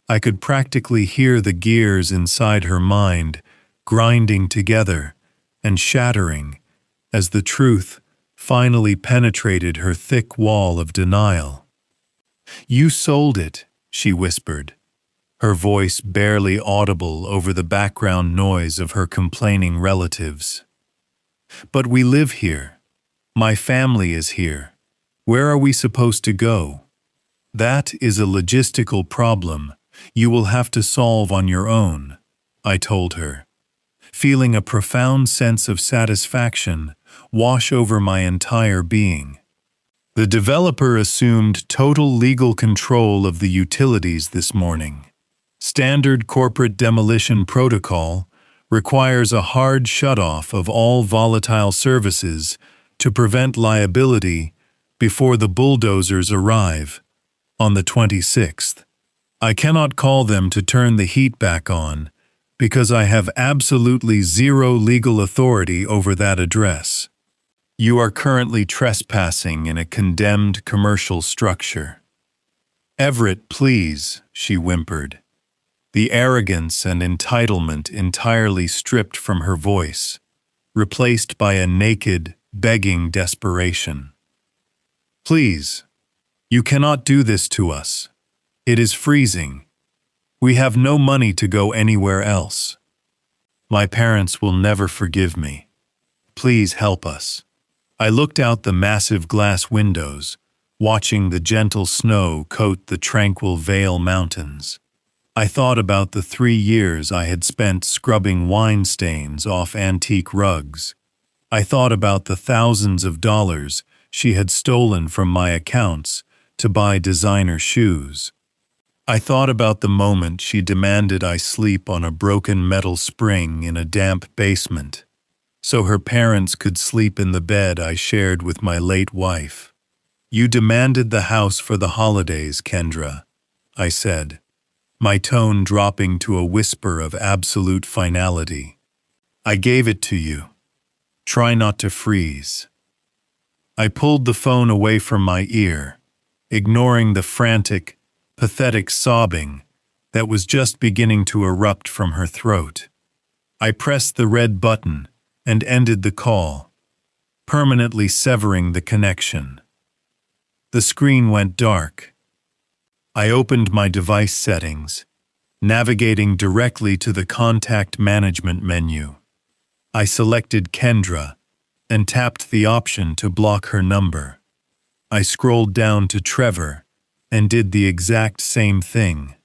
I could practically hear the gears inside her mind grinding together and shattering as the truth finally penetrated her thick wall of denial. "You sold it," she whispered, her voice barely audible over the background noise of her complaining relatives. "But we live here. My family is here. Where are we supposed to go?" "That is a logistical problem you will have to solve on your own," I told her, feeling a profound sense of satisfaction wash over my entire being. "The developer assumed total legal control of the utilities this morning. Standard corporate demolition protocol requires a hard shutoff of all volatile services to prevent liability before the bulldozers arrive on the 26th. I cannot call them to turn the heat back on because I have absolutely zero legal authority over that address. You are currently trespassing in a condemned commercial structure." "Everett, please," she whimpered, the arrogance and entitlement entirely stripped from her voice, replaced by a naked, begging desperation. "Please, you cannot do this to us. It is freezing. We have no money to go anywhere else. My parents will never forgive me. Please help us." I looked out the massive glass windows, watching the gentle snow coat the tranquil Vale Mountains. I thought about the 3 years I had spent scrubbing wine stains off antique rugs. I thought about the thousands of dollars she had stolen from my accounts to buy designer shoes. I thought about the moment she demanded I sleep on a broken metal spring in a damp basement, so her parents could sleep in the bed I shared with my late wife. "You demanded the house for the holidays, Kendra," I said, my tone dropping to a whisper of absolute finality. "I gave it to you. Try not to freeze." I pulled the phone away from my ear, ignoring the frantic, pathetic sobbing that was just beginning to erupt from her throat. I pressed the red button and ended the call, permanently severing the connection. The screen went dark. I opened my device settings, navigating directly to the contact management menu. I selected Kendra and tapped the option to block her number. I scrolled down to Trevor and did the exact same thing.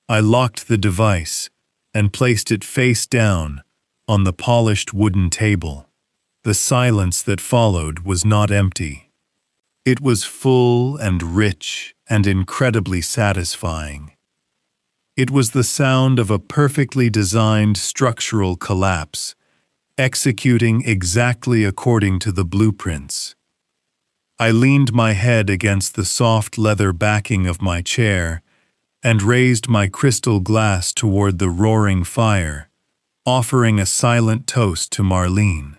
I locked the device and placed it face down on the polished wooden table. The silence that followed was not empty. It was full and rich and incredibly satisfying. It was the sound of a perfectly designed structural collapse, executing exactly according to the blueprints. I leaned my head against the soft leather backing of my chair and raised my crystal glass toward the roaring fire, offering a silent toast to Marlene.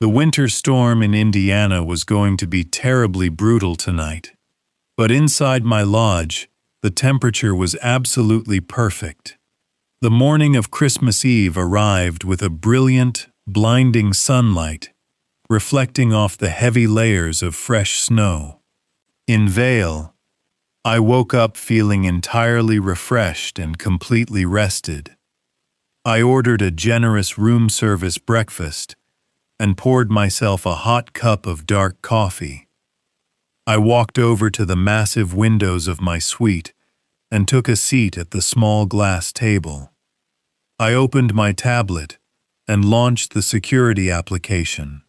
The winter storm in Indiana was going to be terribly brutal tonight, but inside my lodge, the temperature was absolutely perfect. The morning of Christmas Eve arrived with a brilliant, blinding sunlight, reflecting off the heavy layers of fresh snow. In Vail, I woke up feeling entirely refreshed and completely rested. I ordered a generous room service breakfast and poured myself a hot cup of dark coffee. I walked over to the massive windows of my suite and took a seat at the small glass table. I opened my tablet and launched the security application.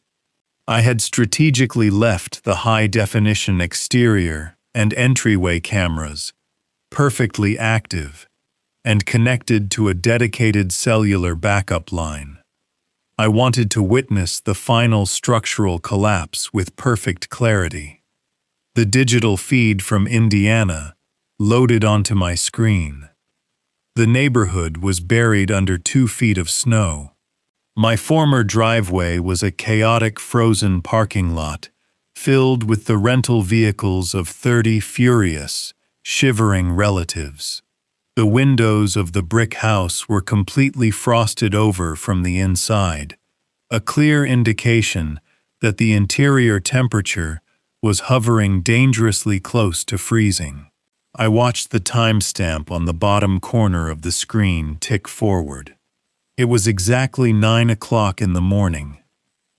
I had strategically left the high-definition exterior and entryway cameras perfectly active and connected to a dedicated cellular backup line. I wanted to witness the final structural collapse with perfect clarity. The digital feed from Indiana loaded onto my screen. The neighborhood was buried under 2 feet of snow. My former driveway was a chaotic frozen parking lot filled with the rental vehicles of 30 furious, shivering relatives. The windows of the brick house were completely frosted over from the inside, a clear indication that the interior temperature was hovering dangerously close to freezing. I watched the timestamp on the bottom corner of the screen tick forward. It was exactly 9 o'clock in the morning.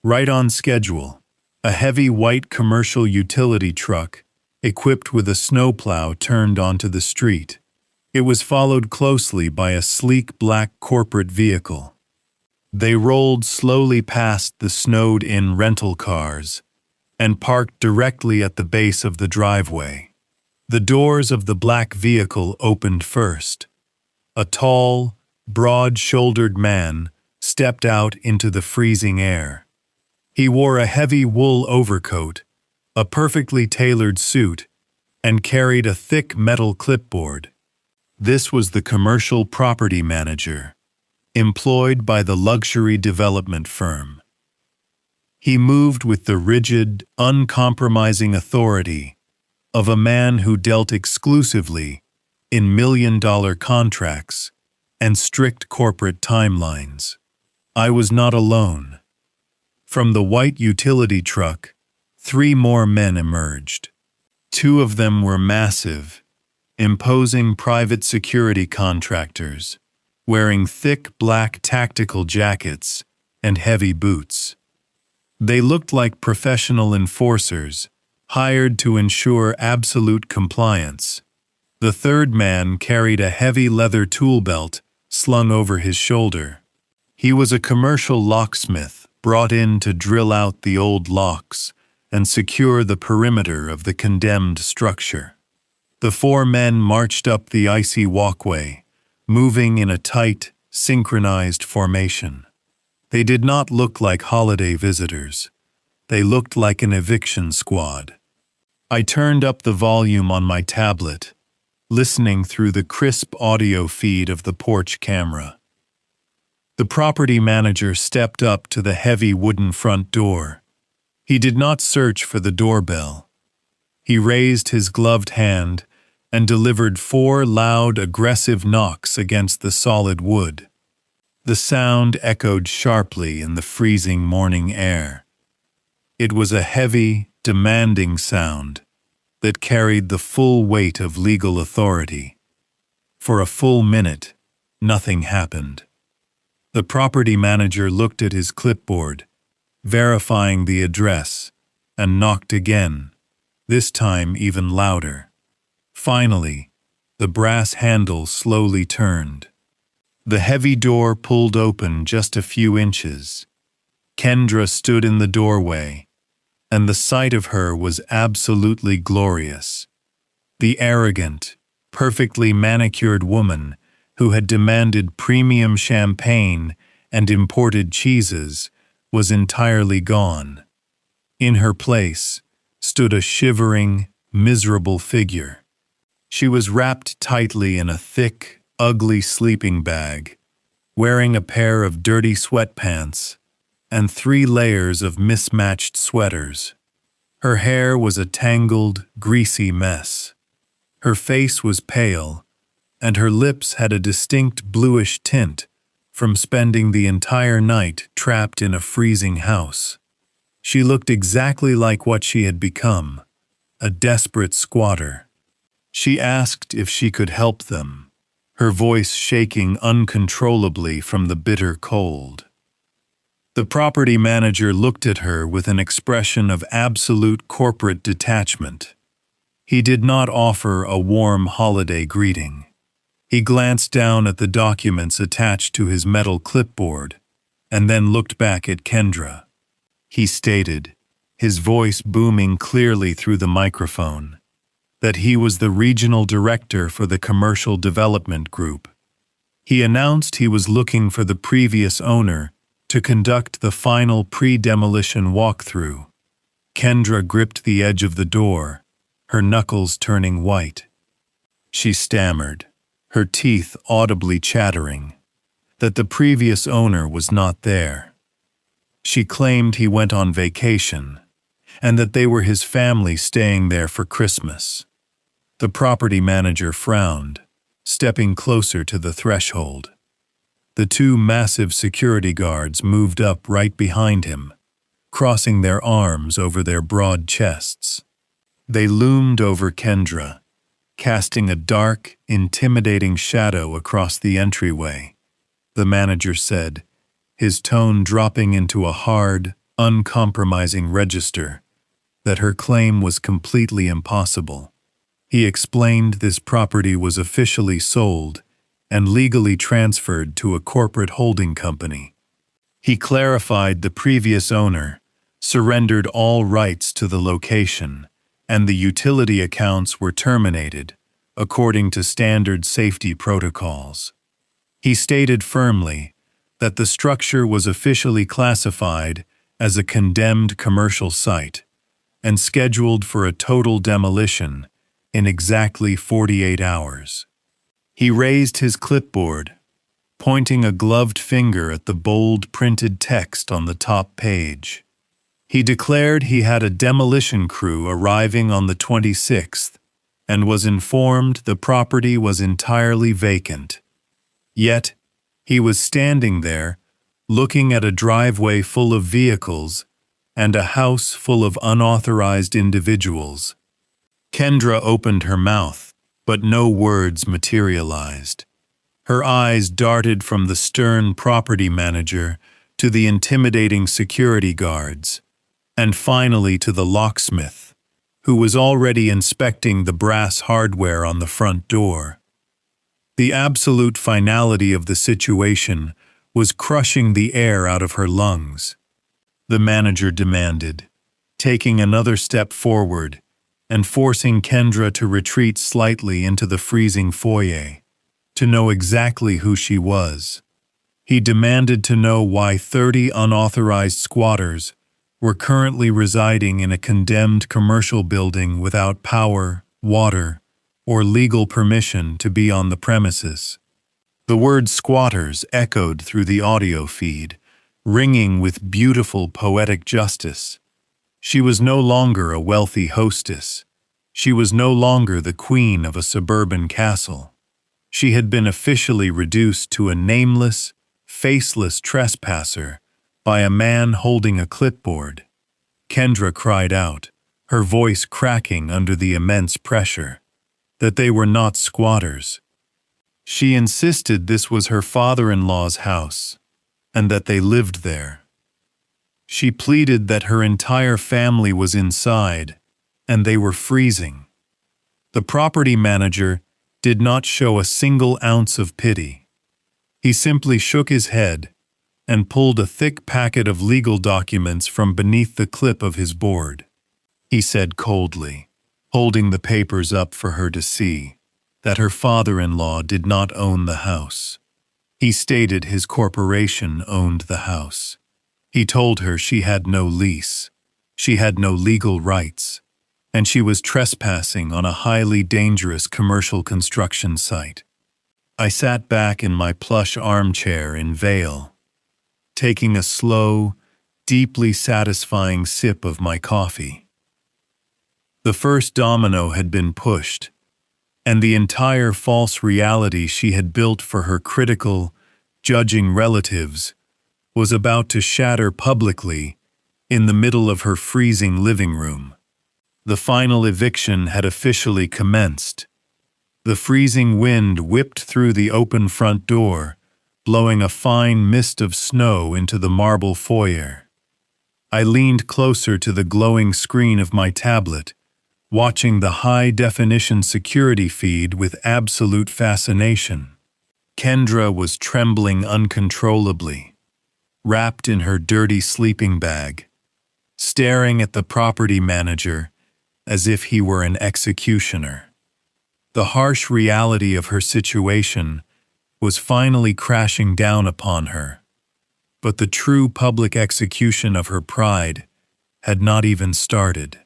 Right on schedule, a heavy white commercial utility truck, equipped with a snowplow, turned onto the street. It was followed closely by a sleek black corporate vehicle. They rolled slowly past the snowed-in rental cars and parked directly at the base of the driveway. The doors of the black vehicle opened first. A tall, broad-shouldered man stepped out into the freezing air. He wore a heavy wool overcoat, a perfectly tailored suit, and carried a thick metal clipboard. This was the commercial property manager, employed by the luxury development firm. He moved with the rigid, uncompromising authority of a man who dealt exclusively in million-dollar contracts and strict corporate timelines. I was not alone. From the white utility truck, 3 more men emerged. 2 of them were massive, imposing private security contractors, wearing thick black tactical jackets and heavy boots. They looked like professional enforcers, hired to ensure absolute compliance. The 3rd man carried a heavy leather tool belt slung over his shoulder. He was a commercial locksmith brought in to drill out the old locks and secure the perimeter of the condemned structure. The 4 men marched up the icy walkway, moving in a tight, synchronized formation. They did not look like holiday visitors. They looked like an eviction squad. I turned up the volume on my tablet, listening through the crisp audio feed of the porch camera. The property manager stepped up to the heavy wooden front door. He did not search for the doorbell. He raised his gloved hand and delivered 4 loud, aggressive knocks against the solid wood. The sound echoed sharply in the freezing morning air. It was a heavy, demanding sound that carried the full weight of legal authority. For a full minute, nothing happened. The property manager looked at his clipboard, verifying the address, and knocked again, this time even louder. Finally, the brass handle slowly turned. The heavy door pulled open just a few inches. Kendra stood in the doorway, and the sight of her was absolutely glorious. The arrogant, perfectly manicured woman who had demanded premium champagne and imported cheeses was entirely gone. In her place stood a shivering, miserable figure. She was wrapped tightly in a thick, ugly sleeping bag, wearing a pair of dirty sweatpants and 3 layers of mismatched sweaters. Her hair was a tangled, greasy mess. Her face was pale, and her lips had a distinct bluish tint from spending the entire night trapped in a freezing house. She looked exactly like what she had become, a desperate squatter. She asked if she could help them, her voice shaking uncontrollably from the bitter cold. The property manager looked at her with an expression of absolute corporate detachment. He did not offer a warm holiday greeting. He glanced down at the documents attached to his metal clipboard and then looked back at Kendra. He stated, his voice booming clearly through the microphone, that he was the regional director for the Commercial Development Group. He announced he was looking for the previous owner to conduct the final pre-demolition walkthrough. Kendra gripped the edge of the door, her knuckles turning white. She stammered, her teeth audibly chattering, that the previous owner was not there. She claimed he went on vacation, and that they were his family staying there for Christmas. The property manager frowned, stepping closer to the threshold. The 2 massive security guards moved up right behind him, crossing their arms over their broad chests. They loomed over Kendra, casting a dark, intimidating shadow across the entryway. The manager said, his tone dropping into a hard, uncompromising register, that her claim was completely impossible. He explained this property was officially sold and legally transferred to a corporate holding company. He clarified the previous owner surrendered all rights to the location, and the utility accounts were terminated, according to standard safety protocols. He stated firmly that the structure was officially classified as a condemned commercial site and scheduled for a total demolition in exactly 48 hours. He raised his clipboard, pointing a gloved finger at the bold printed text on the top page. He declared he had a demolition crew arriving on the 26th and was informed the property was entirely vacant. Yet, he was standing there, looking at a driveway full of vehicles and a house full of unauthorized individuals. Kendra opened her mouth, but no words materialized. Her eyes darted from the stern property manager to the intimidating security guards, and finally to the locksmith, who was already inspecting the brass hardware on the front door. The absolute finality of the situation was crushing the air out of her lungs. The manager demanded, taking another step forward and forcing Kendra to retreat slightly into the freezing foyer, to know exactly who she was. He demanded to know why 30 unauthorized squatters were currently residing in a condemned commercial building without power, water, or legal permission to be on the premises. The word squatters echoed through the audio feed, ringing with beautiful poetic justice. She was no longer a wealthy hostess. She was no longer the queen of a suburban castle. She had been officially reduced to a nameless, faceless trespasser by a man holding a clipboard. Kendra cried out, her voice cracking under the immense pressure, that they were not squatters. She insisted this was her father-in-law's house, and that they lived there. She pleaded that her entire family was inside, and they were freezing. The property manager did not show a single ounce of pity. He simply shook his head and pulled a thick packet of legal documents from beneath the clip of his board. He said coldly, holding the papers up for her to see, that her father-in-law did not own the house. He stated his corporation owned the house. He told her she had no lease, she had no legal rights, and she was trespassing on a highly dangerous commercial construction site. I sat back in my plush armchair in Vale, taking a slow, deeply satisfying sip of my coffee. The first domino had been pushed, and the entire false reality she had built for her critical, judging relatives was about to shatter publicly in the middle of her freezing living room. The final eviction had officially commenced. The freezing wind whipped through the open front door, blowing a fine mist of snow into the marble foyer. I leaned closer to the glowing screen of my tablet, watching the high-definition security feed with absolute fascination. Kendra was trembling uncontrollably, wrapped in her dirty sleeping bag, staring at the property manager as if he were an executioner. The harsh reality of her situation was finally crashing down upon her, but the true public execution of her pride had not even started.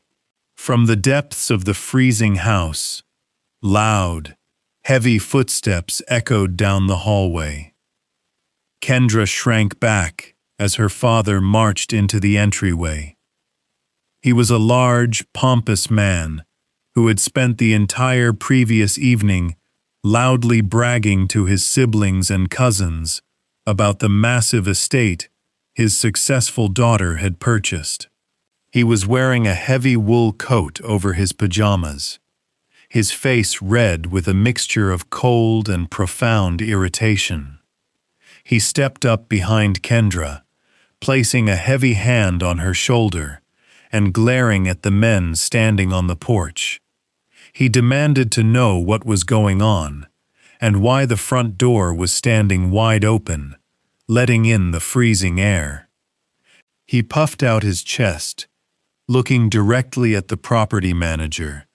From the depths of the freezing house, loud, heavy footsteps echoed down the hallway. Kendra shrank back as her father marched into the entryway. He was a large, pompous man who had spent the entire previous evening loudly bragging to his siblings and cousins about the massive estate his successful daughter had purchased. He was wearing a heavy wool coat over his pajamas, his face red with a mixture of cold and profound irritation. He stepped up behind Kendra, placing a heavy hand on her shoulder and glaring at the men standing on the porch. He demanded to know what was going on and why the front door was standing wide open, letting in the freezing air. He puffed out his chest, looking directly at the property manager,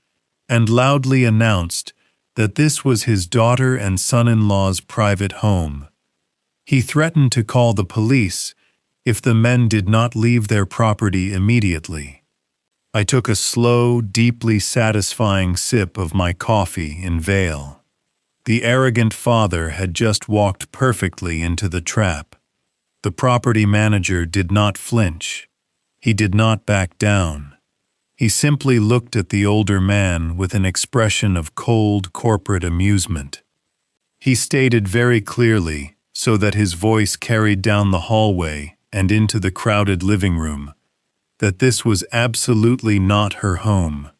and loudly announced that this was his daughter and son-in-law's private home. He threatened to call the police if the men did not leave their property immediately. I took a slow, deeply satisfying sip of my coffee in Vale. The arrogant father had just walked perfectly into the trap. The property manager did not flinch. He did not back down. He simply looked at the older man with an expression of cold corporate amusement. He stated very clearly, so that his voice carried down the hallway and into the crowded living room, that this was absolutely not her home.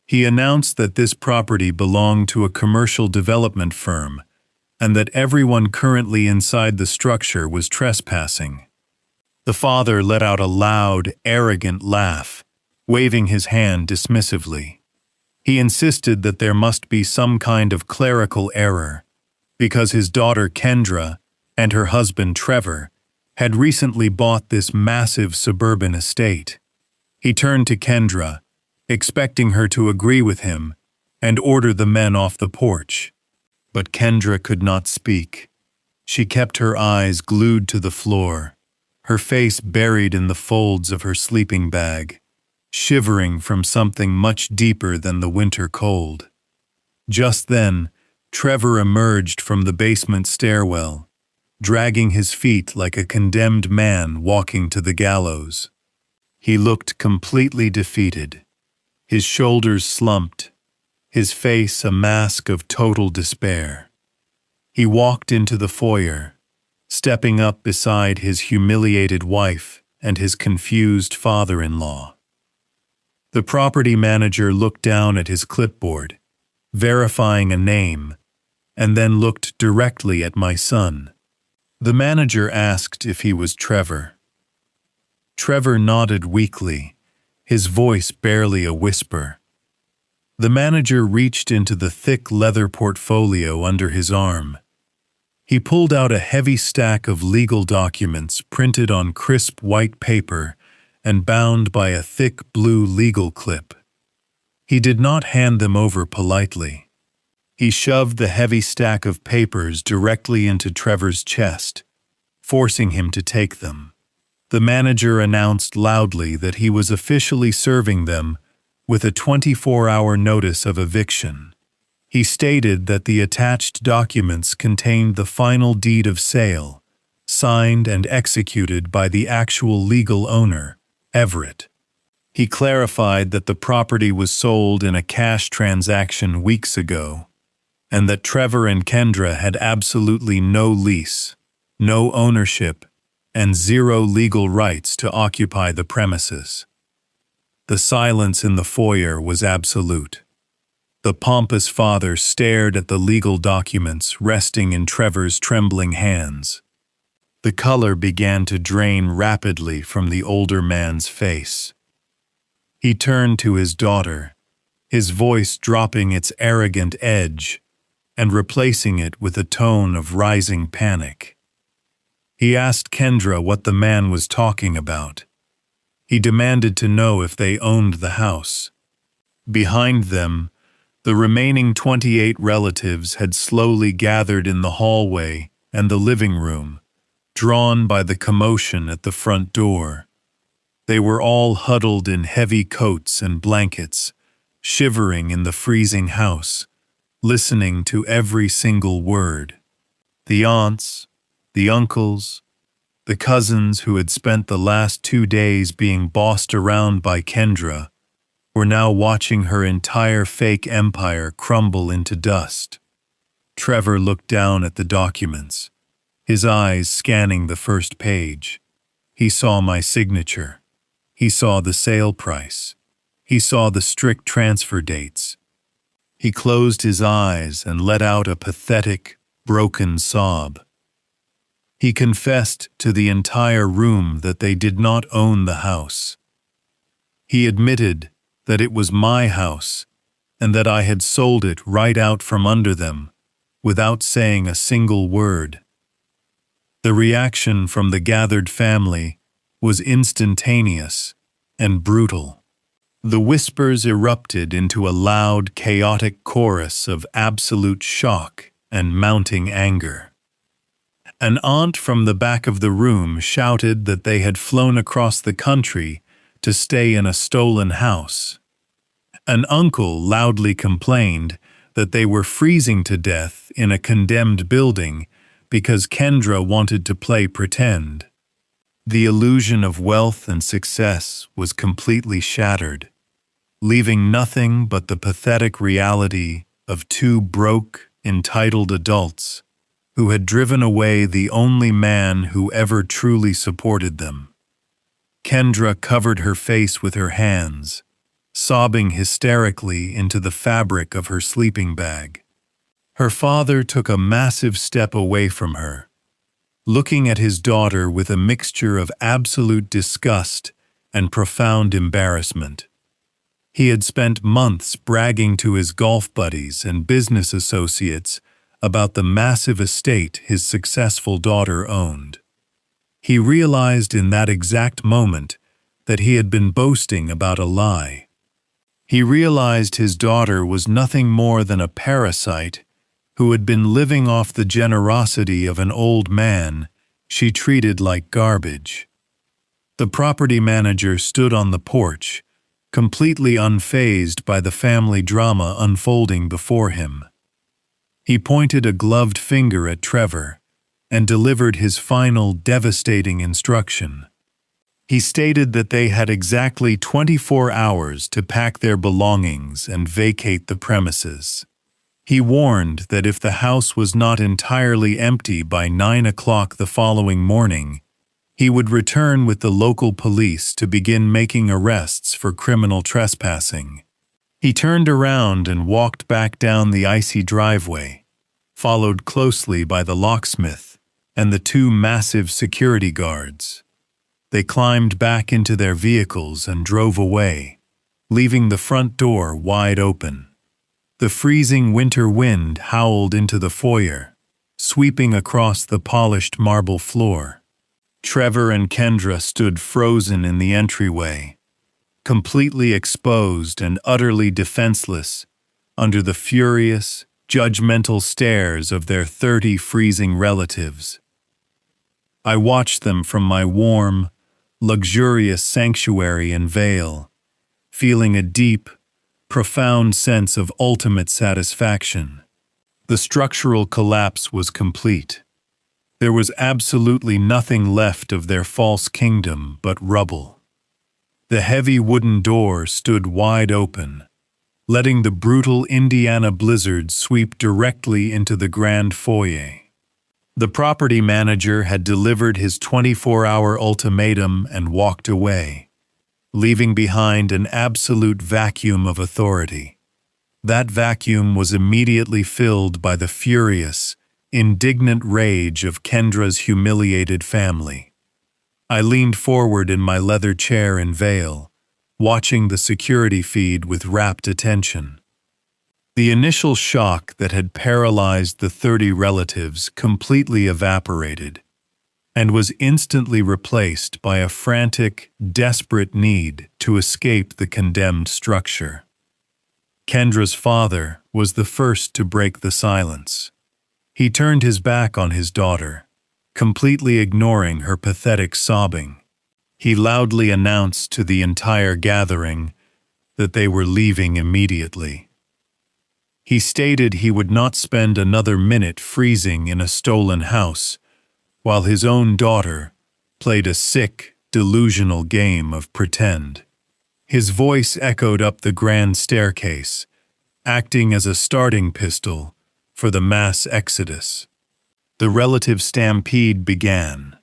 He announced that this property belonged to a commercial development firm and that everyone currently inside the structure was trespassing. The father let out a loud, arrogant laugh, waving his hand dismissively. He insisted that there must be some kind of clerical error, because his daughter Kendra and her husband Trevor had recently bought this massive suburban estate. He turned to Kendra, expecting her to agree with him and order the men off the porch. But Kendra could not speak. She kept her eyes glued to the floor, her face buried in the folds of her sleeping bag, shivering from something much deeper than the winter cold. Just then, Trevor emerged from the basement stairwell, dragging his feet like a condemned man walking to the gallows. He looked completely defeated, his shoulders slumped, his face a mask of total despair. He walked into the foyer, stepping up beside his humiliated wife and his confused father-in-law. The property manager looked down at his clipboard, verifying a name, and then looked directly at my son. The manager asked if he was Trevor. Trevor nodded weakly, his voice barely a whisper. The manager reached into the thick leather portfolio under his arm. He pulled out a heavy stack of legal documents printed on crisp white paper and bound by a thick blue legal clip. He did not hand them over politely. He shoved the heavy stack of papers directly into Trevor's chest, forcing him to take them. The manager announced loudly that he was officially serving them with a 24-hour notice of eviction. He stated that the attached documents contained the final deed of sale, signed and executed by the actual legal owner, Everett. He clarified that the property was sold in a cash transaction weeks ago, and that Trevor and Kendra had absolutely no lease, no ownership, and zero legal rights to occupy the premises. The silence in the foyer was absolute. The pompous father stared at the legal documents resting in Trevor's trembling hands. The color began to drain rapidly from the older man's face. He turned to his daughter, his voice dropping its arrogant edge and replacing it with a tone of rising panic. He asked Kendra what the man was talking about. He demanded to know if they owned the house. Behind them, the remaining 28 relatives had slowly gathered in the hallway and the living room, drawn by the commotion at the front door. They were all huddled in heavy coats and blankets, shivering in the freezing house, listening to every single word. The aunts, the uncles, the cousins who had spent the last 2 days being bossed around by Kendra were now watching her entire fake empire crumble into dust. Trevor looked down at the documents, his eyes scanning the first page. He saw my signature. He saw the sale price. He saw the strict transfer dates. He closed his eyes and let out a pathetic, broken sob. He confessed to the entire room that they did not own the house. He admitted that it was my house and that I had sold it right out from under them without saying a single word. The reaction from the gathered family was instantaneous and brutal. The whispers erupted into a loud, chaotic chorus of absolute shock and mounting anger. An aunt from the back of the room shouted that they had flown across the country to stay in a stolen house. An uncle loudly complained that they were freezing to death in a condemned building because Kendra wanted to play pretend. The illusion of wealth and success was completely shattered, leaving nothing but the pathetic reality of 2 broke, entitled adults who had driven away the only man who ever truly supported them. Kendra covered her face with her hands, sobbing hysterically into the fabric of her sleeping bag. Her father took a massive step away from her, looking at his daughter with a mixture of absolute disgust and profound embarrassment. He had spent months bragging to his golf buddies and business associates about the massive estate his successful daughter owned. He realized in that exact moment that he had been boasting about a lie. He realized his daughter was nothing more than a parasite who had been living off the generosity of an old man she treated like garbage. The property manager stood on the porch, completely unfazed by the family drama unfolding before him. He pointed a gloved finger at Trevor and delivered his final devastating instruction. He stated that they had exactly 24 hours to pack their belongings and vacate the premises. He warned that if the house was not entirely empty by 9 o'clock the following morning, he would return with the local police to begin making arrests for criminal trespassing. He turned around and walked back down the icy driveway, followed closely by the locksmith and the 2 massive security guards. They climbed back into their vehicles and drove away, leaving the front door wide open. The freezing winter wind howled into the foyer, sweeping across the polished marble floor. Trevor and Kendra stood frozen in the entryway, completely exposed and utterly defenseless under the furious, judgmental stares of their 30 freezing relatives. I watched them from my warm, luxurious sanctuary in Vale, feeling a deep, profound sense of ultimate satisfaction. The structural collapse was complete. There was absolutely nothing left of their false kingdom but rubble. The heavy wooden door stood wide open, letting the brutal Indiana blizzard sweep directly into the grand foyer. The property manager had delivered his 24-hour ultimatum and walked away, leaving behind an absolute vacuum of authority. That vacuum was immediately filled by the furious, indignant rage of Kendra's humiliated family. I leaned forward in my leather chair in Vale, watching the security feed with rapt attention. The initial shock that had paralyzed the 30 relatives completely evaporated and was instantly replaced by a frantic, desperate need to escape the condemned structure. Kendra's father was the first to break the silence. He turned his back on his daughter, completely ignoring her pathetic sobbing. He loudly announced to the entire gathering that they were leaving immediately. He stated he would not spend another minute freezing in a stolen house, while his own daughter played a sick, delusional game of pretend. His voice echoed up the grand staircase, acting as a starting pistol for the mass exodus. The relative stampede began.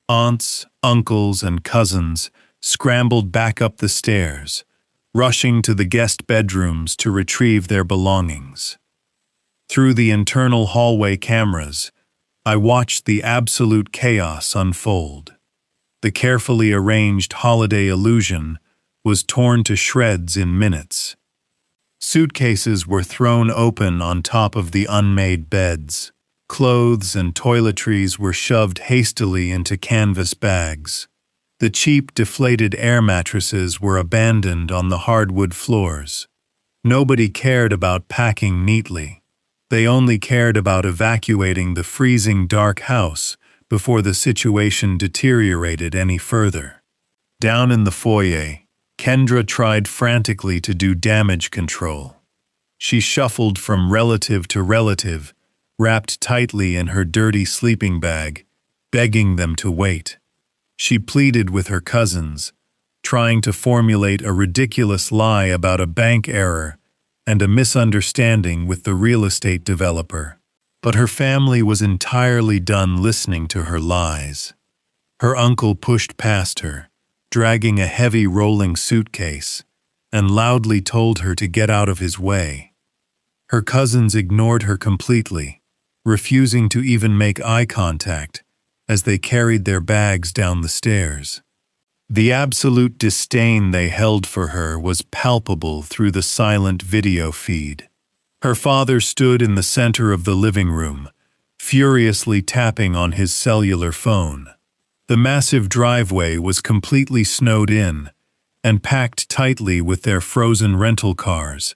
Aunts, uncles, and cousins scrambled back up the stairs, rushing to the guest bedrooms to retrieve their belongings. Through the internal hallway cameras, I watched the absolute chaos unfold. The carefully arranged holiday illusion was torn to shreds in minutes. Suitcases were thrown open on top of the unmade beds. Clothes and toiletries were shoved hastily into canvas bags. The cheap, deflated air mattresses were abandoned on the hardwood floors. Nobody cared about packing neatly. They only cared about evacuating the freezing dark house before the situation deteriorated any further. Down in the foyer, Kendra tried frantically to do damage control. She shuffled from relative to relative, wrapped tightly in her dirty sleeping bag, begging them to wait. She pleaded with her cousins, trying to formulate a ridiculous lie about a bank error and a misunderstanding with the real estate developer. But her family was entirely done listening to her lies. Her uncle pushed past her, dragging a heavy rolling suitcase, and loudly told her to get out of his way. Her cousins ignored her completely, refusing to even make eye contact as they carried their bags down the stairs. The absolute disdain they held for her was palpable through the silent video feed. Her father stood in the center of the living room, furiously tapping on his cellular phone. The massive driveway was completely snowed in and packed tightly with their frozen rental cars,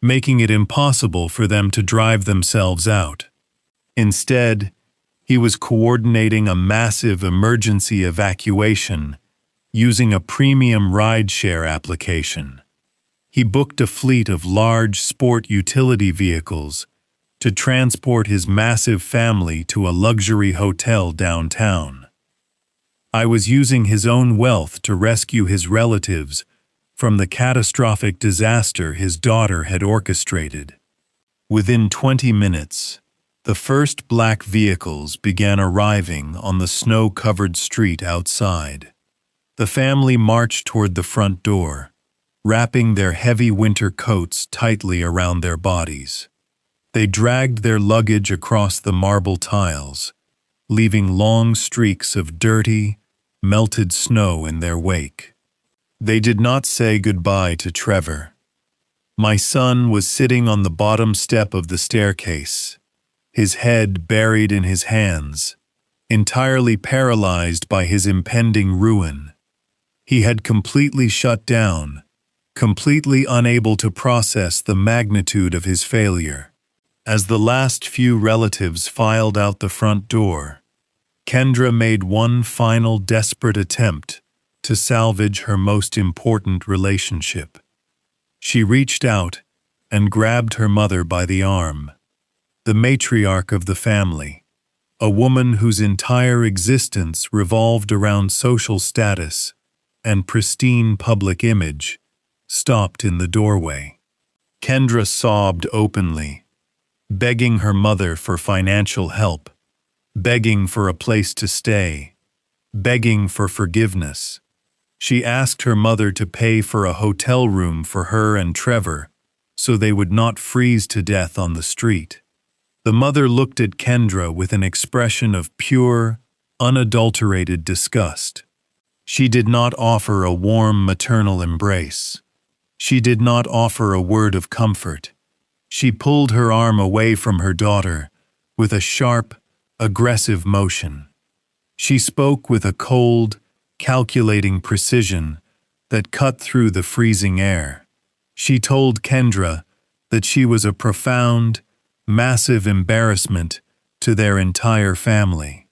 making it impossible for them to drive themselves out. Instead, he was coordinating a massive emergency evacuation using a premium rideshare application. He booked a fleet of large sport utility vehicles to transport his massive family to a luxury hotel downtown. I was using his own wealth to rescue his relatives from the catastrophic disaster his daughter had orchestrated. Within 20 minutes, the first black vehicles began arriving on the snow-covered street outside. The family marched toward the front door, wrapping their heavy winter coats tightly around their bodies. They dragged their luggage across the marble tiles, leaving long streaks of dirty, melted snow in their wake. They did not say goodbye to Trevor. My son was sitting on the bottom step of the staircase, his head buried in his hands, entirely paralyzed by his impending ruin. He had completely shut down, completely unable to process the magnitude of his failure. As the last few relatives filed out the front door, Kendra made one final desperate attempt to salvage her most important relationship. She reached out and grabbed her mother by the arm, the matriarch of the family, a woman whose entire existence revolved around social status and pristine public image, stopped in the doorway. Kendra sobbed openly, begging her mother for financial help, begging for a place to stay, begging for forgiveness. She asked her mother to pay for a hotel room for her and Trevor so they would not freeze to death on the street. The mother looked at Kendra with an expression of pure, unadulterated disgust. She did not offer a warm maternal embrace. She did not offer a word of comfort. She pulled her arm away from her daughter with a sharp, aggressive motion. She spoke with a cold, calculating precision that cut through the freezing air. She told Kendra that she was a profound, massive embarrassment to their entire family.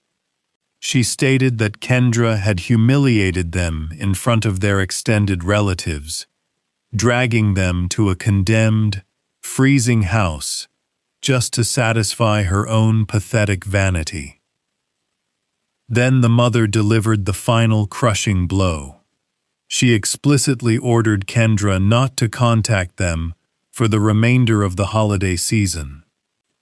She stated that Kendra had humiliated them in front of their extended relatives, dragging them to a condemned, freezing house just to satisfy her own pathetic vanity. Then the mother delivered the final crushing blow. She explicitly ordered Kendra not to contact them for the remainder of the holiday season.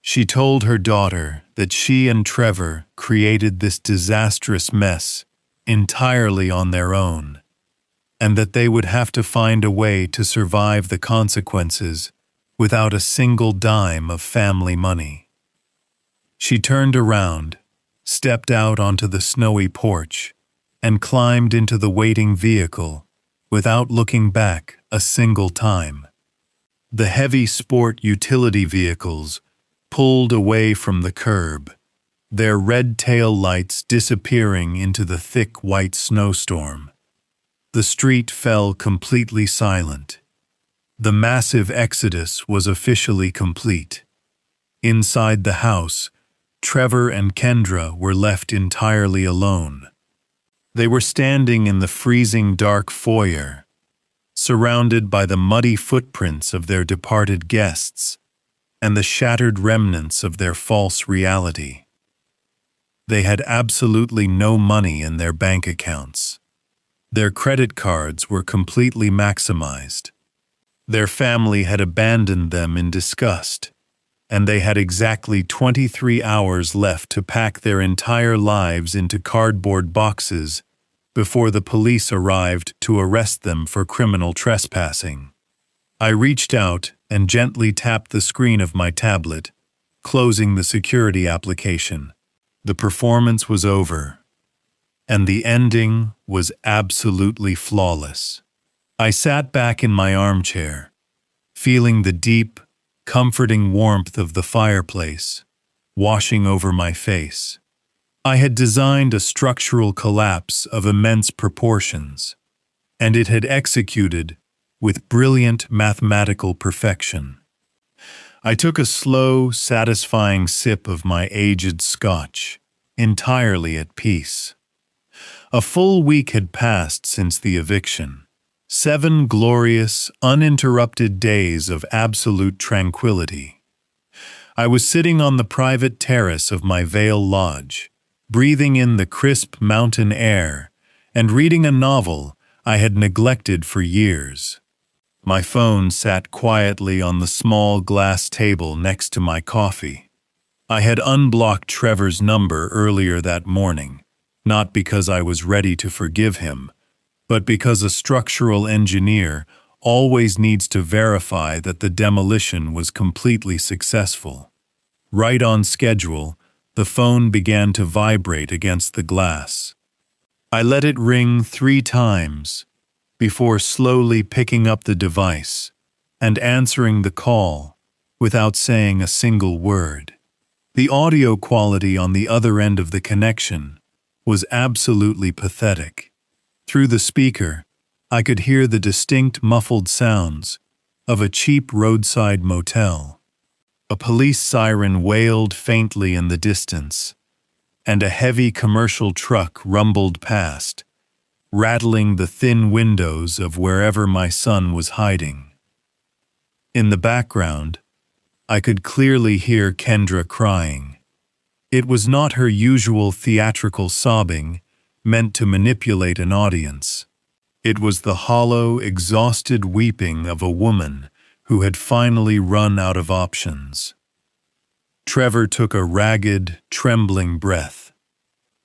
She told her daughter that she and Trevor created this disastrous mess entirely on their own, and that they would have to find a way to survive the consequences without a single dime of family money. She turned around, stepped out onto the snowy porch, and climbed into the waiting vehicle without looking back a single time. The heavy sport utility vehicles pulled away from the curb, their red tail lights disappearing into the thick white snowstorm. The street fell completely silent. The massive exodus was officially complete. Inside the house, Trevor and Kendra were left entirely alone. They were standing in the freezing dark foyer, surrounded by the muddy footprints of their departed guests and the shattered remnants of their false reality. They had absolutely no money in their bank accounts. Their credit cards were completely maximized. Their family had abandoned them in disgust, and they had exactly 23 hours left to pack their entire lives into cardboard boxes before the police arrived to arrest them for criminal trespassing. I reached out and gently tapped the screen of my tablet, closing the security application. The performance was over, and the ending was absolutely flawless. I sat back in my armchair, feeling the deep, comforting warmth of the fireplace washing over my face. I had designed a structural collapse of immense proportions, and it had executed with brilliant mathematical perfection. I took a slow, satisfying sip of my aged scotch, entirely at peace. A full week had passed since the eviction. 7 glorious, uninterrupted days of absolute tranquility. I was sitting on the private terrace of my Vale Lodge, breathing in the crisp mountain air and reading a novel I had neglected for years. My phone sat quietly on the small glass table next to my coffee. I had unblocked Trevor's number earlier that morning, not because I was ready to forgive him, but because a structural engineer always needs to verify that the demolition was completely successful. Right on schedule, the phone began to vibrate against the glass. I let it ring 3 times before slowly picking up the device and answering the call without saying a single word. The audio quality on the other end of the connection was absolutely pathetic. Through the speaker, I could hear the distinct muffled sounds of a cheap roadside motel. A police siren wailed faintly in the distance, and a heavy commercial truck rumbled past, rattling the thin windows of wherever my son was hiding. In the background, I could clearly hear Kendra crying. It was not her usual theatrical sobbing, meant to manipulate an audience. It was the hollow, exhausted weeping of a woman who had finally run out of options. Trevor took a ragged, trembling breath.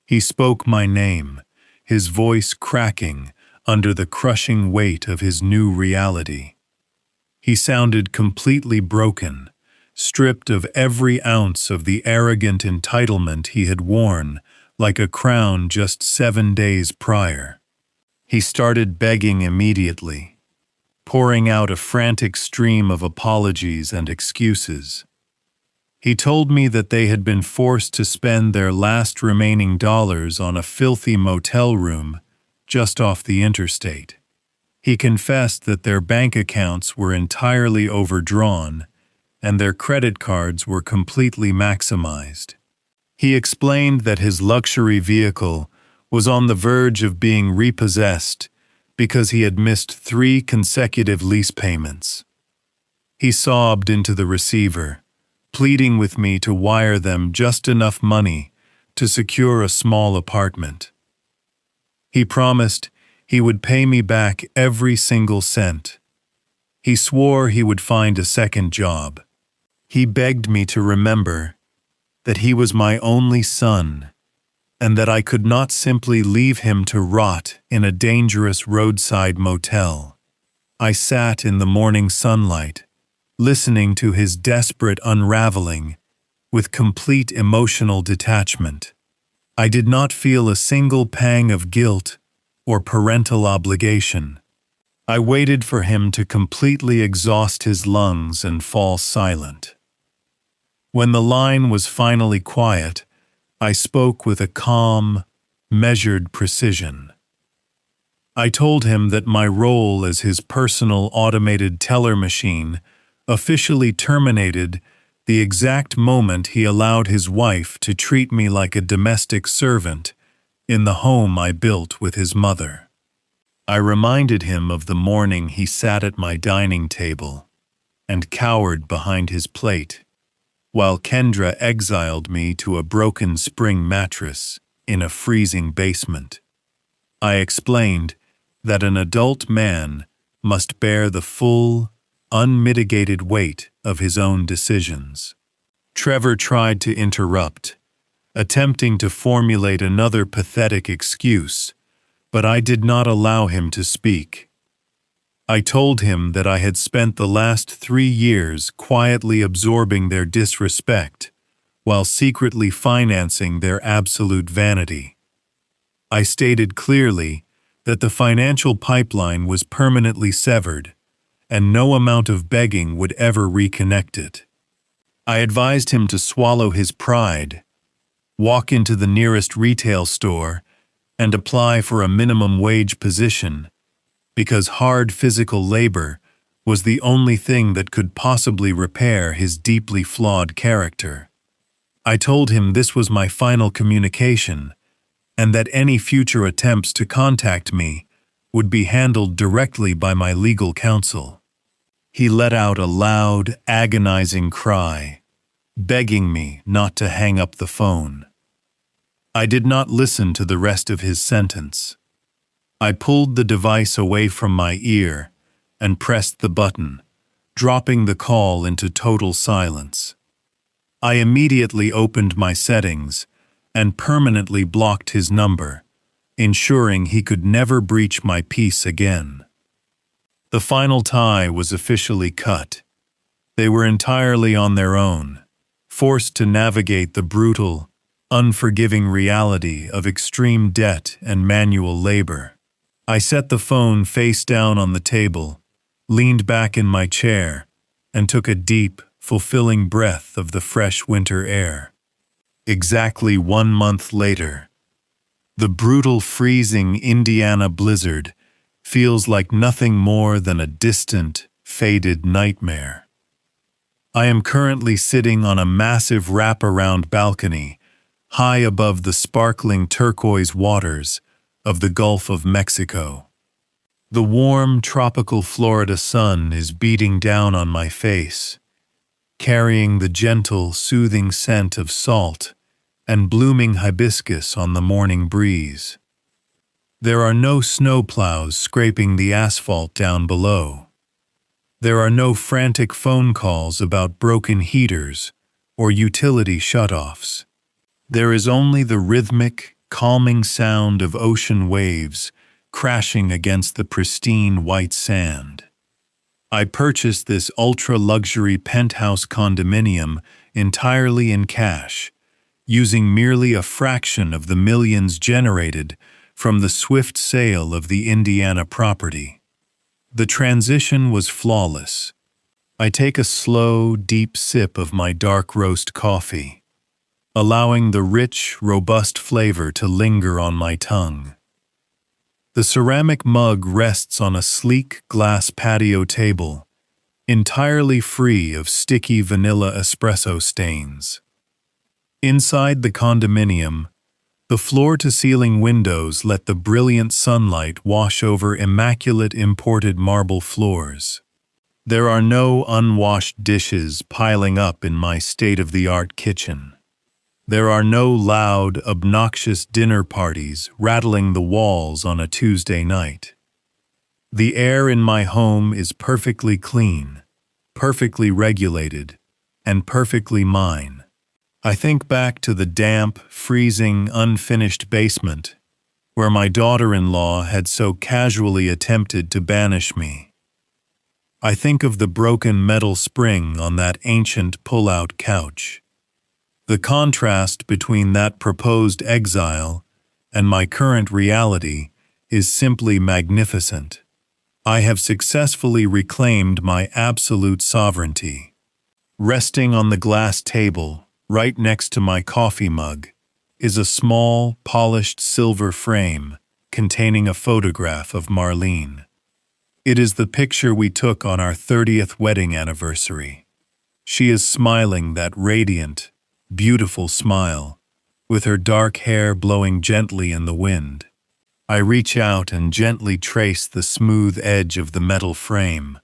He spoke my name, his voice cracking under the crushing weight of his new reality. He sounded completely broken, stripped of every ounce of the arrogant entitlement he had worn like a crown just 7 days prior. He started begging immediately, pouring out a frantic stream of apologies and excuses. He told me that they had been forced to spend their last remaining dollars on a filthy motel room just off the interstate. He confessed that their bank accounts were entirely overdrawn and their credit cards were completely maximized. He explained that his luxury vehicle was on the verge of being repossessed because he had missed 3 consecutive lease payments. He sobbed into the receiver, pleading with me to wire them just enough money to secure a small apartment. He promised he would pay me back every single cent. He swore he would find a second job. He begged me to remember that he was my only son and that I could not simply leave him to rot in a dangerous roadside motel. I sat in the morning sunlight, listening to his desperate unraveling with complete emotional detachment. I did not feel a single pang of guilt or parental obligation. I waited for him to completely exhaust his lungs and fall silent. When the line was finally quiet, I spoke with a calm, measured precision. I told him that my role as his personal automated teller machine officially terminated the exact moment he allowed his wife to treat me like a domestic servant in the home I built with his mother. I reminded him of the morning he sat at my dining table and cowered behind his plate, while Kendra exiled me to a broken spring mattress in a freezing basement. I explained that an adult man must bear the full, unmitigated weight of his own decisions. Trevor tried to interrupt, attempting to formulate another pathetic excuse, but I did not allow him to speak. I told him that I had spent the last 3 years quietly absorbing their disrespect while secretly financing their absolute vanity. I stated clearly that the financial pipeline was permanently severed and no amount of begging would ever reconnect it. I advised him to swallow his pride, walk into the nearest retail store, and apply for a minimum wage position, because hard physical labor was the only thing that could possibly repair his deeply flawed character. I told him this was my final communication, and that any future attempts to contact me would be handled directly by my legal counsel. He let out a loud, agonizing cry, begging me not to hang up the phone. I did not listen to the rest of his sentence. I pulled the device away from my ear and pressed the button, dropping the call into total silence. I immediately opened my settings and permanently blocked his number, ensuring he could never breach my peace again. The final tie was officially cut. They were entirely on their own, forced to navigate the brutal, unforgiving reality of extreme debt and manual labor. I set the phone face down on the table, leaned back in my chair, and took a deep, fulfilling breath of the fresh winter air. Exactly 1 month later, the brutal, freezing Indiana blizzard feels like nothing more than a distant, faded nightmare. I am currently sitting on a massive wraparound balcony, high above the sparkling turquoise waters of the Gulf of Mexico. The warm, tropical Florida sun is beating down on my face, carrying the gentle, soothing scent of salt and blooming hibiscus on the morning breeze. There are no snowplows scraping the asphalt down below. There are no frantic phone calls about broken heaters or utility shutoffs. There is only the rhythmic, calming sound of ocean waves crashing against the pristine white sand. I purchased this ultra-luxury penthouse condominium entirely in cash, using merely a fraction of the millions generated from the swift sale of the Indiana property. The transition was flawless. I take a slow, deep sip of my dark roast coffee, allowing the rich, robust flavor to linger on my tongue. The ceramic mug rests on a sleek glass patio table, entirely free of sticky vanilla espresso stains. Inside the condominium, the floor-to-ceiling windows let the brilliant sunlight wash over immaculate imported marble floors. There are no unwashed dishes piling up in my state-of-the-art kitchen. There are no loud, obnoxious dinner parties rattling the walls on a Tuesday night. The air in my home is perfectly clean, perfectly regulated, and perfectly mine. I think back to the damp, freezing, unfinished basement, where my daughter-in-law had so casually attempted to banish me. I think of the broken metal spring on that ancient pull-out couch. The contrast between that proposed exile and my current reality is simply magnificent. I have successfully reclaimed my absolute sovereignty. Resting on the glass table, right next to my coffee mug, is a small, polished silver frame containing a photograph of Marlene. It is the picture we took on our 30th wedding anniversary. She is smiling that radiant, beautiful smile, with her dark hair blowing gently in the wind. I reach out and gently trace the smooth edge of the metal frame.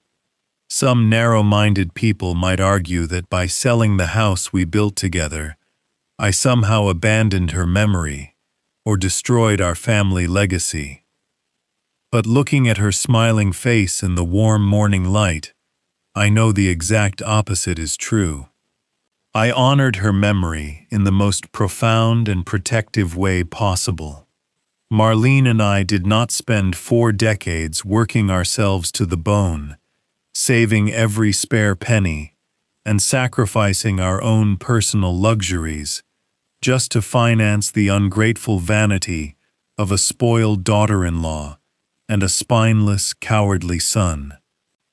Some narrow-minded people might argue that by selling the house we built together, I somehow abandoned her memory or destroyed our family legacy. But looking at her smiling face in the warm morning light, I know the exact opposite is true. I honored her memory in the most profound and protective way possible. Marlene and I did not spend 4 decades working ourselves to the bone, saving every spare penny, and sacrificing our own personal luxuries just to finance the ungrateful vanity of a spoiled daughter-in-law and a spineless, cowardly son.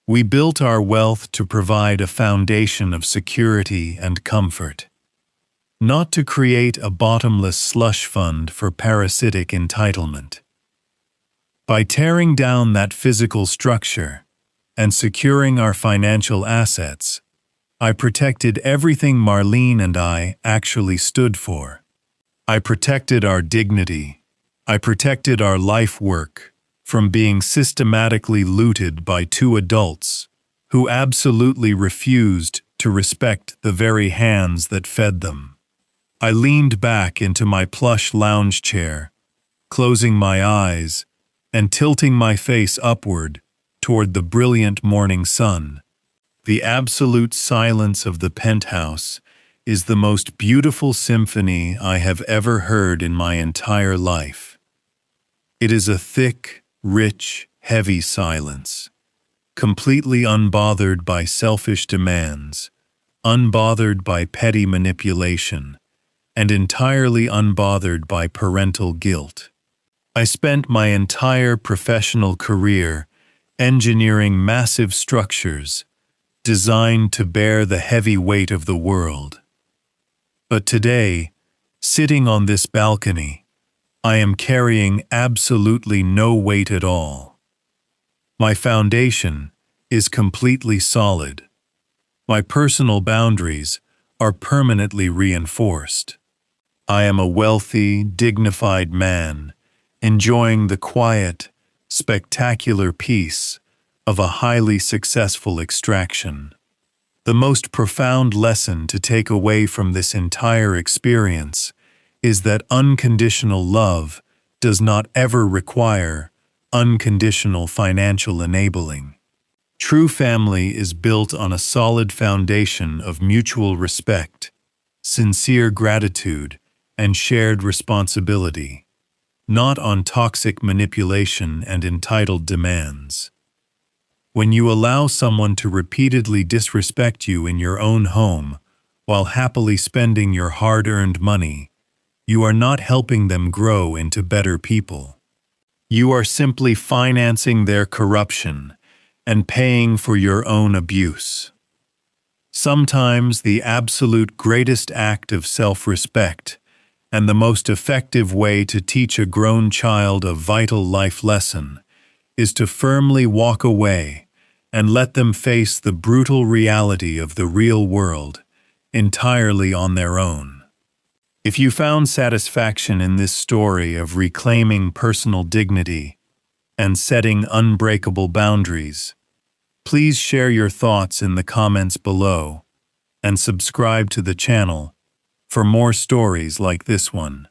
We built our wealth to provide a foundation of security and comfort, not to create a bottomless slush fund for parasitic entitlement. By tearing down that physical structure and securing our financial assets, I protected everything Marlene and I actually stood for. I protected our dignity. I protected our life work from being systematically looted by 2 adults who absolutely refused to respect the very hands that fed them. I leaned back into my plush lounge chair, closing my eyes and tilting my face upward toward the brilliant morning sun. The absolute silence of the penthouse is the most beautiful symphony I have ever heard in my entire life. It is a thick, rich, heavy silence, completely unbothered by selfish demands, unbothered by petty manipulation, and entirely unbothered by parental guilt. I spent my entire professional career engineering massive structures designed to bear the heavy weight of the world. But today, sitting on this balcony, I am carrying absolutely no weight at all. My foundation is completely solid. My personal boundaries are permanently reinforced. I am a wealthy, dignified man, enjoying the quiet, spectacular peace of a highly successful extraction. The most profound lesson to take away from this entire experience is that unconditional love does not ever require unconditional financial enabling. True family is built on a solid foundation of mutual respect, sincere gratitude, and shared responsibility, not on toxic manipulation and entitled demands. When you allow someone to repeatedly disrespect you in your own home while happily spending your hard-earned money, you are not helping them grow into better people. You are simply financing their corruption and paying for your own abuse. Sometimes the absolute greatest act of self-respect and the most effective way to teach a grown child a vital life lesson is to firmly walk away and let them face the brutal reality of the real world entirely on their own. If you found satisfaction in this story of reclaiming personal dignity and setting unbreakable boundaries, please share your thoughts in the comments below and subscribe to the channel for more stories like this one.